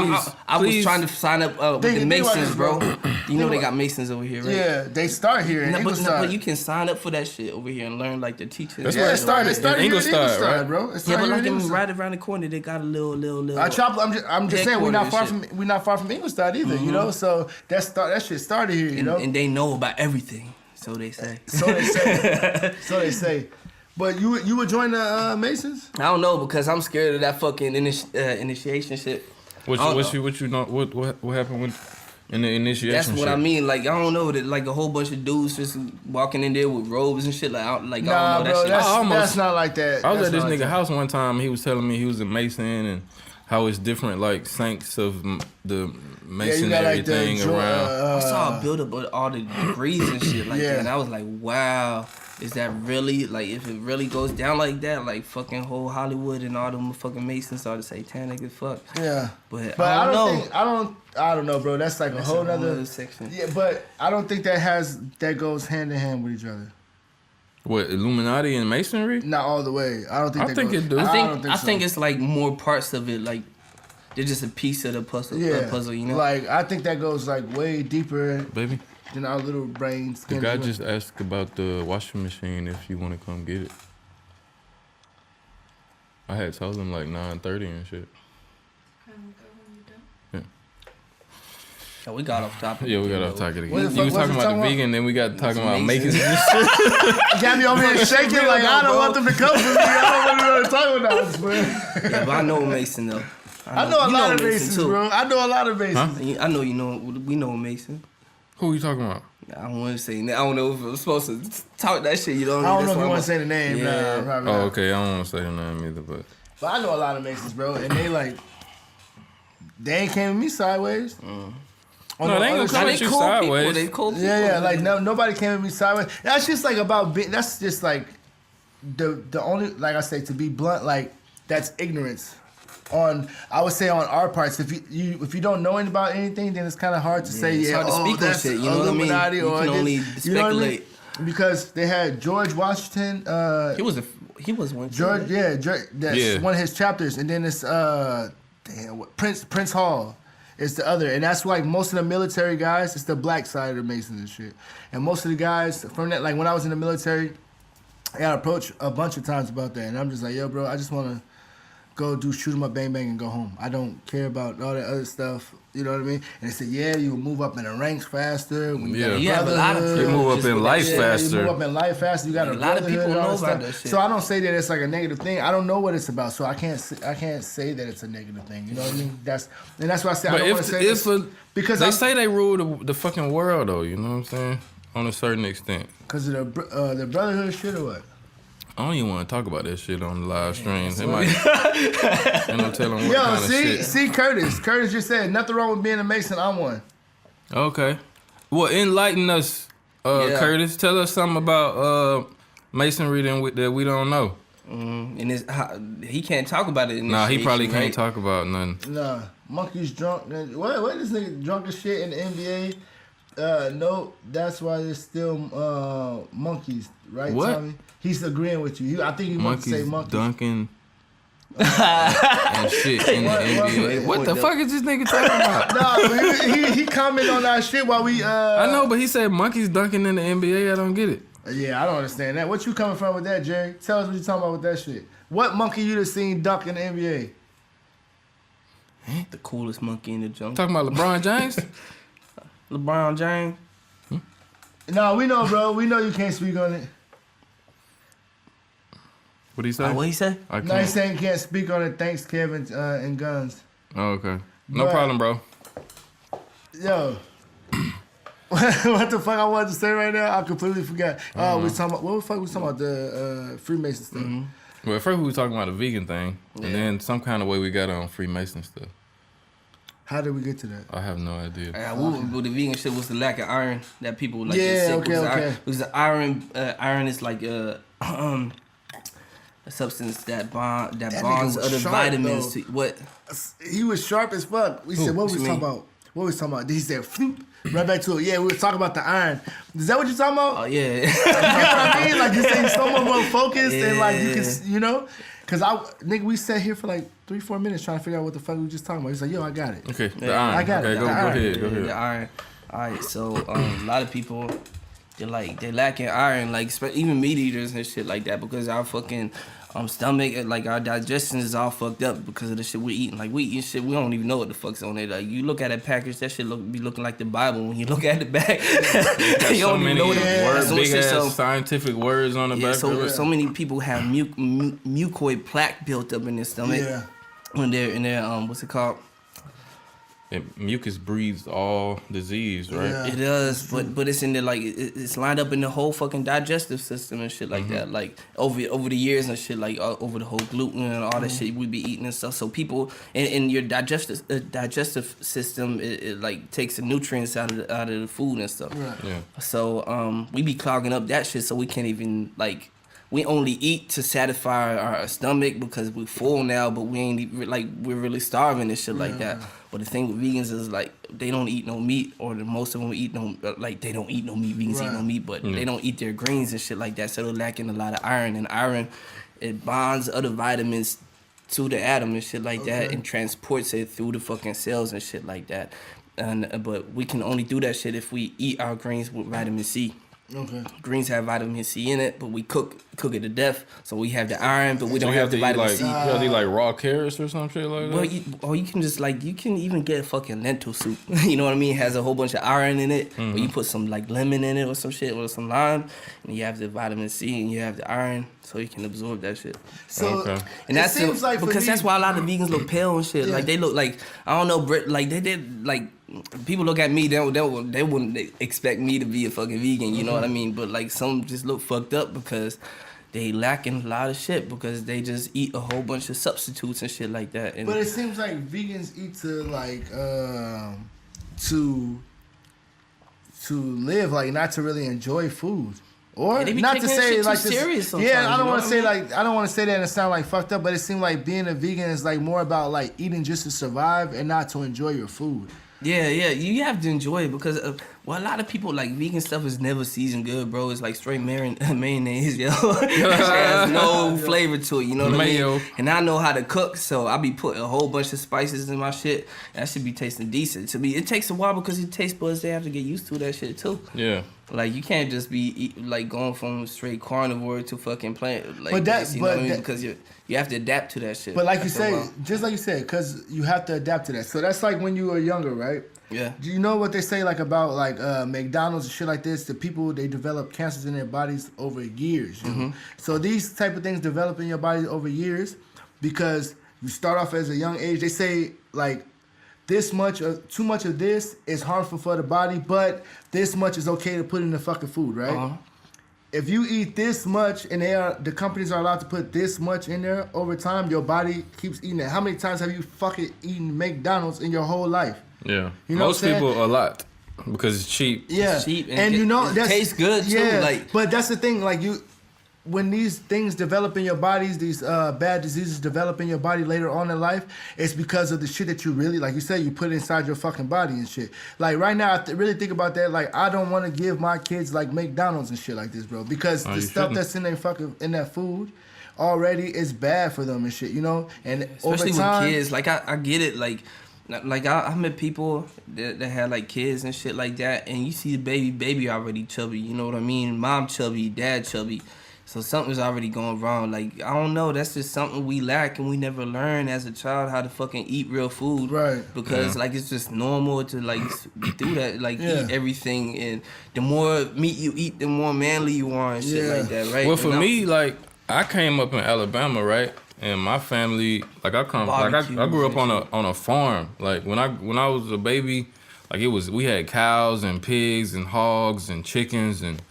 I was trying to sign up with the Masons, bro. You know they got Masons over here, right? Yeah, they start here in Ingolstadt. But you can sign up for that shit over here and learn like the teachers. That's where it started. It started in Ingolstadt, right? Bro. Yeah, but like right around the corner, they got a little. I'm just saying we're not far from Ingolstadt either, you know. So that shit started here, you know. And they know about everything, so they say. So they say. But you would join the Masons? I don't know, because I'm scared of that fucking initiation shit. What happened with? In the initiation. That's what shit. I mean. Like, I don't know that like a whole bunch of dudes just walking in there with robes and shit. Like, I don't know that bro, shit. that's not like that. I was That's at this not like nigga that. house one time. He was telling me he was a Mason and how it's different, like saints of the masonry thing around. I saw a build up of all the degrees and shit like that, and I was like, wow. Is that really, like, if it really goes down like that, like, fucking whole Hollywood and all them fucking Masons are satanic as fuck. Yeah. But I don't know. think, I don't know, bro. That's like a whole nother section. Yeah, but I don't think that goes hand in hand with each other. What, Illuminati and Masonry? Not all the way. I don't think I think it do. I think it's like more parts of it, like, they're just a piece of the puzzle, you know? Like, I think that goes, like, way deeper Baby. than our little brains. The guy just asked about the washing machine if you want to come get it. I had told him like 9:30 and shit. Yeah, we got off topic. Yeah, we got off topic again. What the You was fuck talking was about it the vegan, then we got talking about Masons. Masons and shit. Got me over here shaking like I don't want them to come for me. I don't want to talk about this, man. Yeah, but I know Mason, though. I know a you lot of Mason, Masons, too. bro. I know a lot of Masons. I know you know, we know Mason. Who you talking about? I don't want to say that. I don't know if I'm supposed to talk that shit. You know what I I mean? don't know if That's you why want to say the name. Yeah. Nah, probably Oh, not. okay. I don't want to say the name either, but But I know a lot of Masons, bro. And they like, they ain't came at me sideways. On No, the they ain't other gonna come side- at you sideways. They cool people. Yeah, like no, nobody came at me sideways. That's just like about being. That's just like the only, like I say, to be blunt, like that's ignorance. I would say on our parts, if you don't know about anything, then it's kind of hard to say. it's Yeah, hard to speak on that's shit. You know what I mean? Illuminati You or can this, only you know what I mean? speculate. Because they had George Washington. He was one. George, yeah, that's Yeah. one of his chapters, and then it's Prince Hall is the other, and that's like most of the military guys. It's the black side of the Masons and shit, and most of the guys from that, like when I was in the military, I got approached a bunch of times about that, and I'm just like, yo, bro, I just want to go do shoot 'em up, bang bang, and go home. I don't care about all that other stuff. You know what I mean? And they said, yeah, you move up in the ranks faster. When Yeah. You have a lot of You move up just in with life that shit. faster. You move up in life faster. You got A lot of people brotherhood and all know about stuff. that shit. So I don't say that it's like a negative thing. I don't know what it's about, so I can't say that it's a negative thing. You know what I mean? That's why I say I but don't want to say this because they say they rule the fucking world though, you know what I'm saying? On a certain extent. because of the brotherhood shit or what? I don't even want to talk about that shit on the live stream. They might, ain't no telling what kind of shit. See Curtis. Curtis just said nothing wrong with being a Mason. I'm one. Okay. Well, enlighten us, Curtis. Tell us something about Masonry that we don't know. And he can't talk about it. Nah, he probably can't talk about nothing. Nah, Monkey's drunk. What this nigga drunk as shit in the NBA? No, that's why there's still monkeys, right, What? Tommy? He's agreeing with you. I think he wants to say monkeys. Dunking and shit in the NBA. What the fuck is this nigga talking about? No, he commented on that shit while we. I know, but he said monkeys dunking in the NBA. I don't get it. Yeah, I don't understand that. What you coming from with that, Jerry? Tell us what you talking about with that shit. What monkey you done seen dunk in the NBA? The coolest monkey in the jungle. Talking about LeBron James? LeBron James. No, we know, bro. We know you can't speak on it. What he say? What he say? I No, he's can't. saying can't speak on it. Thanks, Kevin and Guns. Oh, okay. No But- problem, bro. Yo. What the fuck I wanted to say right now? I completely forgot. We was talking about what the fuck we was talking about the Freemason stuff. Well, at first we were talking about the vegan thing, and then some kind of way we got on Freemason stuff. How did we get to that? I have no idea. Well, the vegan shit was the lack of iron that people like. Yeah, get sick. okay, It was okay. Iron, it was the iron. Iron is like a substance that bonds nigga was other sharp, vitamins though. to what. He was sharp as fuck. We said, what What was you talking mean? about? What was talking about? He said, floop. Right back to it. Yeah, we were talking about the iron. Is that what you're talking about? Oh yeah. You know what I mean? Like, you saying so much more focused and like you Yeah. can, you know? Because nigga, we sat here for like 3-4 minutes trying to figure out what the fuck we were just talking about. He's like, yo, I got it. Okay, the Yeah, iron. I got okay, it, go the iron. ahead. Go The ahead. iron. All right, so a lot of people they lacking iron, like even meat eaters and shit like that, because our fucking stomach, like our digestion is all fucked up because of the shit we're eating. Like we eat shit, we don't even know what the fuck's on it. Like you look at a package, that shit be looking like the Bible. When you look at the back, you So don't even many know what words, the big shit. ass So scientific words on the yeah, back of it. so many people have mucoid plaque built up in their stomach Yeah. when they're in their what's it called? mucus breeds all disease, right? Yeah. It does, but it's in the like it's lined up in the whole fucking digestive system and shit like that. Like over the years and shit, like over the whole gluten and all that shit we be eating and stuff. So people in your digestive system, it like takes the nutrients out of the food and stuff. Right. Yeah. So we be clogging up that shit, so we can't even like. We only eat to satisfy our stomach because we're full now, but we ain't like we're really starving and shit like that. But the thing with vegans is like they don't eat no meat, or most of them eat no like they don't eat no meat. Vegans eat no meat, but they don't eat their greens and shit like that. So they're lacking a lot of iron, and iron it bonds other vitamins to the atom and shit like that, and transports it through the fucking cells and shit like that. And but we can only do that shit if we eat our greens with vitamin C. Okay. Greens have vitamin C in it, but we cook it to death, so we have the iron, but we don't you have the vitamin like, C. You have to eat like raw carrots or some shit like that? Well, you can just like you can even get fucking lentil soup. You know what I mean? It has a whole bunch of iron in it. Or you put some like lemon in it or some shit or some lime, and you have the vitamin C and you have the iron, so you can absorb that shit. So And that's seems like for because me- that's why a lot of vegans look pale and shit. Yeah. Like they look like I don't know, like they did like. People look at me, they wouldn't expect me to be a fucking vegan, you know what I mean? But like some just look fucked up because they lacking a lot of shit because they just eat a whole bunch of substitutes and shit like that. And But it seems like vegans eat to like to live, like not to really enjoy food. Or Yeah, they be not to taking say shit too like this. serious sometimes, Yeah, I you don't know want what to I say mean? like I don't want to say that and it sound like fucked up, but it seems like being a vegan is like more about like eating just to survive and not to enjoy your food. Yeah, you have to enjoy it because a lot of people like vegan stuff is never seasoned good, bro. It's like straight mayonnaise, yo. It has no flavor to it, you know what I Mayo. mean? And I know how to cook, so I be putting a whole bunch of spices in my shit. That should be tasting decent. To me, it takes a while because your taste buds they have to get used to that shit too. Yeah. Like you can't just be like going from straight carnivore to fucking plant. Like, But that- this, you know what I but mean? that- Because you have to adapt to that shit. But like you after a say, while. just like you said, because you have to adapt to that. So that's like when you were younger, right? Yeah. Do you know what they say like about like McDonald's and shit like this? The people they develop cancers in their bodies over years. You know? So these type of things develop in your body over years because you start off as a young age. They say like this much of too much of this is harmful for the body, but this much is okay to put in the fucking food, right? If you eat this much and the companies are allowed to put this much in there over time, your body keeps eating it. How many times have you fucking eaten McDonald's in your whole life? Yeah. You know Most what I'm saying? people a lot because it's cheap. Yeah, It's cheap and you know it that's tastes good too. Yeah, Like, but that's the thing. Like when these things develop in your bodies, these bad diseases develop in your body later on in life, it's because of the shit that you really, like you said, you put inside your fucking body and shit. Like right now, I really think about that. Like I don't want to give my kids like McDonald's and shit like this, bro, because the you stuff shouldn't. that's in their fucking in that food already is bad for them and shit, you know. And especially over time, with kids. Like I get it. Like I met people that had like kids and shit like that, and you see the baby already chubby. You know what I mean? Mom chubby, dad chubby. So something's already going wrong. Like I don't know. That's just something we lack, and we never learn as a child how to fucking eat real food. Right. Because like it's just normal to like do that. Like Yeah. eat everything, and the more meat you eat, the more manly you are and shit Yeah. like that. Right. Well, for And me, like I came up in Alabama, right? And my family, like I grew up on a farm. Like when I was a baby, like we had cows and pigs and hogs and chickens and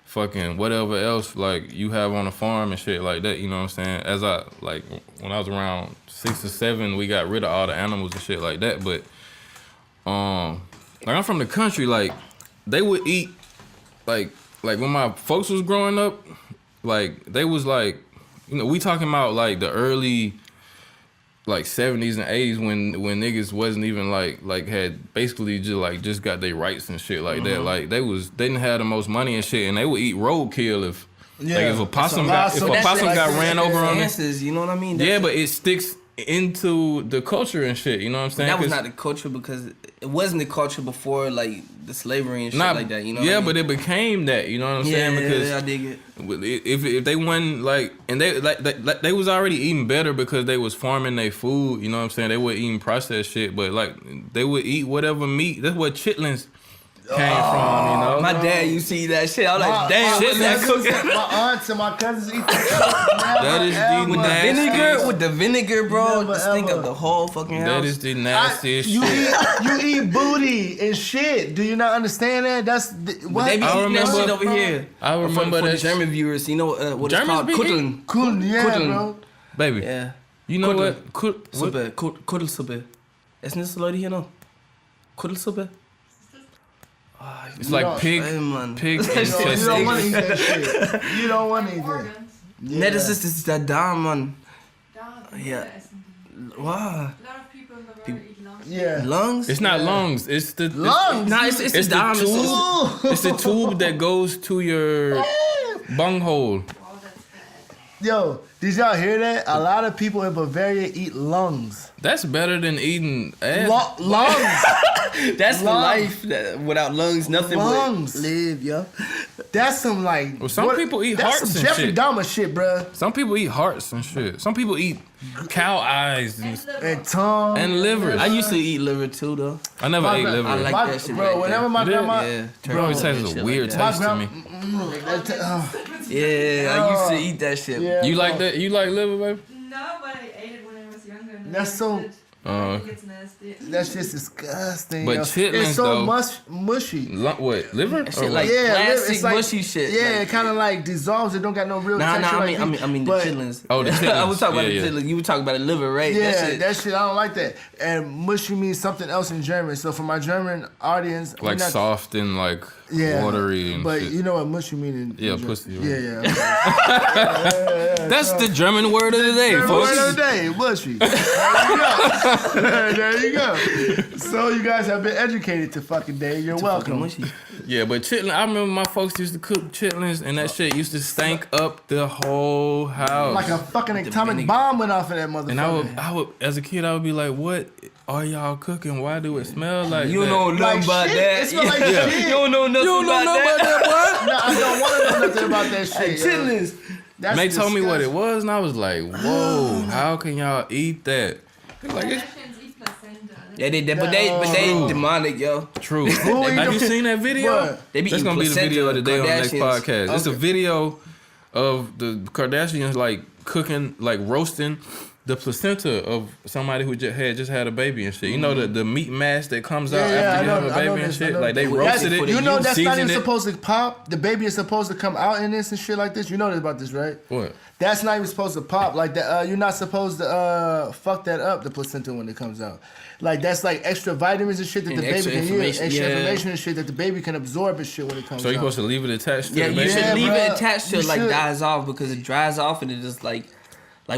fucking whatever else like you have on a farm and shit like that. You know what I'm saying? As when I was around 6 or 7, we got rid of all the animals and shit like that. But like I'm from the country, like they would eat like when my folks was growing up, like they was like, you know, we talking about like the early like 70s and 80s when niggas wasn't even like had basically just got their rights and shit like that. Like they didn't have the most money and shit, and they would eat roadkill if a possum got ran over on it. You know what I mean? Yeah, but it sticks into the culture and shit. You know what I'm saying? That was not the culture because it wasn't the culture before like the slavery and shit like that. You know? Yeah, what I mean? but it became that. You know what I'm saying? Because I dig it. if they wasn't like, and they was already eating better because they was farming their food. You know what I'm saying? They were eating processed shit, but like they would eat whatever meat. That's what chitlins came from. You know? My bro. dad used to eat that shit. I was like, My- damn, my what's that cousins- cooking? My aunts and my cousins eat that shit. That is the With the nastiest. vinegar, with the vinegar, bro. Never, Stink ever. up the whole fucking house. That is the nastiest you shit. eat booty and shit. Do you not understand that? That's But what they be I eating that remember- shit over here. I remember for the that German viewers. You know what it's Germans called? be eating- Kuddeln. cool. Yeah, Kuddeln. bro. Baby, Yeah. you know Kuddeln. what? Suppe. Kuddelsuppe. Essen das Leute hier noch? Kuddelsuppe? It's You like don't- pig Ey, Mann. pig You don't intestine. want to eat that shit. You don't want to eat that. Organs. Ne, das ist der Darm, Mann. Da Ja. essen die. Wow. A lot of people in the world eat lungs. Yeah. Lungs? It's not lungs. It's the Lungs. Nah, it's It's the Darm. the tube. It's the tube that goes to your bunghole. Wow, that's bad. Yo, did y'all hear that? A lot of people in Bavaria eat lungs. That's better than eating ass. Lungs. That's the Lungs. life. That, without lungs, nothing Lungs. would live, yo. That's some like. Well, some people eat that's hearts some and Jeffrey shit. Dahmer shit, bruh. Some people eat hearts and shit. Some people eat cow eyes and, And tongue. and livers. I used to eat liver too, though. I never My ate gra- liver. I like My- that shit. bro, right whenever there. my You did? grandma. Yeah, It always turkey has and a shit weird like that. taste to me. Yeah, I used to eat that shit. Yeah. You like that? You like liver, baby? No, but I ate it when I was younger. and That's I so- liked it. I think it's nasty. That's just disgusting. But yo. chitlins, it's so though- mushy. What liver? That Or shit like what? Yeah, plastic it's like- mushy shit. Yeah, like, it kind of like dissolves. It don't got no real Nah, texture. I like mean the but- chitlins. Oh, the I chitlins. was talking about Yeah, the yeah. chitlins. You were talking about the liver, right? Yeah, that shit. I don't like that. And mushy means something else in German. So for my German audience, we're Like not- soft and like yeah, watery and but shit. you know what mushy means in Yeah, German. pussy, right? Yeah, yeah. That's the German word of the day, Word folks. of the day, mushy. There you go. There you go. So you guys have been educated to fucking day. You're Fucking welcome. mushy. Yeah, but chitlin. I remember my folks used to cook chitlins, and that shit used to stank up the whole house. Like a fucking atomic vinegar. bomb went off of that motherfucker. and I would, as a kid, I would be like, "What are y'all cooking? Why do it smell like You that?" don't know Like nothing about shit. that. It smell like shit. You don't know nothing You don't know about nothing that. about that, No, I don't want to know nothing about that shit. yo. Chitlins. That's And they told me what it disgusting. was, and I was like, "Whoa, how can y'all eat that?" It's like it's Kardashians eat placenta. Yeah, but they demonic, yo. true. Who Have eat you the- seen that video? What? They be That's eating gonna be the placenta, video of the day on the next Kardashians. podcast. It's a Okay. video of the Kardashians like cooking, like roasting the placenta of somebody who just had a baby and shit. You know the meat mass that comes out after you have a baby and shit. Like they roasted it. You know that's not seasoned even it. supposed to pop. The baby is supposed to come out in this and shit like this. You know about this, right? What? That's not even supposed to pop like that. You're not supposed to fuck that up, the placenta, when it comes out. Like that's like extra vitamins and shit that And the baby extra can use, information, extra yeah. information and shit that the baby can absorb and shit when it comes So out. you're supposed to leave it attached to Yeah, the you baby? should Yeah, leave bruh. it attached till You it like should. dies off because it dries off and it just like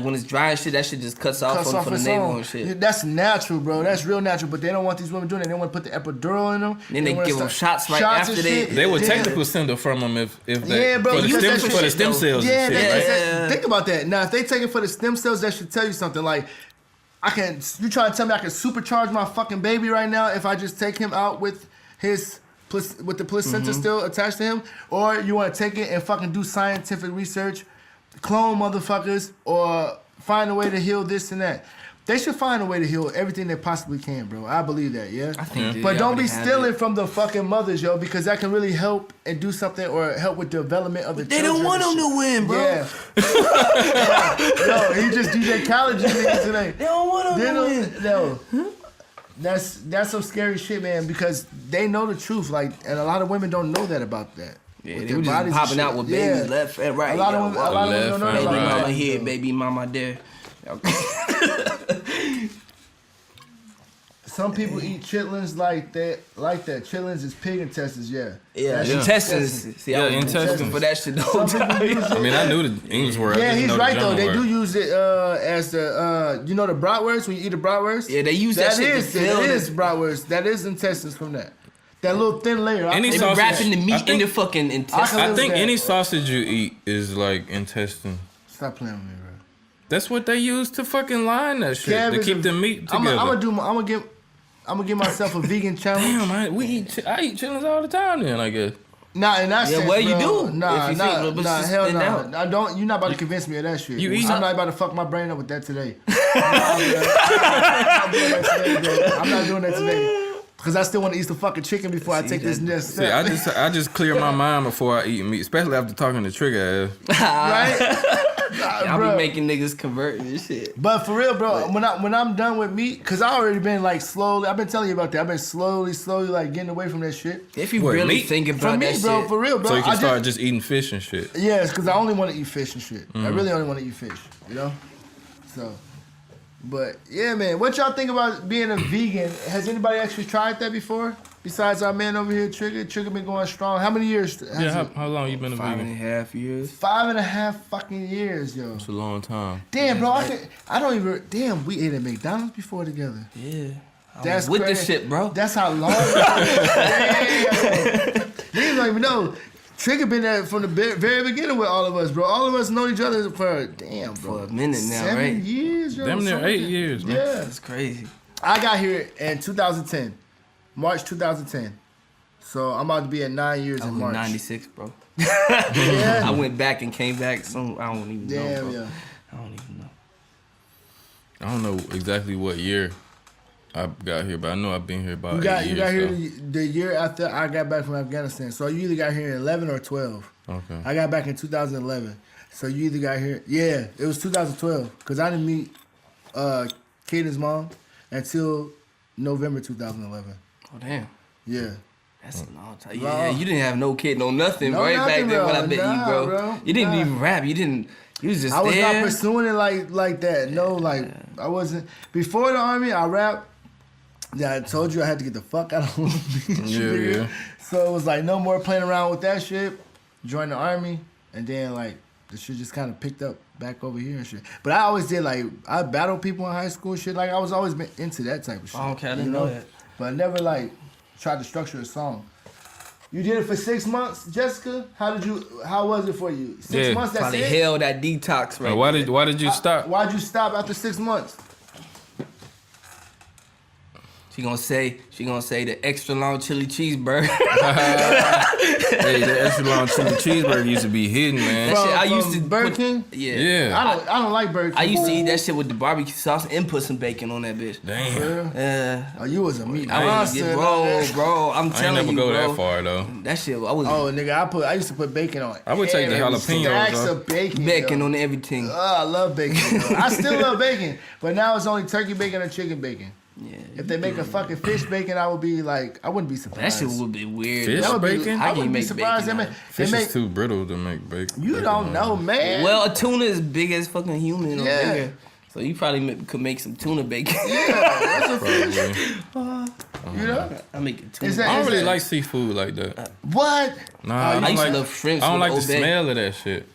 when it's dry and shit, that shit just cuts off Cuts for off the its navel own. and shit. Yeah, that's natural, bro. That's real natural. But they don't want these women doing it. They want to put the epidural in them. Then they wanna give them start- shots right shots after and they- shit. They would take Yeah. the placenta from them if they Yeah, bro, for the because stem that for the shit stem though. cells Yeah, and shit, that- right? think about that. Now, if they take it for the stem cells, that should tell you something. Like, you trying to tell me I can supercharge my fucking baby right now if I just take him out with the placenta still attached to him? Or you want to take it and fucking do scientific research, clone motherfuckers, or find a way to heal this and that? They should find a way to heal everything they possibly can, bro. I believe that, yeah? I think they But don't already be have stealing it. from the fucking mothers, yo, because that can really help and do something or help with the development of the They children. don't want and them shit. to win, bro. Yeah. Yo, he just DJ Khaled just niggas today. They don't want them to win. No. That's some scary shit, man, because they know the truth, like, and a lot of women don't know that about that. Yeah, With they their were just bodies and popping shit. out with babies Yeah. left and right. A lot of yo. women, a lot of women don't know Left that and Baby about right. mama that. here, baby mama there. Some people eat chitlins like that. Chitlins is pig intestines, yeah. Yeah, That's intestines. See, I Yeah, was intestines. looking for that shit the Some whole people time. use I it. mean, I knew the English word. I Yeah, didn't he's know the right though. German They word. do use it as the you know the bratwurst when you eat the bratwurst. Yeah, they use that shit to fill That the- is bratwurst. That is intestines from that. That little thin layer. Any They be sausage- wrapping the I meat in think- the fucking intestines. can I live think with that. any sausage you eat is like intestine. Stop playing with me, bro. That's what they use to fucking line that shit Kev to is keep a- the meat I'm together. gonna give myself a vegan challenge. Damn, I eat chitlins all the time. Then I guess. Nah, in that Yeah, sense, well, you bro. do. Nah, If you nah, think, but nah, just hell stand no. out. I don't. You're not about to convince me of that shit. You eat I'm some- not about to fuck my brain up with that today. I'm not doing that today, bro. I'm not doing that today. Because I still want to eat some fucking chicken before I take this next See, step. I just clear my mind before I eat meat, especially after talking to Trigger ass. Right? Y'all Bruh. be making niggas convert and shit. But for real, bro, when I'm done with meat, cause I already been like slowly. I've been telling you about that. I've been slowly like getting away from that shit. If you What, really meat? think about For me, that bro, shit, for real, bro. So you can I start just eating fish and shit. Yes, cause I only want to eat fish and shit. I really only want to eat fish. You know. So, but yeah, man, what y'all think about being a vegan? Has anybody actually tried that before? Besides our man over here, Trigger. Trigger been going strong. How many years? How long you been a 5.5 vegan? years. 5.5 fucking years, yo. It's a long time. Damn, bro, I don't even. Damn, we ate at McDonald's before together. Yeah. I That's was with crazy. this shit, bro. That's how long. Damn. Niggas don't even know. Trigger been there from the very beginning with all of us, bro. All of us know each other for bro. For a minute now, 7 right? years, yo. Damn near something. 8 years, man. Yeah. That's crazy. I got here in 2010, March 2010. So I'm about to be at 9 years I in was March. 96, bro. Yeah. I went back and came back. I don't even know, Damn, bro. yeah. I don't even know. I don't know exactly what year I got here, but I know I've been here about 8 years. You got here so. the year after I got back from Afghanistan. So you either got here in 11 or 12. Okay. I got back in 2011. So you either got here, yeah, it was 2012. Because I didn't meet Kaden's mom until November 2011. Oh, damn. Yeah. That's a long time. Bro. Yeah, you didn't have no kid, no nothing, No right? nothing, Back then, bro. when I met Nah, you, bro. bro. You didn't Nah. even rap. You was just I was there. not pursuing it like that. No, like, I wasn't. Before the Army, I rapped. Yeah, I told you I had to get the fuck out of Long Beach. Yeah, nigga. yeah. So it was like no more playing around with that shit. Joined the Army, and then like the shit just kind of picked up back over here and shit. But I always did like I battled people in high school and shit. Like I was always been into that type of shit. Oh, okay, I didn't know that. But I never like tried to structure a song. You did it for 6 months, Jessica. How was it for you? 6 Yeah. months. That's Probably it. held that detox right Why there. did you stop? Why'd you stop after 6 months? She gonna say the extra long chili cheeseburger. Hey, the extra long chili cheeseburger used to be hidden, man. That shit, I From used to Burger put- King? Yeah. Yeah. I don't like Burger King. I used to eat that shit with the barbecue sauce and put some bacon on that bitch. Damn. Oh, you was a meat I monster. was, bro. I'm I ain't telling never you, go bro. that far though. That shit, I was Oh, nigga, I used to put bacon on it. I would take the jalapenos, Stacks though. of bacon. bacon yo. on everything. I love bacon. Yo. I still love bacon, but now it's only turkey bacon or chicken bacon. Yeah. If they make a fucking fish bacon, I would be like, I wouldn't be That surprised. shit would be weird. Fish That would be- bacon? I How can you wouldn't be make surprised. bacon They out make, Fish they is make, too brittle to make bacon. you don't know, man. Well, a tuna is big as fucking human. Yeah. Yeah. So you probably could make some tuna bacon. Yeah, that's a fish. Probably. You know? I make it tuna. Is that- I don't is really that- like seafood like that. What? Nah, I I don't used to like. love shrimps I don't with like the Old Bay. smell of that shit.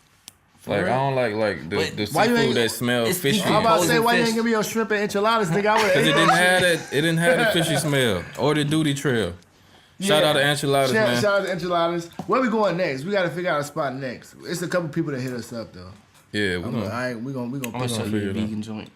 Like I don't like the But why you seafood ain't- that smells it's fishy. people- I'm about to say, Frozen why you fish. ain't give me your shrimp and enchiladas, nigga? I would Cause it have didn't have that. It didn't have the fishy smell or the duty trail. Shout out to enchiladas, man. Shout out to enchiladas. Where we going next? We got to figure out a spot next. It's a couple people that hit us up though. Yeah, we gonna. We gonna I'm pick gonna show on. you a figure it out. vegan joint.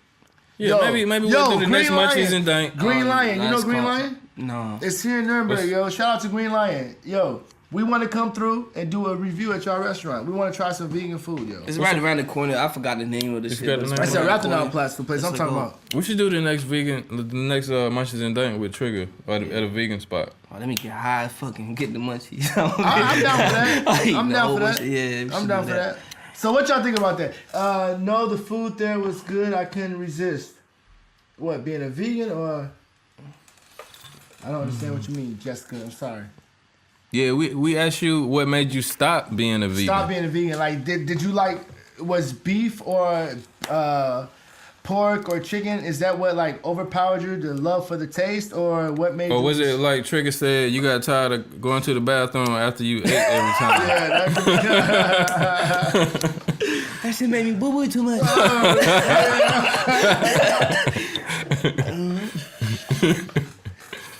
Yeah, Yo, maybe yo, we'll do the next Green Munchies Lion. and Dank. Green Lion. You know last Green call. Lion? No. It's here in Nuremberg, What's- yo. Shout out to Green Lion. Yo, we want to come through and do a review at your restaurant. We want to try some vegan food, yo. It's right around the corner. I forgot the name of the It's shit. got but the it's name. That's right a around the Rathenow corner. Plaza place. I'm It's talking like, about. We should do the next Munchies and Dank with Trigger at a vegan spot. Oh, let me get high as fucking get the munchies. I'm down for that. I'm down for that. Yeah, we I'm should down do for that. So what y'all think about that? No, the food there was good. I couldn't resist. What, being a vegan or? I don't understand what you mean, Jessica. I'm sorry. Yeah, we asked you what made you stop being a vegan. Stop being a vegan. Like, did you like, was beef or pork or chicken? Is that what like overpowered you? The love for the taste, or what made? Or you was it like Trigger said, you got tired of going to the bathroom after you ate every time? Yeah, That shit made me boo boo too much.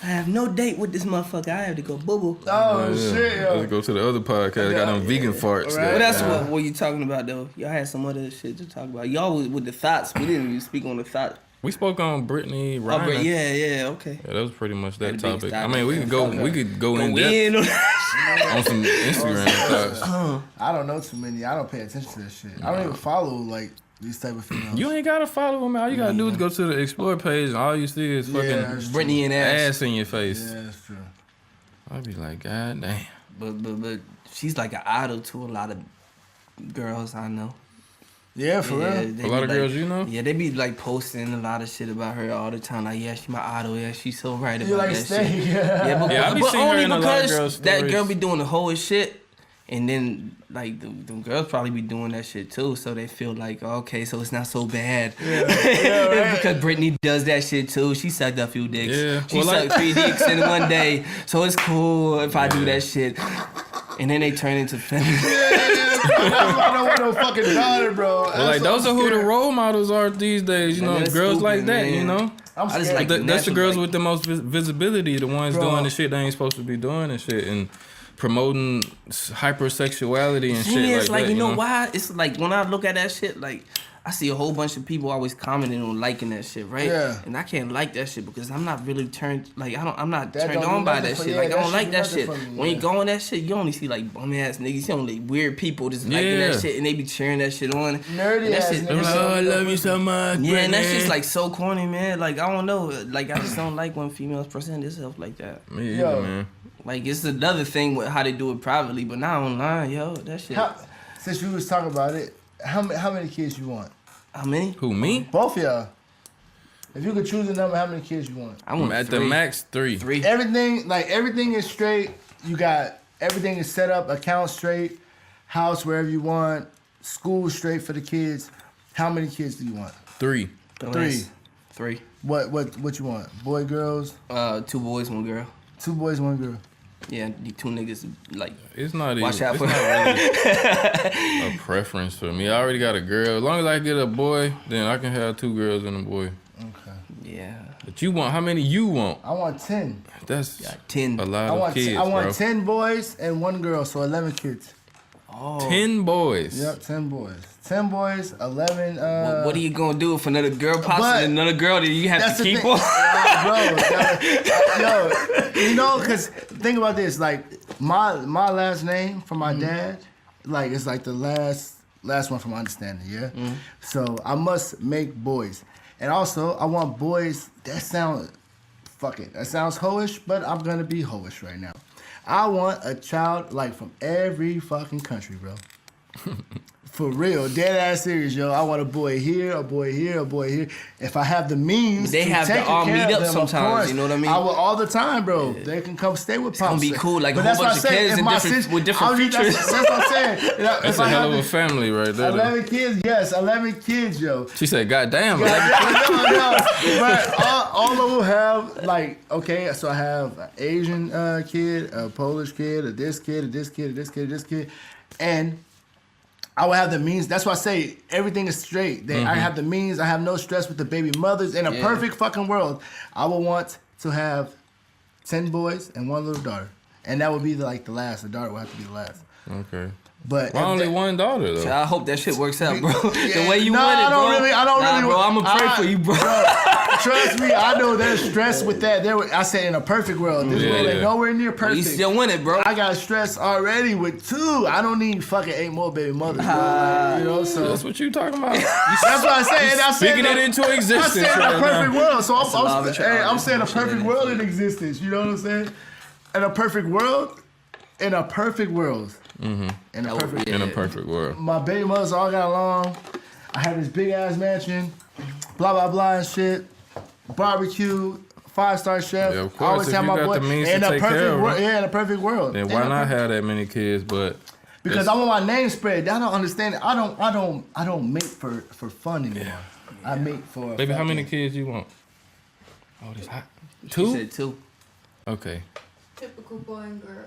I have no date with this motherfucker. I have to go boo boo. Oh Yeah. shit, yo. Let's go to the other podcast. Got them vegan farts. Right. But that's what you talking about though. Y'all had some other shit to talk about. Y'all was with the thoughts. We didn't even speak on the thoughts. We spoke on Brittany Oh, Reiner. but yeah, okay. Yeah, that was pretty much that That big topic. topic. I mean, we could go in Go depth in on that on some Instagram thoughts. I don't know too many. I don't pay attention to that shit. I don't even follow like These type of females. You ain't gotta follow them. All you gotta do is go to the explore page, and all you see is fucking that's Brittany and ass in your face. Yeah, that's true. I'd be like, God damn. But she's like an idol to a lot of girls I know. Yeah, for real. they A lot be of girls you know? Yeah, they be like posting a lot of shit about her all the time. Like, yeah, she my idol. Yeah, she's so right about You like that stay. shit. Yeah. Yeah, I be but seeing her only in a lot of because girls' that girl stories. be doing the whole shit, and then like the girls probably be doing that shit too. So they feel like, okay, so it's not so bad. right. Because Brittany does that shit too. She sucked a few dicks. Yeah. She Well, like- sucked 3 dicks in one day. So it's cool if I do that shit. And then they turn into feminists. I don't want no fucking daughter, bro. Well, like those are who the role models are these days. You Man, know, that's girls stupid, like that. man. You know, I'm I just scared. like that's the girls natural, with the most visibility, the ones Bro. doing the shit they ain't supposed to be doing and shit, and promoting hypersexuality and thing shit is, like that. you know why? It's like when I look at that shit, like I see a whole bunch of people always commenting on liking that shit, right? Yeah. And I can't like that shit because I'm not really turned I'm not That turned don't on do by nothing that for- shit. yeah, Like I that don't like shit that do shit. nothing for me, When you yeah. go on that shit, you only see like bum ass niggas. You see only weird people just liking Yeah. that shit and they be cheering that shit on. Nerdy And that ass shit, niggas. They're like, oh, I love you so much. yeah, and that's Brittany. just like so corny, man. Like I don't know. Like I just don't like when females present themselves like that. Me either, Yo. man. Like it's another thing with how they do it privately, but not online, yo. That shit. Since you was talking about it, how many kids you want? How many? Who, me? Both of y'all. If you could choose a number, how many kids you want? I want At 3. the max, 3. 3. Everything is straight. You got everything is set up, account straight, house wherever you want, school straight for the kids. How many kids do you want? 3. 3. 3. What you want? Boy, girls? 2 boys, 1 girl. 2 boys, 1 girl. Yeah, the 2 niggas like. It's not Watch even. out It's for- not really a preference for me. I already got a girl. As long as I get a boy, then I can have 2 girls and a boy. Okay. Yeah. But you want? How many you want? I want 10. That's Got 10. a lot I of want kids, I want bro. 10 boys and 1 girl, so 11 kids. Oh. 10 boys. Yep, 10 boys. 10 boys, 11. What are you gonna do if another girl pops but in another girl that you have That's to the keep thing. on? Yo, you know, cause think about this. Like my last name from my dad, like it's like the last one from my understanding. Yeah. So I must make boys, and also I want boys. That sounds, fuck it. That sounds hoish, but I'm gonna be hoish right now. I want a child like from every fucking country, bro. For real, dead ass serious, yo. I want a boy here, a boy here, a boy here. If I have the means, They to have to take all care meet of up them, of sometimes, course. you know what I mean? I will all the time, bro. They can come stay with Pops. gonna be cool, like a But whole that's what bunch I'm of saying. kids If and my different- sis- with different I'll be- features. That's what I'm saying. You know, That's if a I hell have of a family right there. 11 kids, yes, 11 kids, yo. She said, God damn. No, but all of them have like, okay, so I have an Asian kid, a Polish kid, a this kid, a this kid, a this kid, a this kid, and I will have the means. That's why I say everything is straight. I have the means. I have no stress with the baby mothers. In a perfect fucking world, I would want to have 10 boys and 1 little daughter, and that would be the last. The daughter would have to be the last. Okay. But Why if only that- 1 daughter, though? I hope that shit works out, bro. The way you No, want it, I bro. don't really. I don't Nah, really. bro. I'm gonna pray for you, bro. Trust me, I know there's stress with that. I said in a perfect world. This Yeah, world ain't yeah. nowhere near You perfect. still win it, bro. I got stress already with 2. I don't need fucking 8 more baby mothers, bro. Like, you know, so That's what you talking about. that's what I said. And I said Speaking it into existence I said right in a perfect now. world. So law of I'm saying a attraction. perfect world in existence. You know what I'm saying? In a perfect world. In a perfect world. In a perfect. In a perfect world. My baby mothers all got along. I have this big ass mansion, blah blah blah and shit. Barbecue, 5-star chef. Yeah, of I course, always if have you my got boy the means in to a take care perfect of world. them. Yeah, in a perfect world. Then In why a not perfect- have that many kids? But Because I want my name spread. I don't understand it. I don't make for fun anymore. I make for. baby, how many fucking- kids you want? Oh, this hot. She 2? said 2. Okay. Typical boy and girl.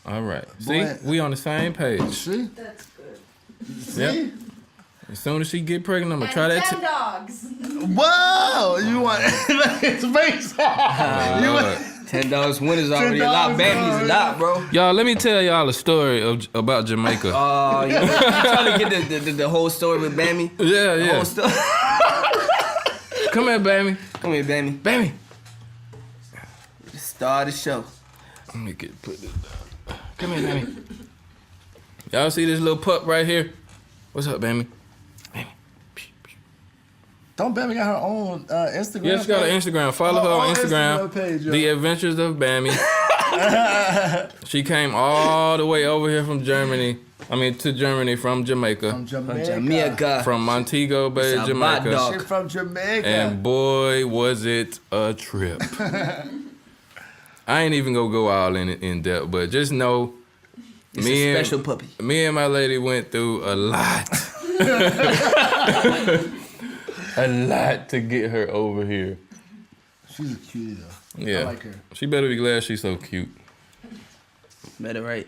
All right. See, Boy. we on the same page. See? That's good. See? Yep. As soon as she get pregnant, I'm gonna And try that. 10 dogs. Whoa! You want his face? You want? $10 win is already a lot. $10, Baby's a lot, bro. Y'all, let me tell y'all a story about Jamaica. You trying to get the whole story with Bammy? yeah, The yeah. whole story. Come here, baby. Come here, Bammy. Baby. Start the show. Let me put this down. Come here, baby. Y'all see this little pup right here? What's up, baby? Baby. Don't Bammy got her own Instagram? Yeah, she got an Instagram. Follow her on Instagram. Page, yo. The Adventures of Bammy. She came all the way over here from Germany. To Germany from Jamaica. From Jamaica. From Montego Bay, Jamaica. She from Jamaica. And boy, was it a trip. I ain't even gonna go all in depth, but just know it's a special puppy. Me and my lady went through a lot. A lot to get her over here. She's a cutie though. Yeah. I like her. She better be glad she's so cute. Better right.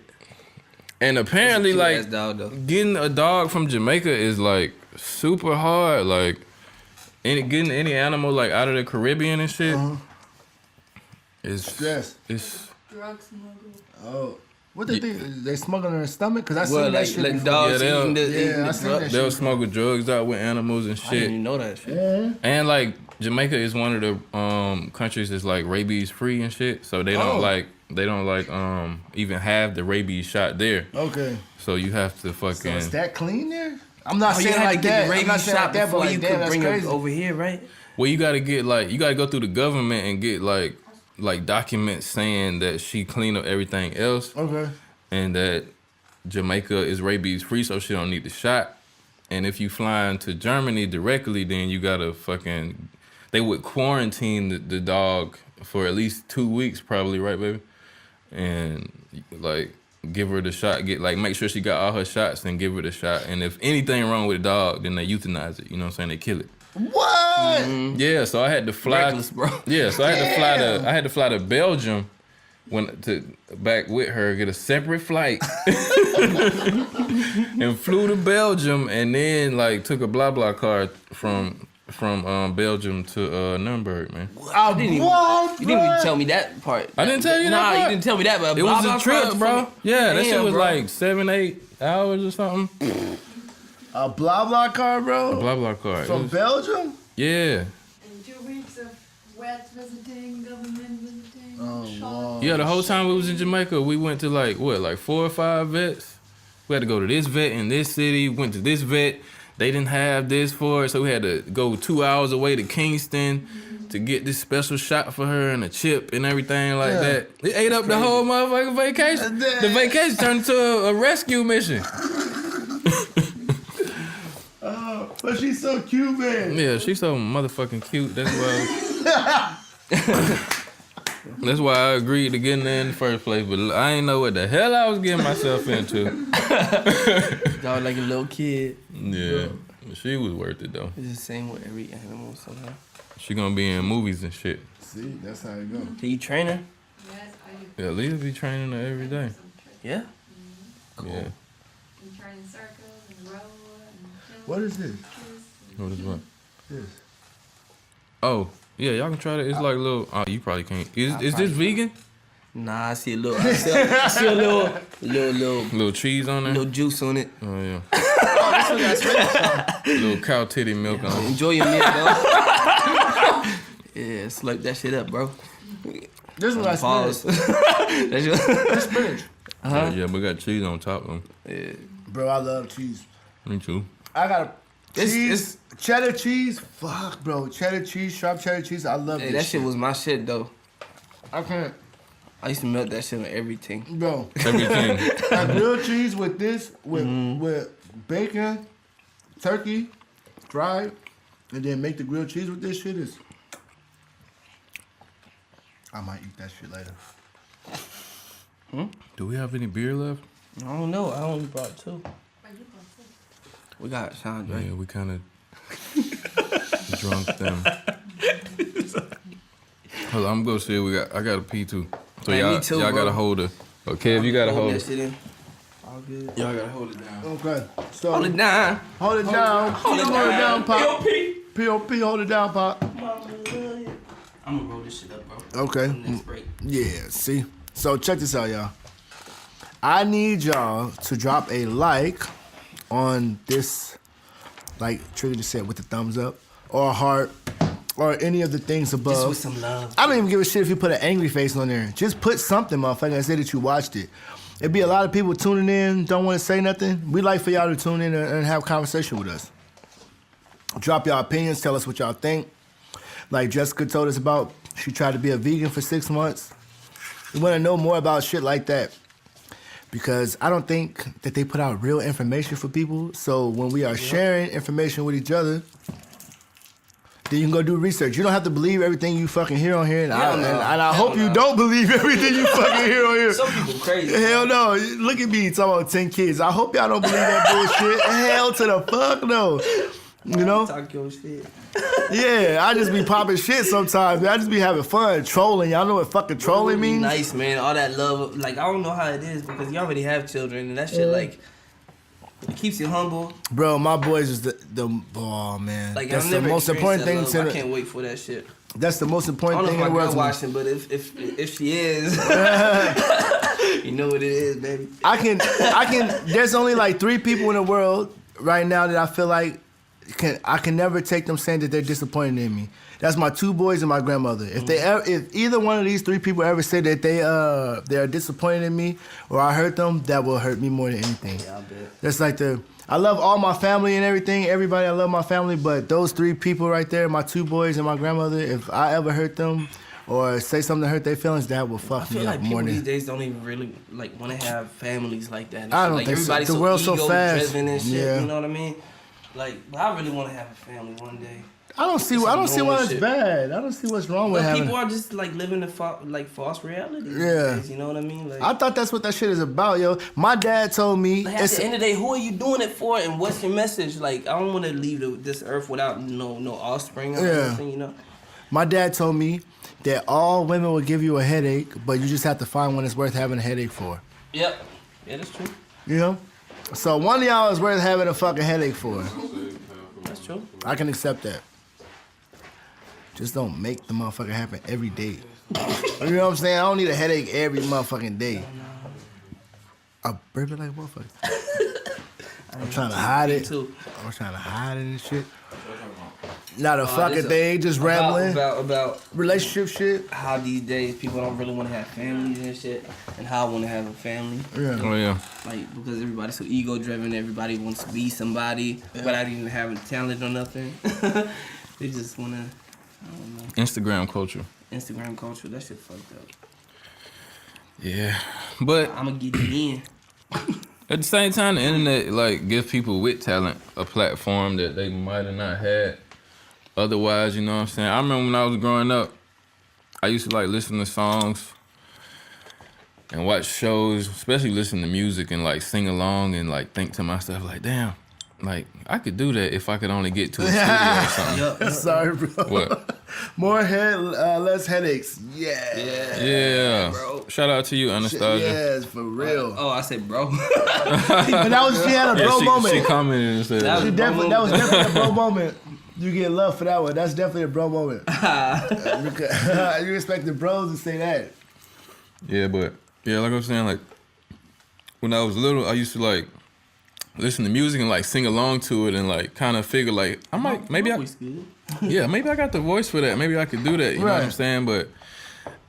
And apparently, like, dog, getting a dog from Jamaica is like super hard. Like, getting any animal like out of the Caribbean and shit is stress. It's drug smuggle. Oh, what they think? They smuggle in their stomach? Cause I seen Well, that like shit. letting before. dogs Yeah, eating I seen that they'll shit. smuggle drugs out with animals and I didn't shit. even know that shit. Yeah. And like Jamaica is one of the countries that's like rabies free and shit. So they don't even have the rabies shot there. Okay. So you have to So fucking. is that clean there? I'm not You saying had like to get that. the I'm not rabies saying shot like that, but before like, you damn, could that's bring crazy. them over here, right? Well, you gotta go through the government and get like documents saying that she cleaned up everything else. Okay. And that Jamaica is rabies free, so she don't need the shot. And if you flying to Germany directly, then you gotta they would quarantine the dog for at least 2 weeks, probably, right, baby? And like give her the shot, make sure she got all her shots and give her the shot. And if anything wrong with the dog, then they euthanize it. You know what I'm saying? They kill it. What? Yeah, so I had to fly. Reckless, bro. Yeah, so I had to fly to Belgium back with her, get a separate flight, and flew to Belgium, and then like took a blah car from Belgium to Nuremberg, man. You didn't even tell me that part. I didn't tell you that part? Nah, you didn't tell me that. But It was a trip, bro. Yeah, that shit Damn, was bro. like 7-8 hours or something. A blah car, bro. A blah car. From Belgium? Yeah. And 2 weeks of wet visiting, government visiting. Oh, wow. Yeah, the whole time we was in Jamaica, we went to like 4 or 5 vets. We had to go to this vet in this city, went to this vet. They didn't have this for it, so we had to go 2 hours away to Kingston to get this special shot for her and a chip and everything like that. It ate up the whole motherfucking vacation. The vacation turned into a rescue mission. But she's so cute, man. Yeah, she's so motherfucking cute. That's why I agreed to get in there in the first place. But I ain't know what the hell I was getting myself into. Dog like a little kid. Yeah, she was worth it though. It's the same with every animal somehow. She gonna be in movies and shit. See, that's how it goes. Do you train her? Yes, I do. Yeah, Leah be training her every day. Yeah. Cool. Yeah. And training circles and row and What is this? What is what? This. Oh, yeah, y'all can try that. It's like little. Oh, you probably can't. Is this vegan? Nah, I see a little. I see a little cheese on there. Little juice on it. Oh yeah. Oh, this one got sweet. Little cow titty milk on it. Enjoy your meal, though. Yeah, slurp that shit up, bro. This one got Pause. spinach. That's your. This spinach. Yeah, we got cheese on top of them. Yeah. Bro, I love cheese. Me too. I got cheese, cheddar cheese. Fuck, bro. Cheddar cheese, sharp cheddar cheese. I love Hey, this that shit was my shit, though. I can't. I used to melt that shit on everything. Bro. Everything. That grilled cheese with this, with bacon, turkey, fried, and then make the grilled cheese with this shit is. I might eat that shit later. Do we have any beer left? I don't know. I only brought 2. We got Sean Drake. Yeah, we kind of drunk them. Hold on, I'm gonna see. I got a pee too. So Man, y'all, me too, y'all bro. gotta hold it. Okay, if you gotta hold that it. shit in. All good. Y'all gotta hold it down. Okay. So Hold it down. Hold it down. Hold it down, Pop. P.O.P. P.O.P. Hold it down, Pop. I'm gonna roll this shit up, bro. Okay. Next break. Yeah, see? So check this out, y'all. I need y'all to drop a like on this, like Trigger just said, with the thumbs up, or a heart, or any of the things above. Just with some love. I don't even give a shit if you put an angry face on there. Just put something, motherfucker, and say that you watched it. It'd be a lot of people tuning in, don't want to say nothing. We'd like for y'all to tune in and have a conversation with us. Drop y'all opinions. Tell us what y'all think. Like Jessica told us about, she tried to be a vegan for 6 months. We want to know more about shit like that because I don't think that they put out real information for people. So when we are sharing information with each other, then you can go do research. You don't have to believe everything you fucking hear on here. And I hope you don't believe everything you fucking hear on here. Some people crazy. Hell no. Look at me talking about 10 kids. I hope y'all don't believe that bullshit. Hell to the fuck no. You know? Talk your shit. Yeah, I just be popping shit sometimes. Man. I just be having fun trolling. Y'all know what fucking trolling means? Nice, man. All that love. Like, I don't know how it is because you already have children and that shit, like, it keeps you humble. Bro, my boys is the oh man. Like, that's I've the never most important thing experienced that to love. I can't wait for that shit. That's the most I important don't thing know in if the my world. girl watching, but if she is, you know what it is, baby. I can. There's only like 3 people in the world right now that I feel like I can never take them saying that they're disappointed in me. That's my 2 boys and my grandmother. If either one of these 3 people ever say that they are disappointed in me or I hurt them, that will hurt me more than anything. Yeah, I bet. That's like I love all my family and everything. Everybody, I love my family, but those 3 people right there, my 2 boys and my grandmother, if I ever hurt them or say something to hurt their feelings, that will fuck me I feel up like more people these than. days don't even really like want to have families like that. And I shit. don't like, think so. everybody's The world's so fast. ego-driven and shit. Yeah. You know what I mean? Like, but I really want to have a family one day. I don't see why it's bad. I don't see what's wrong with But having. people are just like living a false reality. these Yeah. days, you know what I mean? Like, I thought that's what that shit is about, yo. My dad told me. like, at the end of the day, who are you doing it for, and what's your message? Like, I don't want to leave this earth without no offspring or anything, you know. My dad told me that all women will give you a headache, but you just have to find one that's worth having a headache for. Yep. Yeah, that's true. You know? So one of y'all is worth having a fucking headache for. That's true. I can accept that. Just don't make the motherfucker happen every day. You know what I'm saying? I don't need a headache every motherfucking day. I burp it like a motherfucker. I'm trying to hide it. Too. I'm trying to hide it and shit. Not a fucking thing, just rambling. About relationship shit. How these days people don't really want to have families and shit, and how I want to have a family. Yeah. Oh yeah. Like, because everybody's so ego driven, everybody wants to be somebody, but I didn't even have a talent or nothing. They just want to, I don't know. Instagram culture. Instagram culture, that shit fucked up. Yeah, but I'm gonna get it in. At the same time, the internet like gives people with talent a platform that they might have not had otherwise. You know what I'm saying? I remember when I was growing up, I used to like listen to songs and watch shows, especially listen to music and like sing along and like think to myself like, damn, like I could do that if I could only get to a studio or something. Sorry, bro. What? More less headaches. Yeah. Yeah. Bro. Shout out to you, Anastasia. Yes, for real. Oh, I said bro. But she had a bro moment. She commented and said That was that was definitely a bro moment. You get love for that one. That's definitely a bro moment. You expect the bros to say that. Yeah, but yeah, like I was saying, like when I was little, I used to like listen to music and like sing along to it and like kind of figure like I might maybe maybe I got the voice for that. Maybe I could do that. You know what I'm saying? But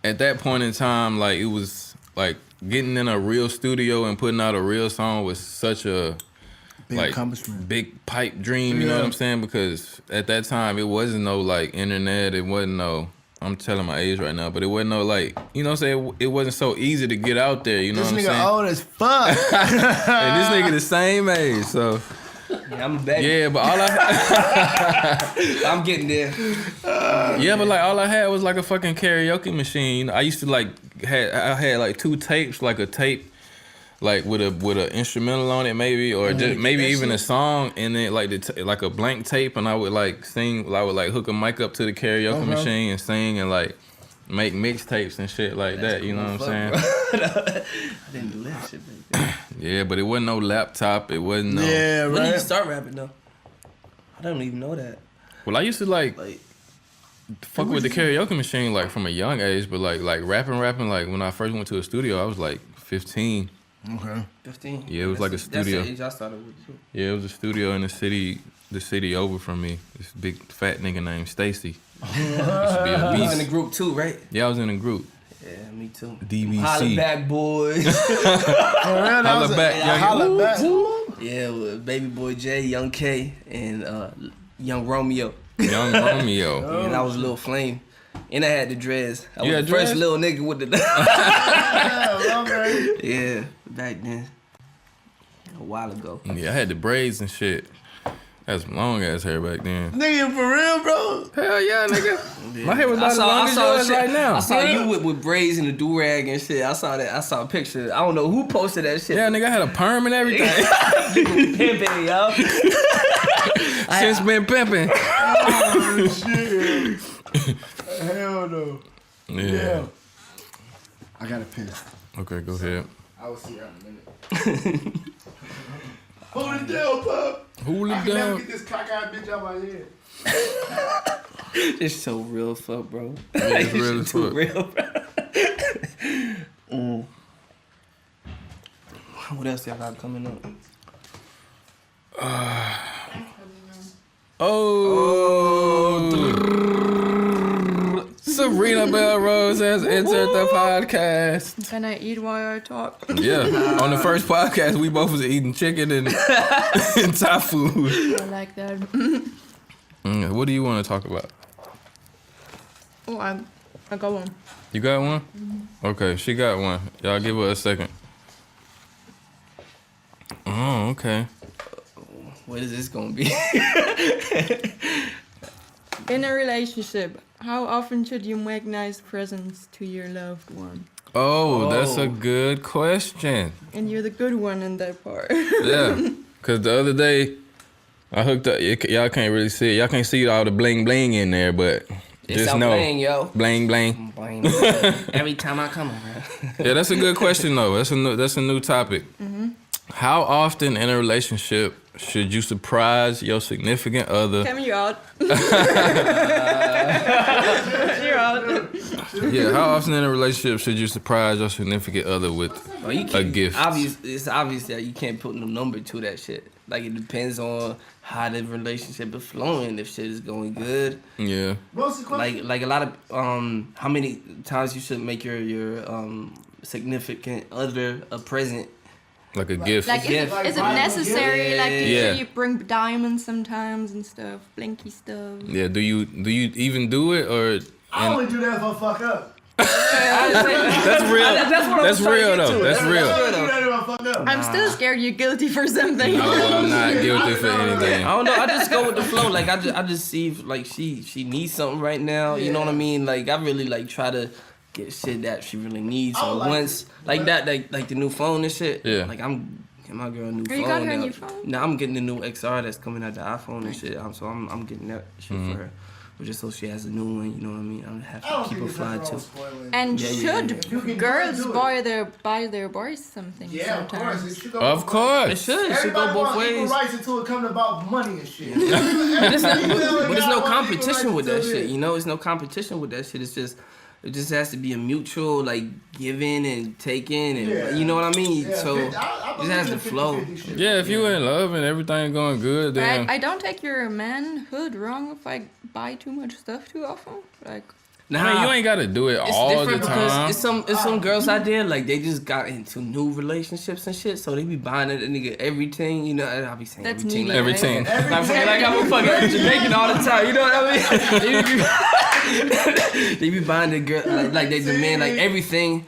at that point in time, like it was like getting in a real studio and putting out a real song was such a big accomplishment, big pipe dream. You know what I'm saying? Because at that time it wasn't no like internet. It wasn't no. I'm telling my age right now, but it wasn't no like, you know what I'm saying? It wasn't so easy to get out there, you know what I'm saying? This nigga old as fuck. And this nigga the same age, so. Yeah, I'm a baby. Yeah, but all I'm getting there. Yeah, but like all I had was like a fucking karaoke machine. I used to like, I had like 2 tapes, like a tape like with a instrumental on it maybe, or just maybe even a song, and then like like a blank tape, and I would like sing. I would like hook a mic up to the karaoke machine and sing and like make mixtapes and shit like that. You know what I'm saying? I didn't do that shit back then. Yeah, but it wasn't no laptop. It wasn't no. Yeah, right. When did you start rapping though? I don't even know that. Well, I used to like fuck with the karaoke machine like from a young age, but like rapping like when I first went to a studio, I was like 15. Okay. 15. Yeah, it was like a studio. That's the age I started with too. Yeah, it was a studio in the city over from me. This big fat nigga named Stacy. Used to be a You was beast. in the group too, right? Yeah, I was in a group. Yeah, me too. DVC. Holla back, boys. Holla back, young. Holla back. Yeah, with Baby Boy J, Young K, and Young Romeo. Young Romeo. And I was Lil Flame. And I had the dreads. I You was had the first dreads? little nigga with the Okay. Yeah, back then. A while ago. Yeah, I had the braids and shit. That's some long ass hair back then. Nigga, for real, bro? Hell yeah, nigga. My hair was about as long as yours shit. right now. I saw you with braids and a do-rag and shit. I saw that. I saw a picture. I don't know who posted that shit. Yeah, nigga, I had a perm and everything. Pimping, yo. Since been pimping. Oh, shit. Hell no. Yeah. I got a piss. Okay, go ahead. I will see you in a minute. Hold it down, pup. Hold I it can never down. get this cockeyed bitch out my head. It's so real as fuck, bro. Yeah, it's real as Too fuck. real, bro. What else y'all got coming up? Serena Bell Rose has entered the podcast. Can I eat while I talk? Yeah, on the first podcast, we both was eating chicken and, and Thai food. I like that. What do you want to talk about? Oh, I got one. You got one? Okay, she got one. Y'all give her a second. Oh, okay. What is this gonna be? In a relationship, how often should you make nice presents to your loved one? Oh, that's a good question. And you're the good one in that part. Yeah, because the other day, I hooked up. Y'all can't really see it. Y'all can't see all the bling bling in there, but It's just all know. bling, yo. Bling bling. Bling. Every time I come around. Yeah, that's a good question though. That's a new topic. How often in a relationship should you surprise your significant other? Come you out. You're out. Yeah, how often in a relationship should you surprise your significant other with Well, you a can't, gift? It's obvious that you can't put no number to that shit. Like, it depends on how the relationship is flowing. If shit is going good, Yeah. What's the question? like a lot of how many times you should make your significant other a present. Like a gift. Like, Yeah. is it necessary? Like, Yeah. do you bring diamonds sometimes and stuff? Blinky stuff? Yeah, do you even do it or I only do that if I fuck up. that's real. That's real though. That's I real. only do that if I fuck up. I'm still scared you're guilty for something. No, I'm not guilty for anything. I don't know. I just go with the flow. Like, I just see if, like, she needs something right now. You know what I mean? Like, I really like try to get shit that she really needs. I So like once it. like that, like the new phone and shit. Yeah. Like, I'm getting my girl a new Oh, phone. you got her a now. new phone? No, I'm getting the new XR that's coming out the iPhone and shit. So I'm getting that shit for her. Just so she has a new one, you know what I mean? I don't have I don't to keep think her there's fly nothing wrong too. with spoiling. And Yeah, should If you can do it, girls do it. buy their boys something Yeah, of course. sometimes? It should go Of It both ways. course. should. It should Everybody go both wants equal ways. rights until it comes about money and shit. But it's Female and no guy want competition equal with rights that until shit. then. You know, it's no competition with that shit. It just has to be a mutual, like, giving and taking, and Yeah. you know what I mean. Yeah, So 50 I it believe has in to flow. 50-50 shit. Yeah, if you in love and everything going good, then I don't take your manhood wrong if I buy too much stuff too often. Like, Nah, I mean, you ain't gotta do it it's all the different because time. it's some girls out there, like, they just got into new relationships and shit, so they be buying a nigga everything, you know. And I'll be saying That's everything, needy, like, Everything. like I'm a fucking Jamaican all the time, you know what I mean? They be buying the girl like they demand like everything.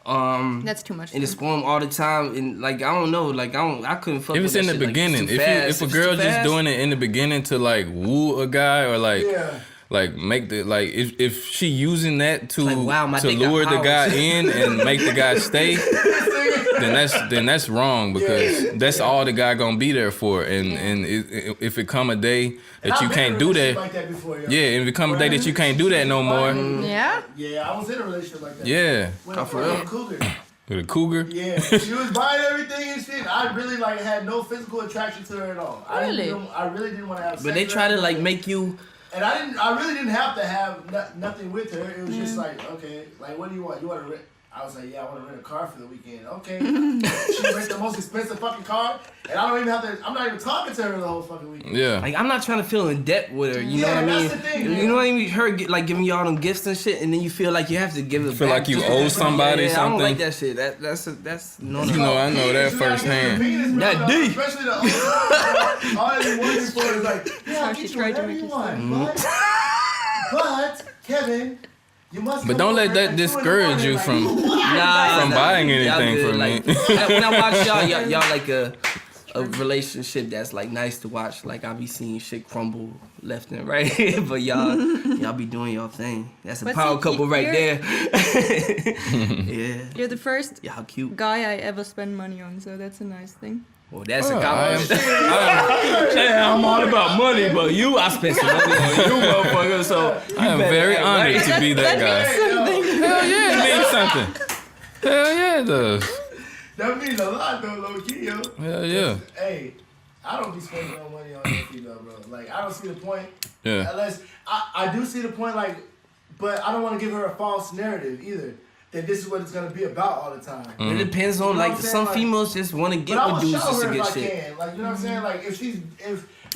that's too much. And it's fun. for 'em all the time, and like I don't know, like I couldn't fuck If with it's that in the shit, like, beginning, too if fast. a it's girl too just fast, doing it in the beginning to like woo a guy or like Yeah. like make the like if she using that to Like, wow, my to dick got lure the guy powers. in and make the guy stay, then that's wrong because that's all the guy gonna be there for. And if it come a day that I've you been can't in a do relationship that, like that before, yo. yeah, if it come a day that you can't do that no more, Yeah? Yeah, I was in a relationship like that. yeah, With Oh, a for real? cougar. with a cougar. Yeah, she was buying everything and shit. I really like had no physical attraction to her at all. I Really? really didn't want to have sex. But they with try her. to like make you. And I really didn't have to have nothing with her. It was just like, okay, like what do you want? You want to? I was like, yeah, I want to rent a car for the weekend. Okay. She rent the most expensive fucking car, and I don't even have to. I'm not even talking to her the whole fucking weekend. Yeah. Like, I'm not trying to feel in debt with her. You know what I mean? That's the thing, you know what I mean? Her like giving you all them gifts and shit, and then you feel like you have to give it Feel back. like you Just owe because- somebody I don't something. like that shit. That's no. You know, I know that You gotta firsthand. get the penis, bro, That dog. D. Especially the all they wanting for is like, yeah, I'll get you whatever you want, but Kevin, you must. But don't let that discourage you from buying Y'all anything good, from like, me. when I watch y'all like a relationship that's like nice to watch. Like I be seeing shit crumble left and right, but y'all be doing your thing. That's a But power see, couple right you're- there. Yeah. You're the first Y'all cute. guy I ever spend money on, so that's a nice thing. Well, that's Oh, a compliment. I'm all about money, but I spent some money on you, motherfucker. So I am very honored to be that guy. Something. Hell yeah, it means something. Hell yeah, it does. That means a lot though, low key, yo. Hell yeah. Hey, I don't be spending no money on anything though, bro. Like I don't see the point. Yeah. Unless I do see the point, like, but I don't want to give her a false narrative either. That this is what it's gonna be about all the time. It depends on You know what like I'm saying? some Like- females just want to get But I with will dudes show just to her if get I shit. can. Like, you know what I'm saying? Like, if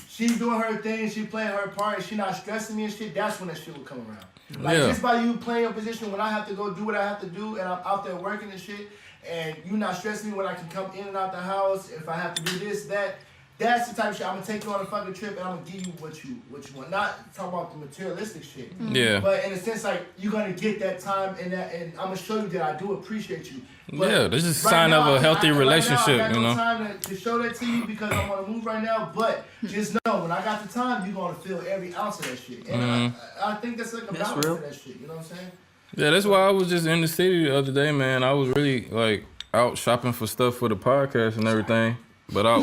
she's doing her thing, she playing her part, and she not stressing me and shit, that's when that shit will come around. Like, Yeah. just by you playing your position when I have to go do what I have to do, and I'm out there working and shit, and you not stressing me when I can come in and out the house, if I have to do this, that, that's the type of shit. I'm gonna take you on a fucking trip, and I'm gonna give you what you want. Not talk about the materialistic shit. Yeah. But in a sense, like, you're gonna get that time, and I'm gonna show you that I do appreciate you. But Yeah, this is a right sign now, of a healthy right now, relationship, I got you no know? time to show that to you because I'm on the move right now. But just know, when I got the time, you're gonna feel every ounce of that shit. And I think that's like a That's balance real. to that shit. You know what I'm saying? Yeah, that's why I was just in the city the other day, man. I was really like out shopping for stuff for the podcast and everything. But I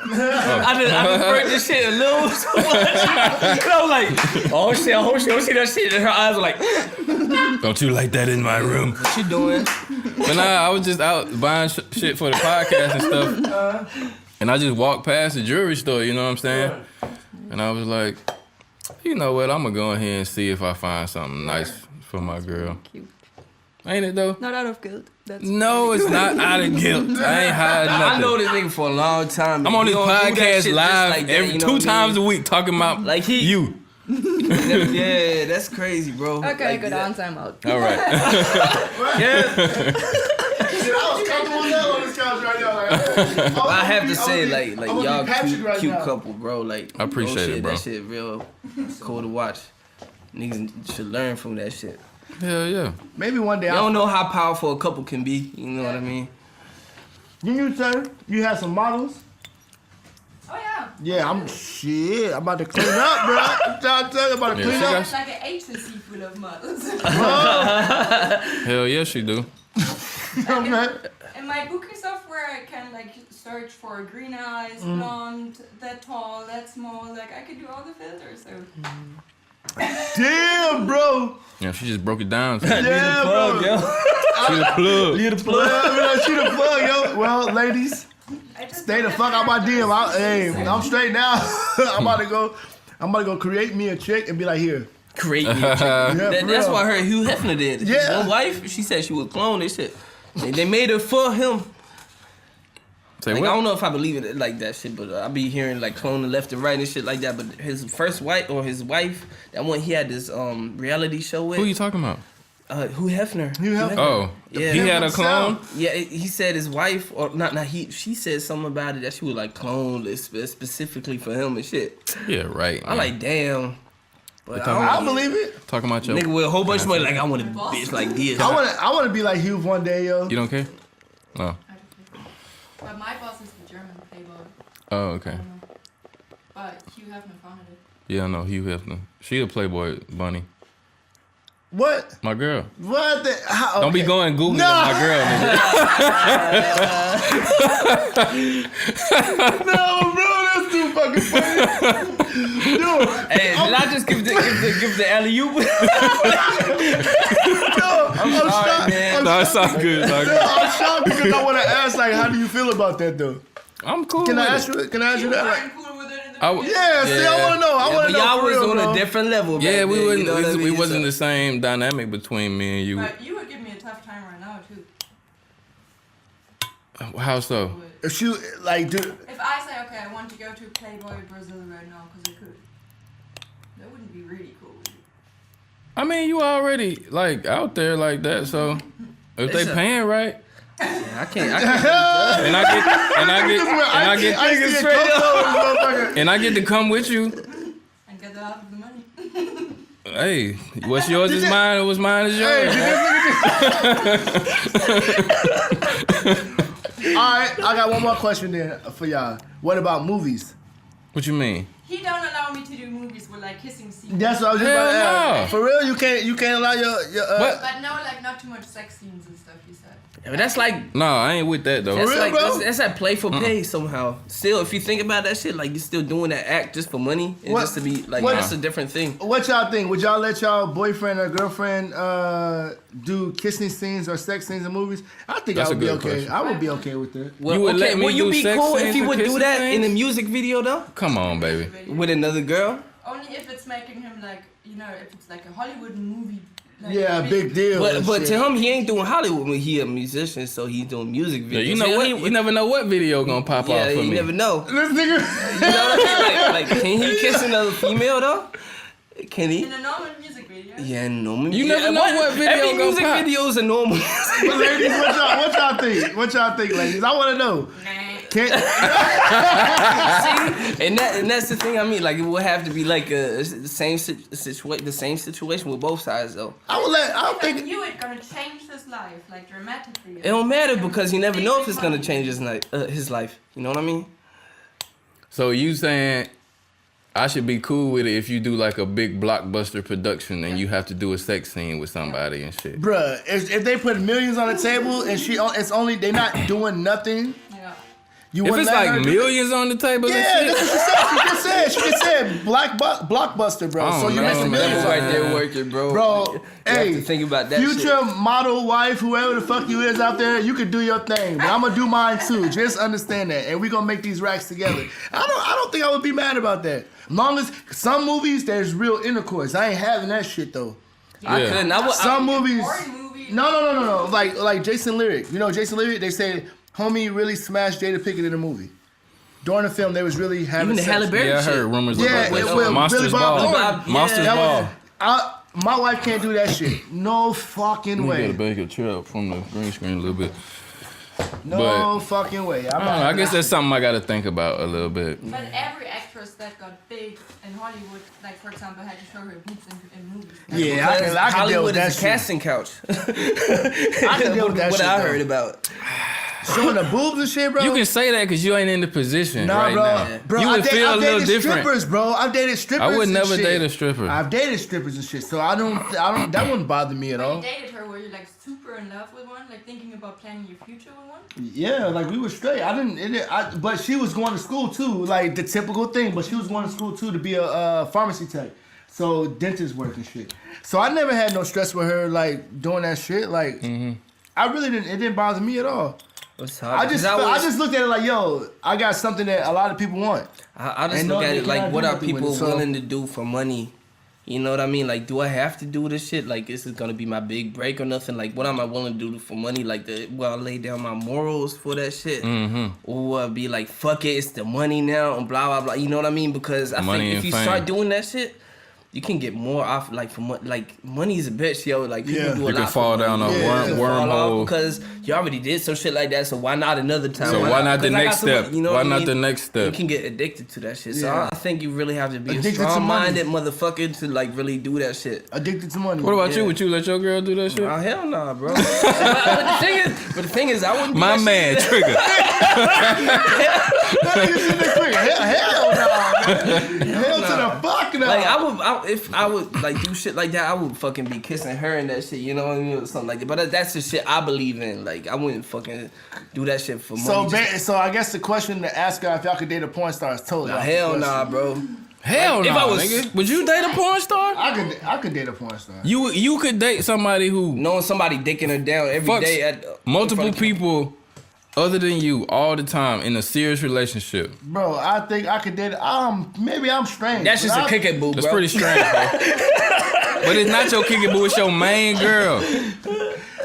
I just heard this shit a little too much. And I was like, oh shit, I hope she don't see that shit. And her eyes were like, don't you like that in my room? what you doing? But nah, I was just out buying shit for the podcast and stuff. And I just walked past the jewelry store, you know what I'm saying? And I was like, you know what? I'm gonna go ahead and see if I find something nice for my girl. Cute. Ain't it though? Not out of guilt. That's No, it's not out of guilt. I ain't hiding nothing. I know this nigga for a long time. I'm on this He don't do that podcast shit just live like that, every you know 2 what I times mean? a week talking about Like you. Yeah, that's crazy, bro. Okay, Like good that. answer. I'm out. All right. Yeah, Shit, I was comfortable with that on this couch right now. Like, I have to say, like I'm gonna be y'all Patrick right cute now. couple, bro. Like, I appreciate real it, shit, bro. That shit real cool to watch. Niggas should learn from that shit. Hell yeah. Maybe one day. You don't know how powerful a couple can be. You know what I mean? You sir, you have some models. Oh yeah. Yeah, I'm about to clean up, bro. I'm trying to tell you, about to Yeah, clean she up. got- It's like an agency full of models. Hell yeah, she do. Okay. In my booking software, I can like search for green eyes, blonde, that tall, that small. Like I can do all the filters. So Damn, bro. Yeah, she just broke it down. Yeah, bro. yo. She the plug. You the plug. Well, she the plug, yo. Well, ladies, I just stay the fuck out my DM. I'm straight now. I'm about to go create me a chick and be like, here. Create me a chick. Yeah, That's for real. why her Hugh Hefner did. Yeah. One wife, she said she would clone this shit. They made her for him. Say Like, what? I don't know if I believe it like that shit, but I be hearing like cloning left and right and shit like that. But his first wife or his wife, that one he had this reality show with. Who you talking about? Hugh Hefner. Hugh Hefner. Oh, Yeah. he had a clone? Yeah, he said his wife or not he. She said something about it that she would like clone it specifically for him and shit. Yeah, right. I'm like, damn. But talking I I don't believe it. Talking about your... nigga with a whole bunch of money like I want a bitch like this. I want to be like Hugh one day, yo. You don't care? Oh. But my boss is the German playboy. Oh, okay. But Hugh Hefner founded it. Yeah, I know. Hugh Hefner. She a Playboy bunny. What? My girl. What the? How, Don't be okay. going Googling No. my girl, nigga. No, bro, that's too fucking funny. Dude, Hey, did I just give the alley-oop? I'm shocked. man. No, it's all good. It's all good. I'm shocked because I want to ask, like, how do you feel about that, though? I'm cool Can with I it. ask you? Can I ask you that? Like, I'm cool with it in the I w- beginning. yeah, see, I Yeah. want to know. I want But to know. y'all for was real, on bro. a different level. Yeah, back we then, wasn't. you know what I We mean? wasn't So- the same dynamic between me and you. But you would give me a tough time right now too. How so? If she like, dude, If I say, okay, I want to go to Playboy Brazil right now because I could, that wouldn't be really cool. Would it? I mean, you already like out there like that, so if they paying right, I can't. and I get to come with you. And get half of the money. Hey, what's yours is mine, and what's mine is yours. All right, I got one more question then for y'all. What about movies? What you mean? He don't allow me to do movies with like kissing scenes. That's what I was just Hell about to ask. no. For real, you can't allow your What? But no, like not too much sex scenes and stuff. He said. Yeah, but that's like No, I ain't with that though. that's real, like bro? that's that play for pay somehow. Still, if you think about that shit, like you're still doing that act just for money and What- just to be like what- that's a different thing. What y'all think? Would y'all let y'all boyfriend or girlfriend do kissing scenes or sex scenes in movies? I think That's I would a be good okay. question. I would be okay with that. Well, You would okay, let me will you do be sex cool if scenes he or would do kissing that in a scenes? music video though? Come on, baby. With another girl? Only if it's making him like, you know, if it's like a Hollywood movie. Like Yeah, big deal. But and but shit. to him, he ain't doing Hollywood. He a musician, so he's doing music Yeah, videos. you know So what? he- You never know what video gonna pop yeah, off for you me. never know. This nigga. You know what I mean? Like, can he kiss another female though? Can he? In a normal music video. Yeah, normal. You never know what video Every gonna music pop. video is a normal. But ladies, what y'all think? What y'all think, ladies? I want to know. Can, and that's the thing. I mean, like it would have to be like the same situation with both sides though. I would let. I don't I think. knew it gonna change his life, like dramatically. It don't matter because you never know if it's gonna change his life. You know what I mean? So you saying I should be cool with it if you do like a big blockbuster production and you have to do a sex scene with somebody and shit. Bruh, if they put millions on the table and it's only they not doing nothing. Yeah. You If wouldn't it's let her like do- millions on the table Yeah, and that's shit. what she said. She just said blockbuster, bro. I So don't you know, making man. millions That's right right there. there working, bro. Bro, you hey, have to think about that future shit. model wife, whoever the fuck you is out there, you can do your thing, but I'm gonna do mine too. Just understand that, and we gonna make these racks together. I don't think I would be mad about that. Long as some movies there's real intercourse. I ain't having that shit though. I Yeah. couldn't. I would. Some movies. Foreign movie. No. Like Jason Lyric. You know Jason Lyric. They said homie really smashed Jada Pinkett in the movie. During the film, they was really having Even the sex. Halle Berry Yeah, I shit. heard rumors Yeah, about it that. will. Monsters Billy Bob Ball. Thornton. Monsters Yeah. Ball. My wife can't do that shit. No fucking We way. gotta back a trip from the green screen a little bit. No fucking way. I don't know. I guess that's something I gotta think about a little bit. But every actress that got big in Hollywood, like for example, had to show her boobs in movies. Yeah, I can deal Hollywood with that is a shit. casting couch. I can deal with that what shit. I though. heard about. Showing the boobs and shit, bro. You can say that because you ain't in the position Nah, right bro. now. Bro, You would I've feel a little dated different. strippers, bro. I've dated strippers. I would and never shit. date a stripper. I've dated strippers and shit, so I don't. That wouldn't bother me at When you all. dated her, were you like super in love with one, like thinking about planning your future with one? Yeah, like we were straight. But she was going to school too, like the typical thing. But she was going to school too to be a pharmacy tech, so dentist work and shit. So I never had no stress with her, like doing that shit. Like I really didn't. It didn't bother me at all. It's hard. I just looked at it like, yo, I got something that a lot of people want. I just Ain't look no- at they it like, cannot what do are nothing with people it, so- willing to do for money? You know what I mean? Like, do I have to do this shit? Like, this is gonna be my big break or nothing? Like, what am I willing to do for money? Like, will I lay down my morals for that shit? Or will I be like, fuck it, it's the money now, and blah, blah, blah. You know what I mean? Because I Money think if and you fame. start doing that shit, you can get more off, like, money is a bitch, yo. Like, people Yeah. do a You lot can for fall money. down a You can fall off wormhole. because you already did some shit like that, so why not another time? So why not the 'Cause I got next some- step? you know Why what I not mean? the next step? You can get addicted to that shit. So Yeah. I think you really have to be Addicted a to strong-minded motherfucker to like really do that shit. Addicted to money. What about you? Yeah. Would you let your girl do that shit? Oh hell nah, bro. but the thing is, I wouldn't. do My that man, shit. Trigger. Hell no. Hell to the fuck no. Like if I would like do shit like that, I would fucking be kissing her and that shit. You know what I mean, or something like that. But that's the shit I believe in. Like I wouldn't fucking do that shit for money. So I guess the question to ask her if y'all could date a porn star is totally Nah, off the hell question. nah, bro. Hell If no, I was- nigga. Would you date a porn star? I could date a porn star. You could date somebody who Knowing somebody dicking her down every day fucks at multiple in front of- people other than you all the time in a serious relationship. Bro, I think I could date. Maybe I'm strange. That's just but a kick it boo, bro. That's pretty strange, bro. But it's not your kickaboo, it's your main girl.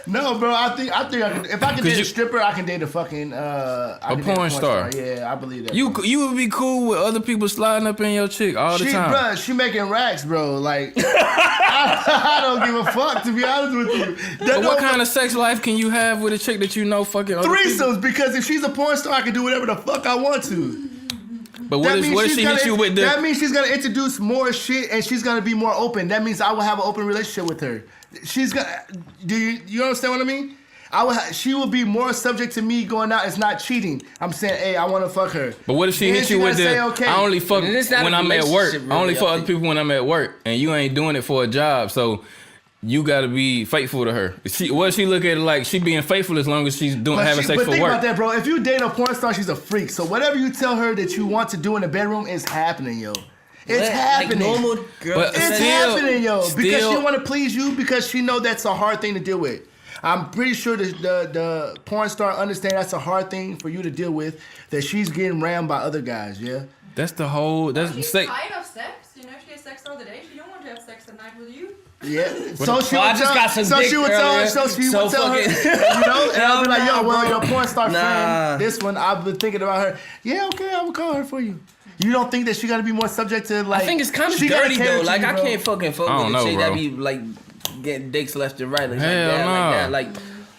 No, bro. I think I can. If I can date a stripper, I can date a fucking a porn star. Yeah, I believe that. You would be cool with other people sliding up in your chick all the time. Bro, she making racks, bro. Like I don't give a fuck, to be honest with you. But what kind of sex life can you have with a chick that you know fucking other people? Threesomes, because if she's a porn star, I can do whatever the fuck I want to. But what if she hit you with the... That means she's gonna introduce more shit and she's gonna be more open. That means I will have an open relationship with her. She's gonna... Do you understand what I mean? She will be more subject to me going out. It's not cheating. I'm saying, hey, I want to fuck her. But what if she hit you with the... Say, okay. I only fuck when I'm at work. Really, I only fuck other people when I'm at work. And you ain't doing it for a job. So... You gotta be faithful to her. What she look at it like? She being faithful as long as she's having sex for work. But think about that, bro. If you date a porn star, she's a freak. So whatever you tell her that you want to do in the bedroom is happening, yo. It's happening. Like normal girl. But it's happening, yo. Because she want to please you because she know that's a hard thing to deal with. I'm pretty sure the porn star understand that's a hard thing for you to deal with. That she's getting rammed by other guys. Yeah. That's the whole. That's she's tired of sex. You know, she has sex all the day. She don't want to have sex at night with you. Yeah, so she would tell her, you know, and I'll be like, yo, well, your porn star friend, this one, I've been thinking about her. Yeah, okay, I will call her for you. You don't think that she gotta be more subject to like? I think it's kind of dirty though. Like I can't fucking fuck with a chick that be like getting dicks left and right, like that,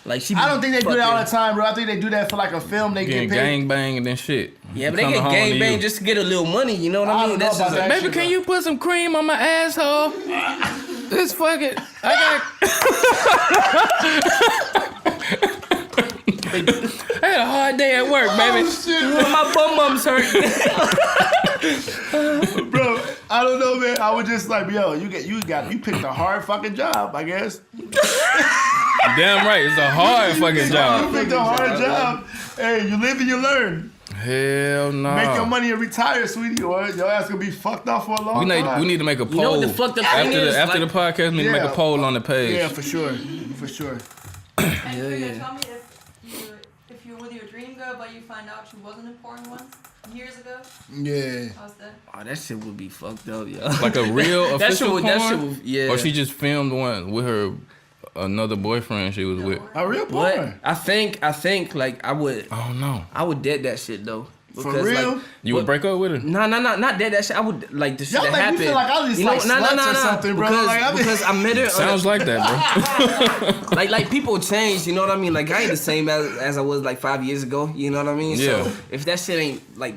like she. I don't think they do that all the time, bro. I think they do that for like a film. They get paid. Gang bang and then shit. Yeah, but they get gang bang just to get a little money. You know what I mean? That's just baby, can you put some cream on my asshole? This fucking I had a hard day at work, baby. Oh, shit, my bum hurt. Bro, I don't know, man. I was just like, yo, you picked a hard fucking job, I guess. Damn right, it's a hard fucking job. You picked a hard job. Hey, you live and you learn. Hell no. Make your money and retire, sweetie, or your ass gonna be fucked off for a long time. We need to make a poll. You know what the fucked up thing is? After the podcast, we need to make a poll on the page. Yeah, for sure. For sure. And tell me if you're with your dream girl, but you find out she wasn't in porn once, years ago? Yeah. How's that? Oh, that shit would be fucked up, yo. Like a real official porn? That shit would, yeah. Or she just filmed one with her another boyfriend she was with. A real porn? What? I think like I would. Oh no. I would dead that shit though. Because, for real? Like, you would break up with her? No, not dead that shit. I would like the shit that happened. You feel like I just like sluts or something, bro. Because I met her. Sounds like that, bro. like people change, you know what I mean? Like I ain't the same as I was like 5 years ago. You know what I mean? Yeah. So if that shit ain't like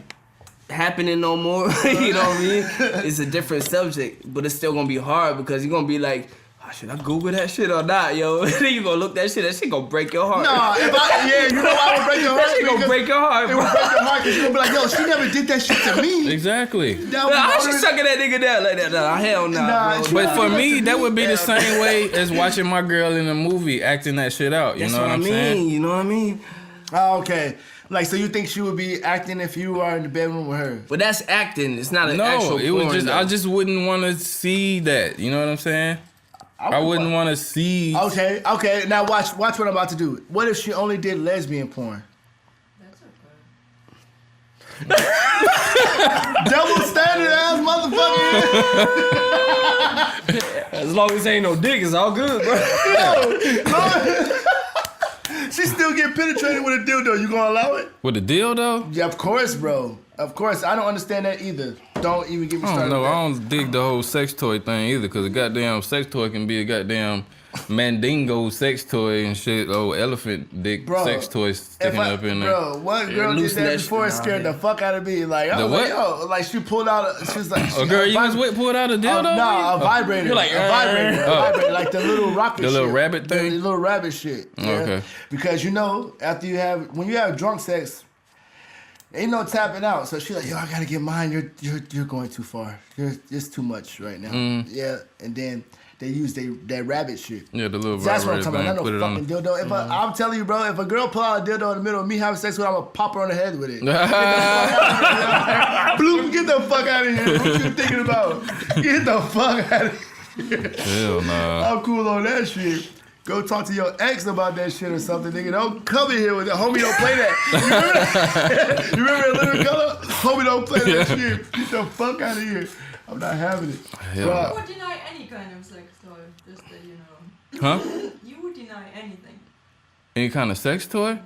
happening no more, you know what I mean? It's a different subject, but it's still gonna be hard because you're gonna be like, should I Google that shit or not, yo? Then you gonna look that shit gonna break your heart. No, you know why I would break your heart? That shit gonna break your heart, bro. It would break your heart because you're gonna be like, yo, she never did that shit to me. Exactly. How she sucking that nigga down like that? Nah, hell nah, bro. But for me, that would be the same way as watching my girl in a movie acting that shit out. You know what I'm saying? You know what I mean? Oh, okay. Like, so you think she would be acting if you are in the bedroom with her? But that's acting. It's not an actual porn. No, it was just, I just wouldn't want to see that. You know what I'm saying? I wouldn't want to see. Okay. Now watch what I'm about to do. What if she only did lesbian porn? That's okay. Double standard ass motherfucker. As long as ain't no dick, it's all good, bro. She still get penetrated with a dildo. You gonna allow it? With a dildo? Yeah, of course, bro. Of course. I don't understand that either. Don't even get me started. I don't dig the whole sex toy thing either, because a goddamn sex toy can be a goddamn mandingo sex toy and shit. Oh, elephant dick sex toy sticking up in there. Bro, one girl did that before. It scared the fuck out of me. Like, I was like, yo, like she pulled out. She was like, a girl you was with pulled out a dildo? No, a vibrator. You're like, a vibrator, like the little rocket. The shit. Little rabbit thing. The little rabbit shit. Yeah? Okay. Because when you have drunk sex, ain't no tapping out. So she's like, yo, I gotta get mine. You're going too far. It's too much right now. Yeah, and then they use that rabbit shit. Yeah, the little that's what I'm talking thing. about. Not no fucking dildo. If I'm telling you, bro, if a girl pull out a dildo in the middle of me having sex with her, I'm gonna pop her on the head with it. Bloop, get the fuck out of here. What you thinking about? Get the fuck out of here. Hell nah. I'm cool on that shit. Go talk to your ex about that shit or something, nigga. Don't come in here with it. Homie, don't play that. You remember that little color? Homie, don't play that shit. Get the fuck out of here. I'm not having it. You would deny any kind of sex toy, just that you know. Huh? You would deny anything. Any kind of sex toy?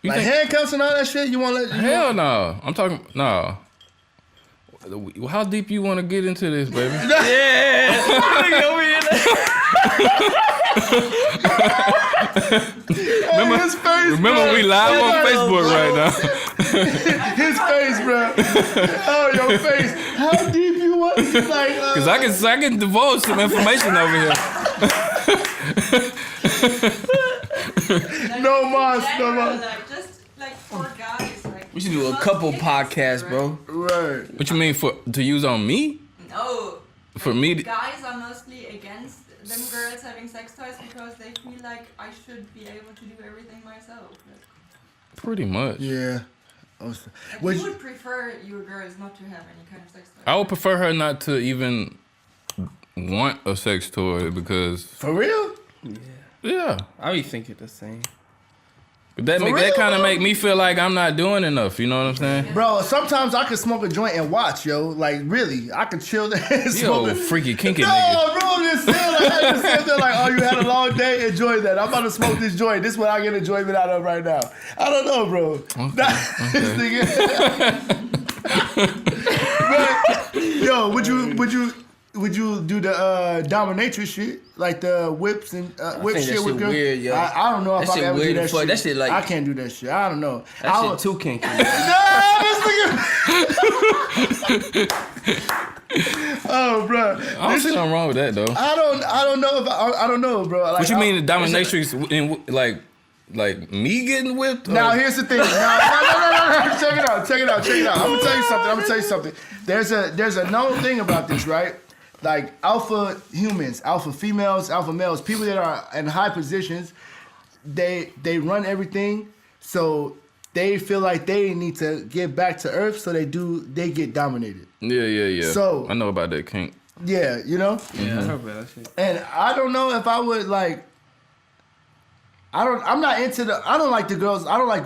You Like handcuffs and all that shit? You want to let... Hell no. I'm talking... No. How deep you want to get into this, baby? Yeah. Remember we live on Facebook right now. His face, bro. Oh, your face. How deep you want? Like, Cause I can divulge some information over here. No mas. Like, just like for guys, like We should do a couple podcasts, bro. Right. What you mean to use on me? No. For me? Guys are mostly against them girls having sex toys because they feel like I should be able to do everything myself. Pretty much. Yeah. Like, you would prefer your girls not to have any kind of sex toy. I would prefer her not to even want a sex toy because... For real? Yeah. I be thinking the same. That kind of make me feel like I'm not doing enough. You know what I'm saying? Bro, sometimes I could smoke a joint and watch, yo. Like, really. I could chill there and smoke Yo, it. freaky kinky No, nigga. bro, I'm just saying. Like, I just sit there like, oh, you had a long day? Enjoy that. I'm about to smoke this joint. This is what I get enjoyment out of right now. I don't know, bro. This nigga. Yo, would you do the dominatrix shit? Like the whips and whip think that shit with shit girls? weird, yo. I don't know if That I shit ever do weird that as fuck. shit. That shit like- I can't do that shit. I don't know. That shit too kinky. Nah, this nigga. Oh, bro. I don't see nothing wrong with that though. I don't know if I don't know, bro. Like, What you mean the dominatrix in like me getting whipped? Now here's the thing. No. Check it out. I'm gonna tell you something. There's a known thing about this, right? Like alpha humans, alpha females, alpha males, people that are in high positions, they run everything, so they feel like they need to get back to Earth, so they get dominated. Yeah. So- I know about that kink. Yeah, you know? Yeah, I heard about that shit. And I don't know if I would like. I don't like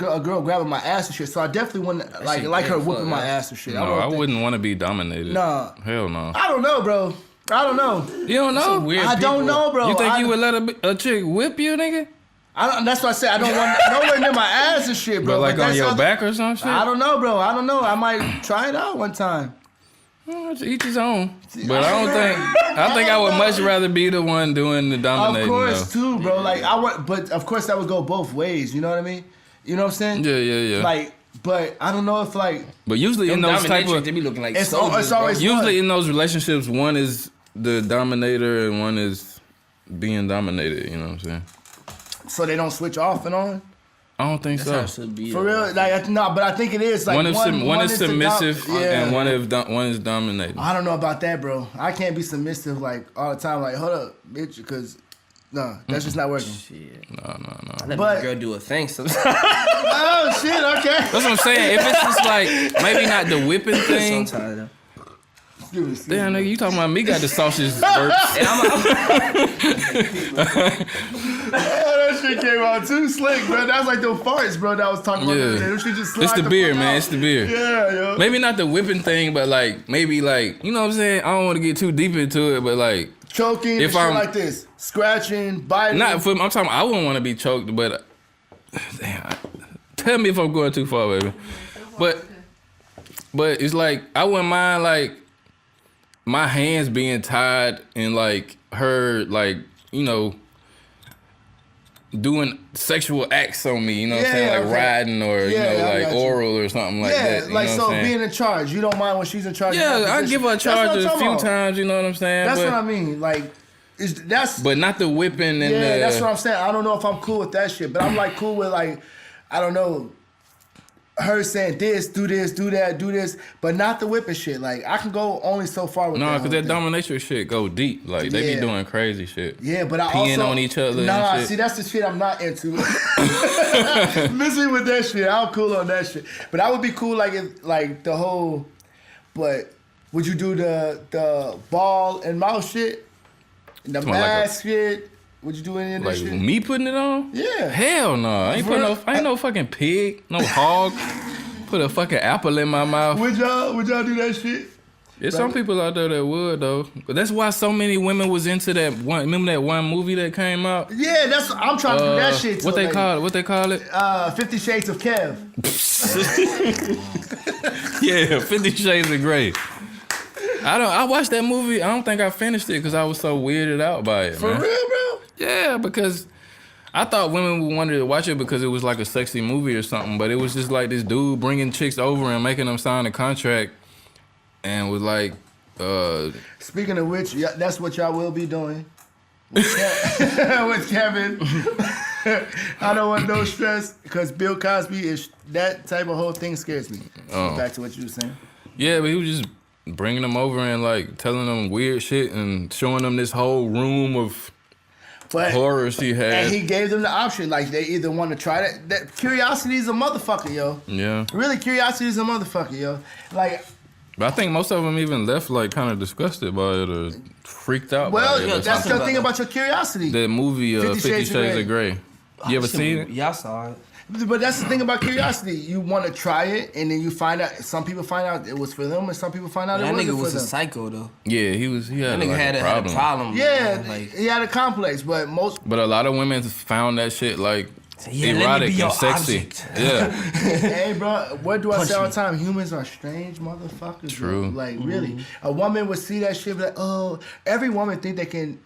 a girl grabbing my ass and shit. So I definitely wouldn't like her whooping my ass and shit. No, I wouldn't want to be dominated. Nah. Hell no. I don't know, bro. I don't know. You don't know? I don't know, bro. You think you would let a chick whip you, nigga? That's why I said I don't want nowhere near my ass and shit, bro. But like on that's your other- back or some shit? I don't know, bro. I don't know. I might try it out one time. Well, each his own. But I think I would much rather be the one doing the dominating. Of course, though. too, bro. Like but of course that would go both ways. You know what I mean? You know what I'm saying? Yeah. Like, but I don't know if like. But usually in those type of they be looking like It's soldiers, always bro. usually in those relationships, one is the dominator and one is being dominated. You know what I'm saying? So they don't switch off and on. I don't think That's how it so. should be. For real, like no, but I think it is like One is one submissive yeah. and one is dominating. I don't know about that, bro. I can't be submissive like all the time. Like, hold up, bitch, because no, that's just not working. Shit. No. I let But- my girl do a thing sometimes. Oh shit, okay. That's what I'm saying. If it's just like maybe not the whipping thing. Sometimes. Damn, nigga, you talking about me got the sausage burps. And That shit came out too slick, bro. That was like them farts, bro. That I was talking about. Yeah. That shit just It's slide the beer, fuck man. out. It's the beer. Yeah, yo. Maybe not the whipping thing, but like maybe like you know what I'm saying. I don't want to get too deep into it, but like Choking, If and shit I'm- like this, scratching, biting. not. I'm talking. I wouldn't want to be choked, but damn. Tell me if I'm going too far, baby. But it's like I wouldn't mind like my hands being tied and like her like doing sexual acts on me. You know what I'm saying? Yeah, Like okay. riding or Yeah, I like got you. oral or something like yeah, that. You like know so what I'm saying? being in charge. You don't mind when she's in charge. of Yeah, that I position. give her a That's what charge I'm a talking few about. times. You know what I'm saying? That's but, what I mean. Like, that's. But not the whipping and Yeah, the. that's what I'm saying. I don't know if I'm cool with that shit, but I'm like cool with like, I don't know, her saying this, do that, do this, but not the whipping shit. Like I can go only so far with No, that. because that dominatrix shit go deep. Like they Yeah. be doing crazy shit. Yeah, but I peeing also on each other. Nah, and shit. see that's the shit I'm not into. Miss me with that shit. I'm cool on that shit. But I would be cool like if like the whole. But would you do the ball and mouse shit, the Talking about like mask shit? Would you do any of that Like shit? me putting it on? Yeah. Hell no. I ain't I ain't no fucking pig, no hog. Put a fucking apple in my mouth. Would y'all do that shit? There's some people out there that would though. But that's why so many women was into that one. Remember that one movie that came out? Yeah, I'm trying to do that shit. What they call it? What they call it? 50 Shades of Kev. Yeah, 50 Shades of Grey. I watched that movie. I don't think I finished it because I was so weirded out by it. For real, bro? Yeah, because I thought women wanted to watch it because it was like a sexy movie or something, but it was just like this dude bringing chicks over and making them sign a contract, and was like. Speaking of which, that's what y'all will be doing with Kevin. I don't want no stress because Bill Cosby is that type of whole thing scares me. Back to what you were saying. Yeah, but he was just bringing them over and like telling them weird shit and showing them this whole room of horrors he had. And he gave them the option, like they either want to try that. Curiosity is a motherfucker, yo. Yeah. Really, curiosity is a motherfucker, yo. Like. But I think most of them even left like kind of disgusted by it or freaked out by it. Well, that's the thing about your curiosity. That movie, 50 Shades of Grey. You ever seen it? Yeah, I saw it. But that's the thing about curiosity. You want to try it, and then you find out. Some people find out it was for them, and some people find out it wasn't for them. That nigga was a psycho, though. Yeah, he had that nigga like had a problem. Yeah, he had a complex, but But a lot of women found that shit like erotic and sexy. Object. Yeah. Hey, bro, what do I say all the time? Humans are strange motherfuckers. True. Bro. Like, really. A woman would see that shit, be like, oh, every woman think they can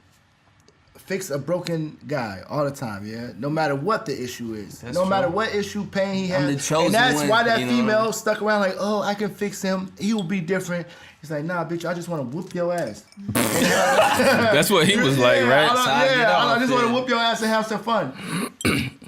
fix a broken guy all the time, yeah? No matter what the issue is. That's no true. matter what issue, pain he has. I'm the chosen and that's one, why that you know? female stuck around like, oh, I can fix him. He will be different. He's like, nah, bitch, I just want to whoop your ass. That's what he was like, right? I just want to whoop your ass and have some fun.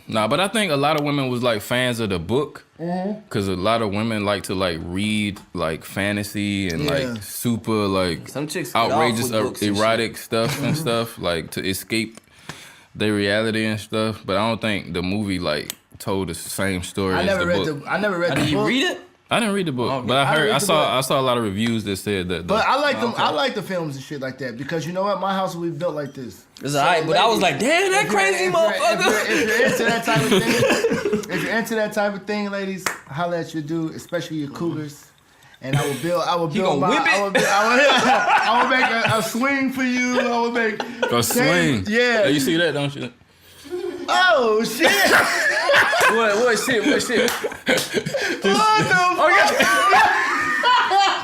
Nah, but I think a lot of women was like fans of the book, because a lot of women like to like read like fantasy and like super like some chicks outrageous erotic stuff and stuff like to escape their reality and stuff. But I don't think the movie like told the same story as the book. I never read the book. Did you read it? I didn't read the book, but I saw a lot of reviews that said that. But I like them. I like the films and shit like that because you know what, my house will be built like this. It's alright, but I was like, damn, that crazy motherfucker. If you're into that type of thing, if you're into that type of thing, ladies, holla at your dude, especially your cougars. And I will build. I will build. I will make a swing for you. I will make a swing. Yeah. You see that, don't you? Oh shit! What shit? What the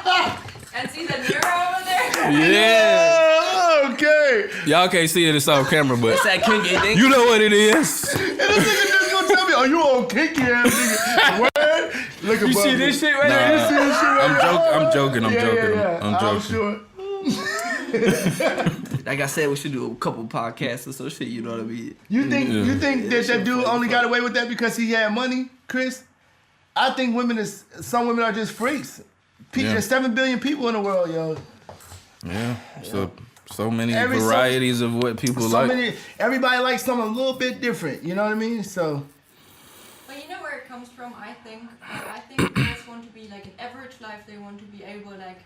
fuck? And see the mirror over there? Yeah. Okay. Y'all can't see it, it's on camera, but it's that kinky thing. You know what it is. And this nigga just gonna tell me, "Are you on kinky ass nigga?" Word? Look at you see this shit right there? You see this shit right I'm joking. I'm joking. I'm sure. Like I said, we should do a couple podcasts or some shit. You know what I mean? You think that dude only got away with that because he had money, Chris? I think some women are just freaks. There's 7 billion people in the world, yo. Yeah. So many varieties of what people like. Everybody likes something a little bit different. You know what I mean? So. But you know where it comes from? I think girls want to be like in average life. They want to be able like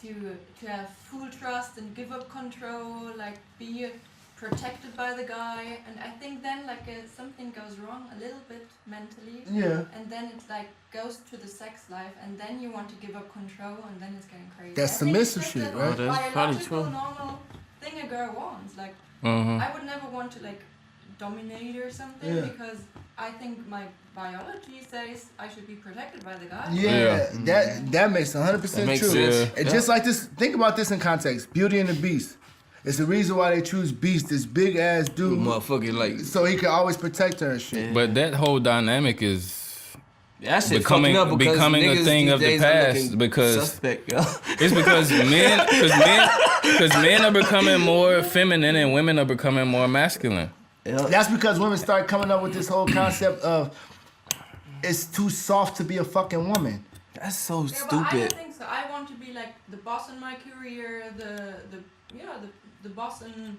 to have full trust and give up control, like be protected by the guy. And I think then like something goes wrong a little bit mentally. Yeah. And then it like goes to the sex life, and then you want to give up control, and then it's getting crazy. That's submissive shit, right? That's probably true. Normal thing a girl wants. Like I would never want to like dominate or something because I think my biology says I should be protected by the guy. Yeah. That makes 100% true. Sense. And just like this, think about this in context. Beauty and the Beast. It's the reason why they choose Beast, this big ass dude. Motherfucking like. So he can always protect her and shit. But that whole dynamic is that shit becoming up a thing of the past because suspect, it's because men are becoming more feminine and women are becoming more masculine. That's because women start coming up with this whole concept of it's too soft to be a fucking woman. That's so But I stupid. don't think so. I want to be like the boss in my career, the boss in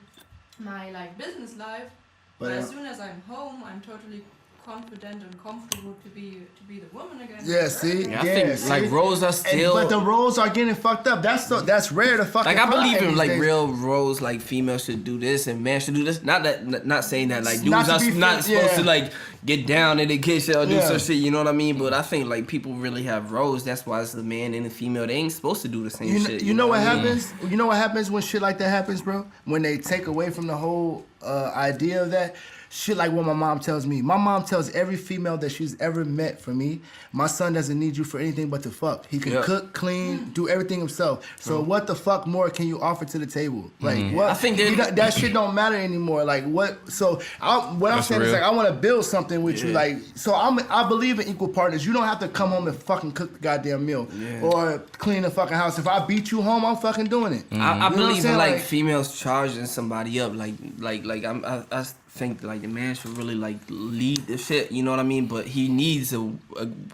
my like business life. But as soon as I'm home, I'm totally confident and comfortable to be the woman again. Yeah, see? I think see? like roles are still. But the roles are getting fucked up. That's rare to fucking Like I believe find in these like days. real roles, like females should do this and man should do this. Not saying that like dudes Not to are be not yeah. supposed to like get down in the kitchen or do Yeah. some shit. You know what I mean? But I think like people really have roles. That's why it's the man and the female. They ain't supposed to do the same shit. You know what I mean? happens? You know what happens when shit like that happens, bro? When they take away from the whole idea of that. Shit like what my mom tells me. My mom tells every female that she's ever met for me, my son doesn't need you for anything but to fuck. He can cook, clean, do everything himself. So what the fuck more can you offer to the table? Like what? I think that shit don't matter anymore. Like what? So I'm That's saying is real. like I want to build something with you. Like so I believe in equal partners. You don't have to come home and fucking cook the goddamn meal or clean the fucking house. If I beat you home, I'm fucking doing it. I You know what I'm believe in saying? like females charging somebody up. I think like the man should really like lead the shit. You know what I mean? But he needs a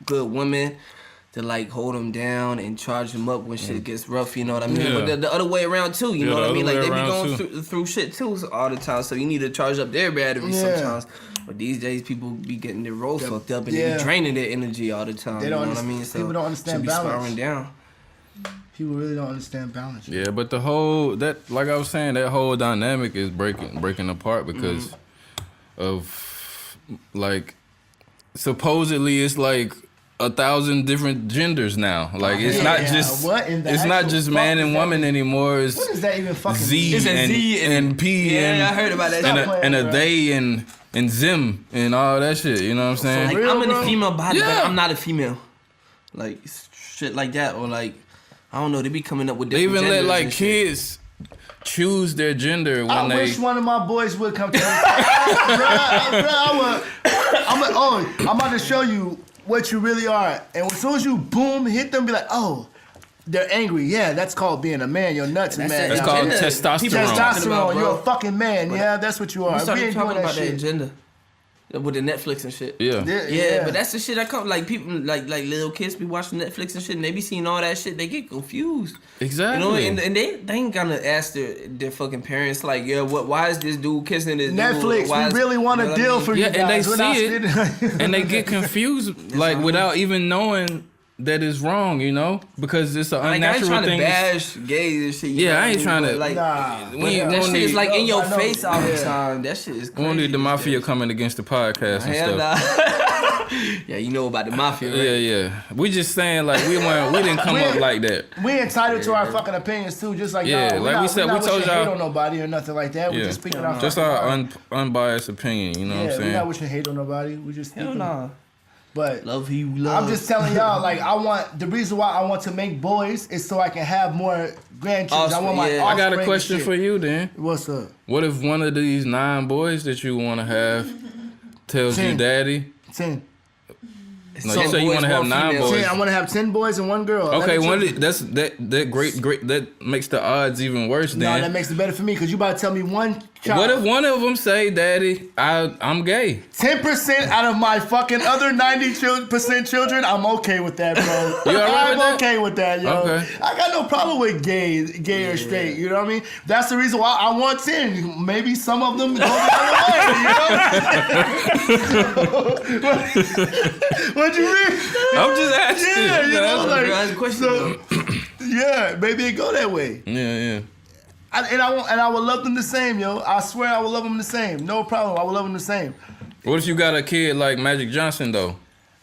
good woman to like hold him down and charge him up when shit gets rough. You know what I mean? Yeah. But the other way around too. You Yeah, know what the I mean? other Like way they be around, going through shit too all the time. So you need to charge up their battery sometimes. But these days people be getting their roles fucked up and they be draining their energy all the time. They don't you know what I mean? So people don't understand should be balance. spiraling down. People really don't understand balance. Yeah, but the whole like I was saying, that whole dynamic is breaking apart because of like supposedly it's like 1,000 different genders now. Like it's not just what in the it's not actual just fuck man is and that woman mean? anymore. It's What does that even fucking Z mean? and, Z and P Yeah, I heard about that. and Stop a, and a playing, they and Zim and all that shit. You know what I'm saying? Like real, I'm in bro? a female body, Yeah. but I'm not a female. Like shit like that, or like I don't know. They be coming up with They different even let genders like and shit. kids choose their gender when I they. wish one of my boys would come to me. I'm about to show you what you really are. And as soon as you boom, hit them, be like, oh, they're angry. Yeah, that's called being a man. You're nuts, That's man. that That's called agenda. testosterone. People talking about, Testosterone. bro. You're a fucking man. Yeah, that's what you are. We We started ain't talking doing that about that shit. agenda with the Netflix and shit. Yeah. Yeah, but that's the shit that come like people like little kids be watching Netflix and shit and they be seeing all that shit, they get confused. Exactly. You know, and they ain't gonna ask their fucking parents like, yeah, why is this dude kissing this dude? Netflix, Why we is- really want you a know what I deal mean? for you Yeah, and they guys. We're not see it, spending- and they get confused like without even knowing that it's wrong, you know, because it's an Like, I ain't unnatural trying thing. to bash gays and shit. you Yeah, know I what ain't mean? trying But, to- like Nah. We that ain't shit only- is like in your I know. face all the Yeah. time. That shit is We crazy. don't need the these mafia days. coming against the podcast and Hell stuff. nah. Yeah, you know about the mafia, right? Yeah. We just saying like we didn't come up like that. We entitled to our fucking opinions too, just like Yeah, y'all. like we said, we're not we told wishing hate y'all- on nobody or nothing like that. We're Yeah, just speaking our just fucking our mind. unbiased opinion. You know what I'm Yeah, we're not saying? wishing hate on nobody. We just Hell speaking. nah. But Love who you love. I'm just telling y'all, like the reason why I want to make boys is so I can have more grandchildren. I want my Offspring, yeah. I got a offspring question and for shit. you then. What's up? What if one of these 9 boys that you want to have tells you, 10. Daddy? 10. No, you say you want to have 9 boys. 10. I want to have 10 boys and 1 girl. Okay, 11 one children. that great that makes the odds even worse. No, Then that makes it better for me because you about to tell me one child. what if one of them say, "Daddy, I'm gay"? 10% out of my fucking other 90% children, I'm okay with that, bro. You all right I'm with that? okay with that, yo. Okay. I got no problem with gay or straight, you know what I mean? That's the reason why I want 10. Maybe some of them go the other way, you know? What you mean? I'm just asking. Yeah, you know, That's a like, question, so, yeah, maybe it go that way. Yeah. I would love them the same, yo. I swear I would love them the same. No problem. I would love them the same. What if you got a kid like Magic Johnson though?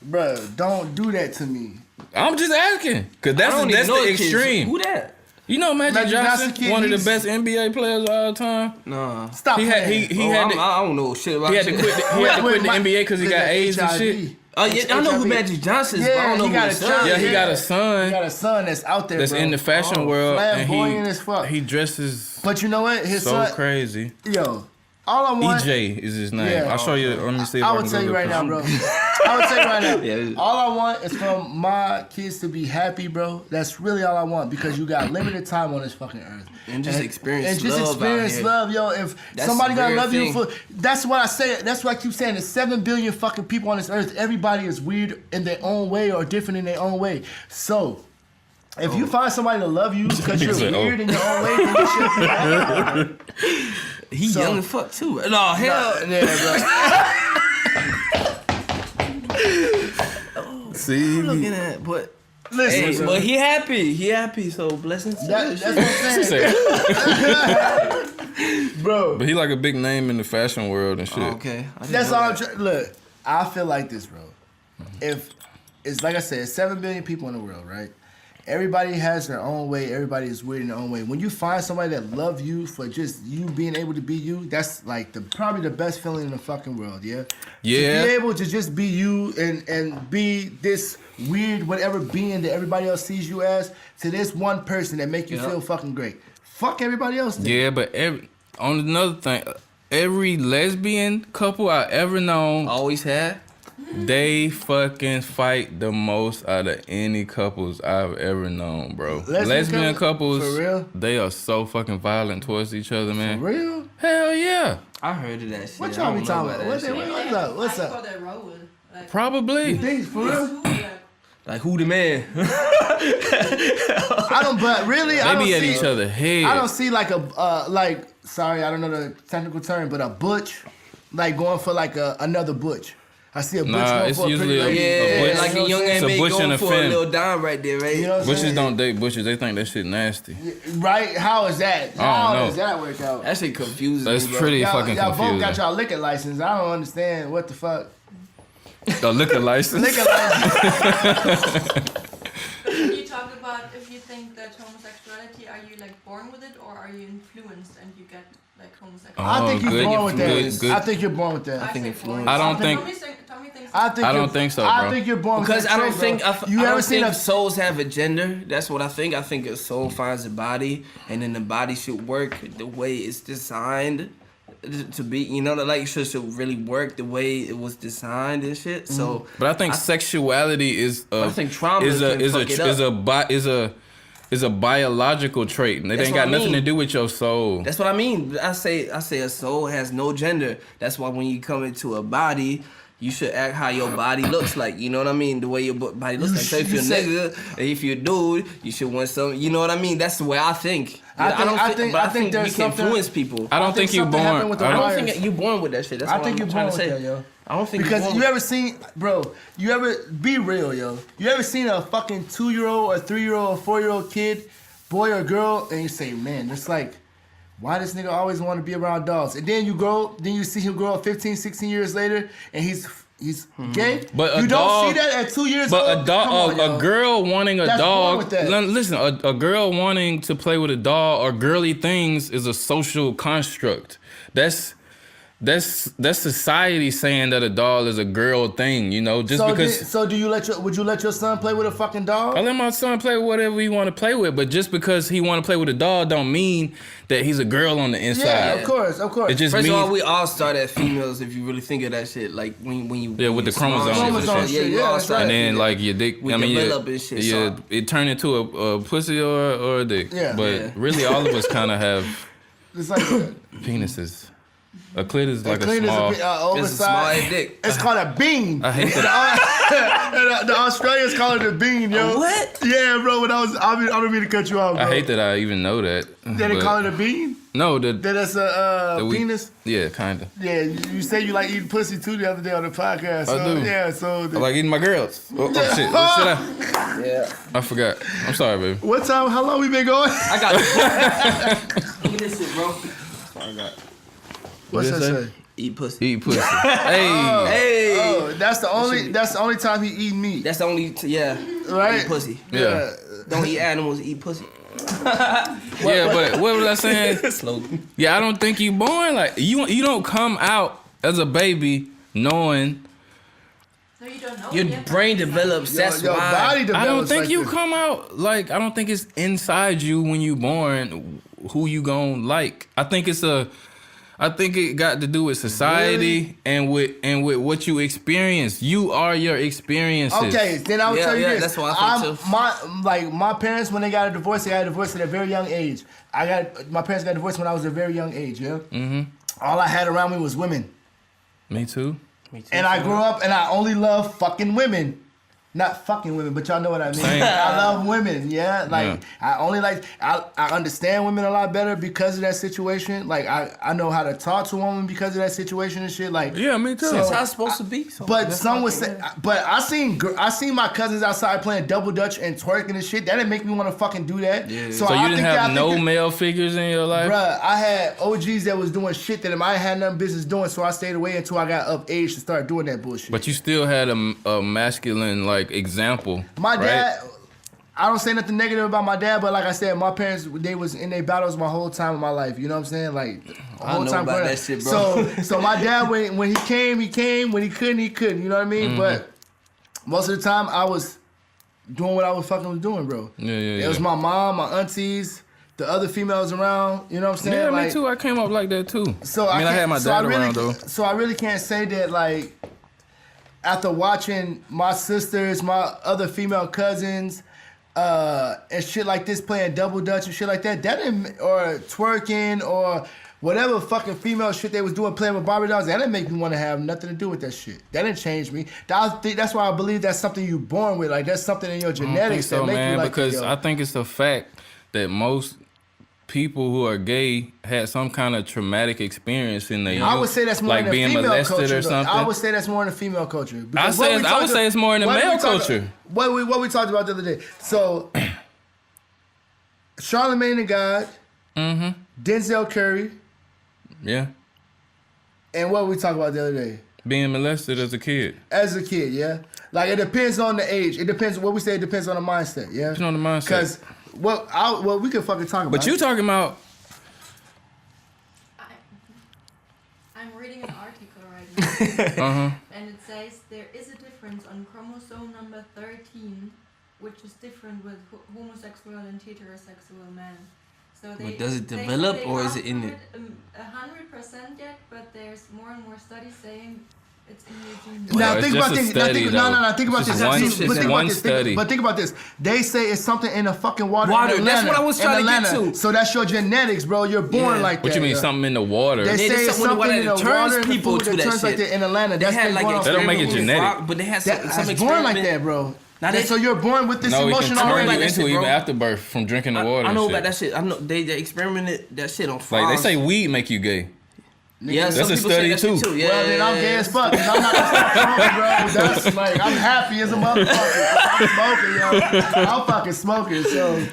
Bruh, don't do that to me. I'm just asking, cause that's I don't even know the the kids. extreme. Who that? You know Magic Johnson, kid, one of the he's- best NBA players of all time. Nah. Stop He had playing. he Oh, had to, I don't know shit about he had to shit. quit the NBA because he got AIDS and HIV. shit. Oh yeah, I know who HIV. Magic Johnson is, but I Yeah, don't know he who got his a son child. Yeah, is. he got a He son got a son that's out there, that's bro. in the fashion world, and flamboyant as fuck. he dresses But you know what? His so son, crazy. yo, all I want. EJ is his name. Yeah. I'll show you. Let me see if I I can will tell Google you right it. now, bro. I will tell you right now. Yeah. All I want is for my kids to be happy, bro. That's really all I want because you got limited time on this fucking earth. And just experience and just love experience out here. love, yo. If That's somebody a gonna rare love you thing. for, that's what I say. That's what I keep saying. There's 7 billion fucking people on this earth. Everybody is weird in their own way or different in their own way. So. If you find somebody to love you because you're said, weird in your own way, then you should be happy. He So- young as fuck too. No, hell. Yeah, bro. See, I'm looking at, but Listen, hey, bro. but he happy, so blessings to That's him. what I'm saying. Bro. but he like a big name in the fashion world and shit. Oh, okay. That's all I'm trying. Look, I feel like this, bro. If it's like I said, 7 billion people in the world, right? Everybody has their own way. Everybody is weird in their own way. When you find somebody that love you for just you being able to be you, that's like probably the best feeling in the fucking world. Yeah. Yeah. To be able to just be you and be this weird whatever being that everybody else sees you as to this one person that make you feel fucking great. Fuck everybody else. Then. Yeah, but on another thing, every lesbian couple I ever known, Always had. they fucking fight the most out of any couples I've ever known, bro. Lesbian couples, For real? they are so fucking violent towards each other, man. For real? Hell yeah. I heard of that shit. What I y'all don't be know talking about about? that shit. What's up? What's Fight up? for their role. Like, Probably. Things for real? Like who the man? I don't. But really, I They don't be at see. each other head. I don't see like a like. Sorry, I don't know the technical term, but a butch, like going for like another butch. I see a butch Nah, going it's for a usually pretty lady. Yeah, butch- like a young it's a man butch going and a for a femme. little dime right there, right? You know what I'm Butches saying? don't date butches. They think that shit nasty. Right? How is that? I How don't know. does that work out? That shit confuses That's me, bro. pretty Y'all, fucking y'all both confusing. got y'all liquor license. I don't understand what the fuck. A liquor license. Liquor license. when you talk about if you think that homosexuality, are you like born with it or are you influenced and you get like homosexuality? I think you're good, born with that. good. I think you're born with that. I think think influenced. I don't think. Tommy thinks I think. I you're- don't think so, I bro. think you're born Because with that I don't trait, think bro. I You ever don't seen think a souls have a gender. That's what I think. I think a soul finds a body, and then the body should work the way it's designed to be. You know, like it should really work the way it was designed and shit. So, But I think sexuality is I think trauma is a can is fuck it a is a biological trait, and it That's ain't what got I nothing to mean. do with your soul. That's what I mean. I say a soul has no gender. That's why when you come into a body, you should act how your body looks like. You know what I mean? The way your body looks like. So if you you're a said- nigga, if you're a dude, you should want some. You know what I mean? That's the way I think. I think you there's can something- influence people. I don't think think you're something happened born. with the I I don't, don't wires. think you're born with that shit. That's I what think I'm you're trying born to with say. that, yo. I don't think Because you're you born ever seen, bro, you ever, be real, yo. You ever seen a fucking 2-year-old or 3-year-old or 4-year-old kid, boy or girl, and you say, man, it's like, why this nigga always want to be around dogs? And then you see him grow up 15, 16 years later, and he's gay. But a you dog- don't see that at 2 years but old. a dog, Come on, yo. a girl wanting a That's born dog. with that. Listen, a girl wanting to play with a dog or girly things is a social construct. That's society saying that a doll is a girl thing. You know, just because. So would you let your son play with a fucking dog? I let my son play with whatever he want to play with, but just because he want to play with a dog don't mean that he's a girl on the inside. Yeah, of course. It just First means of all, we all start as females if you really think of that shit. Like when you Yeah, with the chromosomes and Chromosome shit. shit, we yeah, all that's start and right. then like your dick. We I mean, develop and shit, so- it turned into a pussy or a dick. Yeah. But Yeah. really, all of us kind of have It's like penises. A clit is like a clean small. as a oversized. It's a small ass dick. It's called a bean. I hate that. The Australians call it a bean, yo. What? Yeah, bro. When I don't mean to cut you off, bro. I hate that I even know that. They but- call it a bean. No, That it's a the we- penis. Yeah, kinda. Yeah, you say you like eating pussy too the other day on the podcast. So, I do. Yeah, so I like eating my girls. Oh, shit. What should I? Yeah. I forgot. I'm sorry, baby. what time? How long we been going? I got it. Look at this shit, bro. What's What that did it say? Eat pussy. Eat pussy. Hey. Hey. Oh, that's the only time he eat meat, That's the only, right? Eat pussy. Yeah. Don't eat animals, eat pussy. Yeah, but what was I saying? Slogan. Yeah, I don't think you born like you don't come out as a baby knowing. No, you don't know. Your yet. brain develops. That's Your why. body develops. I don't think like you this. come out like I don't think it's inside you when you born who you gon' like. I think it got to do with society and with what you experience. You are your experiences. Okay, then I will Yeah, tell you yeah, this. that's what I think too. My parents when they got a divorce, they got a divorce at a very young age. My parents got divorced when I was a very young age. Yeah. Mm-hmm. All I had around me was women, Me too. and I grew up and I only love fucking women. Not fucking women, but y'all know what I mean. Same. I love women, yeah. Like I only like I understand women a lot better because of that situation. Like I know how to talk to a woman because of that situation and shit. Like Yeah, me too. That's how it's supposed to be. So But that's some my would thing, say, man. but I seen my cousins outside playing double dutch and twerking and shit. That didn't make me want to fucking do that. Yeah. So I you didn't think have that- I no think that- male figures in your life? Bruh, I had OGs that was doing shit that I had nothing business doing, so I stayed away until I got of age to start doing that bullshit. But you still had a masculine like example. My right? dad, I don't say nothing negative about my dad, but like I said, my parents, they was in their battles my whole time of my life. You know what I'm saying? Like, the I whole know time about growing that up. shit, bro. So my dad, when he came, he came. When he couldn't, he couldn't. You know what I mean? Mm-hmm. But most of the time, I was doing what I was fucking doing, bro. Yeah. It was my mom, my aunties, the other females around. You know what I'm saying? Yeah, like, me too. I came up like that too. So I mean, I can't- had my so dad really, around though. So I really can't say that like after watching my sisters, my other female cousins, and shit like this playing double dutch and shit like that, or twerking or whatever fucking female shit they was doing playing with Barbie dolls, that didn't make me want to have nothing to do with that shit. That didn't change me. That's why I believe that's something you born with. Like that's something in your I don't think genetics so, that make man, you like because yo. I think it's the fact that most people who are gay had some kind of traumatic experience in their youth. I would say that's more like in the being female molested culture. or though. something. I would say that's more in the female culture. I Because what we would talked- say it's more in the what we male talked- culture. What we talked about the other day. So, Charlamagne the God, Denzel Curry, Yeah, and what we talked about the other day. being molested as a kid. As a kid, yeah? Like, it depends on the age. It depends, what we say, it depends on the mindset, yeah? Depends on the mindset. Because, we can fucking talk about But you it. talking about I'm reading an article right now, Uh-huh. and it says there is a difference on chromosome number 13, which is different with homosexual and heterosexual men. So they, But does it they- develop they or is it can't in prove it? 100% yet, but there's more and more studies saying it's in your genes. Well, Now it's think just about a this. study, though. No. Think about It's this. just one- See, it's but think one about this. study. But think about this. They say it's something in the fucking water. Water, in that's Atlanta, what I was in trying to get Atlanta. to. So that's your genetics, bro. You're born Yeah. like that. what you mean yeah. something in the water? They They say did it's something something in the that turns water and the people food to that that turns like shit. that in Atlanta. They That's had been like going on. That don't make it experiment with genetic. frog, but they had That's some born like experiment. that, bro. Now they- So you're born with this No, it emotion can turn already. you about that into shit, even bro. after birth from drinking the water. I know and about shit. that shit. I know they experimented that shit on Like frogs. they say, weed make you gay. Yeah, That's some a people study, say that shit too. Yeah, Well, then I'm gay as fuck. 'Cause I'm not gonna stop smoking, bro. That's like, I'm happy as a motherfucker. I'm smoking, yo. I'm fucking smoking, so.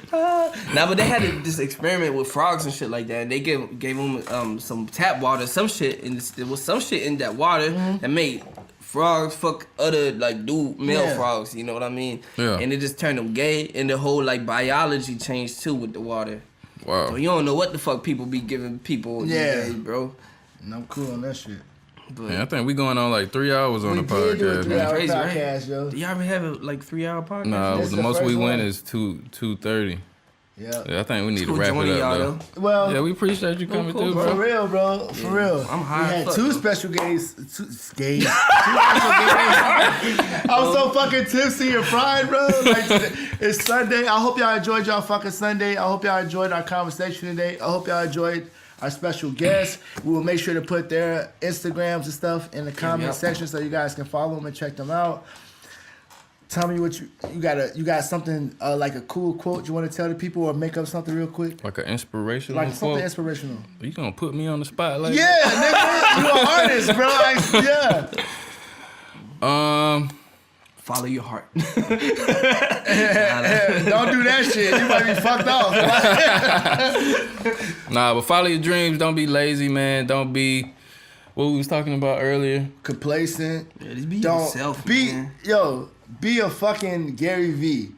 Nah, but they had this experiment with frogs and shit like that. And they gave them some tap water, some shit, and there was some shit in that water that made frogs fuck other like male Yeah. frogs. You know what I mean? Yeah. And it just turned them gay, and the whole like biology changed too with the water. Wow. So you don't know what the fuck people be giving people these Yeah. days, bro. And I'm cool on that shit. But Man, I think we going on like 3 hours on We the did do a podcast, 3 man. hour Crazy, right? podcast, yo. do y'all ever have a like 3-hour podcast? Nah, This the the most we first went one. is 2:30. Yeah. Yeah, I think we need to Cool wrap joining it up y'all, though. Well, Yeah, we appreciate you coming cool, through, bro. for bro. real, bro. For real. I'm high We as had fuck, two though. special gays. Two special gays. I'm so fucking tipsy and fried, bro. Like, it's Sunday. I hope y'all enjoyed y'all fucking Sunday. I hope y'all enjoyed our conversation today. I hope y'all enjoyed our special guests. We will make sure to put their Instagrams and stuff in the comment Yep. section so you guys can follow them and check them out. Tell me what you got something like a cool quote you want to tell the people or make up something real quick? Like an inspirational Like something quote. inspirational. You gonna put me on the spot like Yeah, nigga, you an artist, bro. Like, yeah. that? Follow your heart. Don't do that shit. You might be fucked off. Nah, but follow your dreams. Don't be lazy, man. Don't be what we was talking about earlier. Complacent. Yeah, just be Don't yourself, be man. be a fucking Gary V.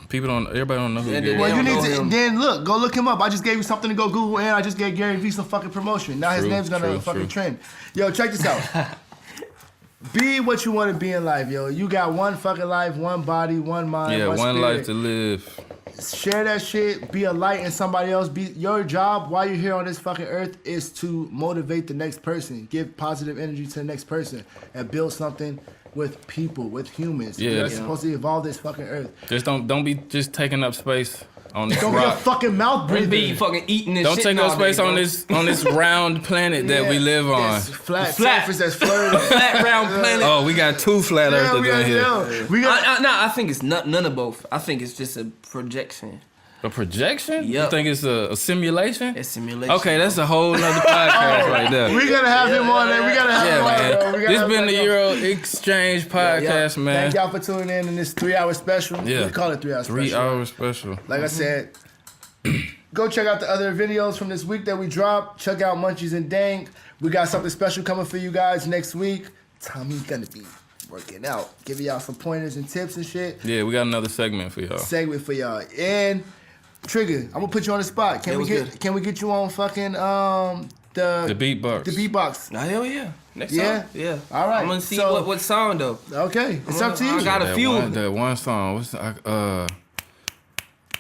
Everybody don't know who Yeah, it they- is. Well, you don't need know to him. then go look him up. I just gave you something to go Google, and I just gave Gary V some fucking promotion. Now his True, name's gonna true, fucking true. trend. Yo, check this out. Be what you want to be in life, yo. You got one fucking life, one body, one mind, Yeah, one one spirit. life to live. Share that shit. Be a light in somebody else. Be your job while you're here on this fucking earth is to motivate the next person, give positive energy to the next person, and build something with people, with humans. Yeah. You're Yeah. supposed to evolve this fucking earth. Just don't be just taking up space. on this Don't get your rock. fucking mouth Bring breathing. be fucking eating this Don't shit take no all day, space on bro. this round planet that we live on. This flat Flat. surface that's flirting. Flat round planet. Oh, we got 2 flat Yeah, earthers we in got, here. yo, we got, I think it's none of both. I think it's just a projection. A projection? You Yep. think it's a simulation? It's simulation. Okay, that's a whole nother podcast right there. we gotta have him on there. We gotta have him on Yeah, there. man. We gotta This have been the him on. Euro Exchange podcast, man. Thank y'all for tuning in this 3-hour special. Yeah. We call it 3-hour special. 3 hour special. Like I said, go check out the other videos from this week that we dropped. Check out Munchies and Dank. We got something special coming for you guys next week. Tommy's gonna be working out, giving y'all some pointers and tips and shit. Yeah, we got another segment for y'all. Segment for y'all. And Trigger, I'm gonna put you on the spot. Can we get you on fucking The beatbox. the beatbox? Nah, hell yeah. Next Yeah? song. Yeah. All right. I'm gonna see So- what song though. Okay, it's up to you. I got a That few. That one song. What's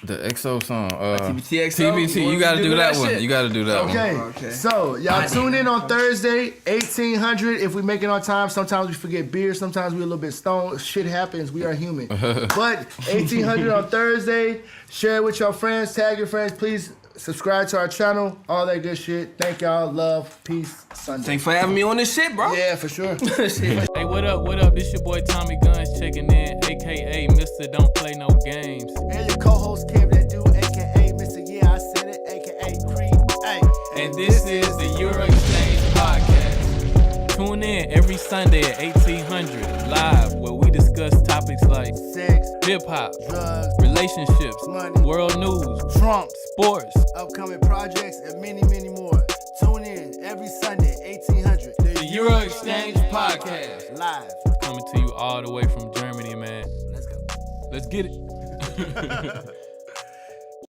the XO song? TBT XO? TBT. You gotta do that one. shit? You gotta do that one. Okay. So y'all tune in on Thursday, 1800. If we make it on time, sometimes we forget beer, sometimes we a little bit stoned. Shit happens. We are human. But 1800 on Thursday. Share it with your friends. Tag your friends. Please subscribe to our channel. All that good shit. Thank y'all. Love. Peace. Sunday. Thanks for having me on this shit, bro. Yeah, for sure. Hey, what up? What up? It's your boy Tommy Guns checking in, aka Mr. Don't Play No Games. And your co-host Kim that do, aka Mr. Yeah, I said it, aka Creep. Hey. And this is the Euro Exchange podcast. Tune in every Sunday at 1800 live, where we discuss topics like Sex, hip hop, drugs, relationships, money, world news, Trump, sports. upcoming projects, and many, many more. Tune in every Sunday, 1800. The Euro Exchange podcast. Live. Coming to you all the way from Germany, man. Let's go. Let's get it.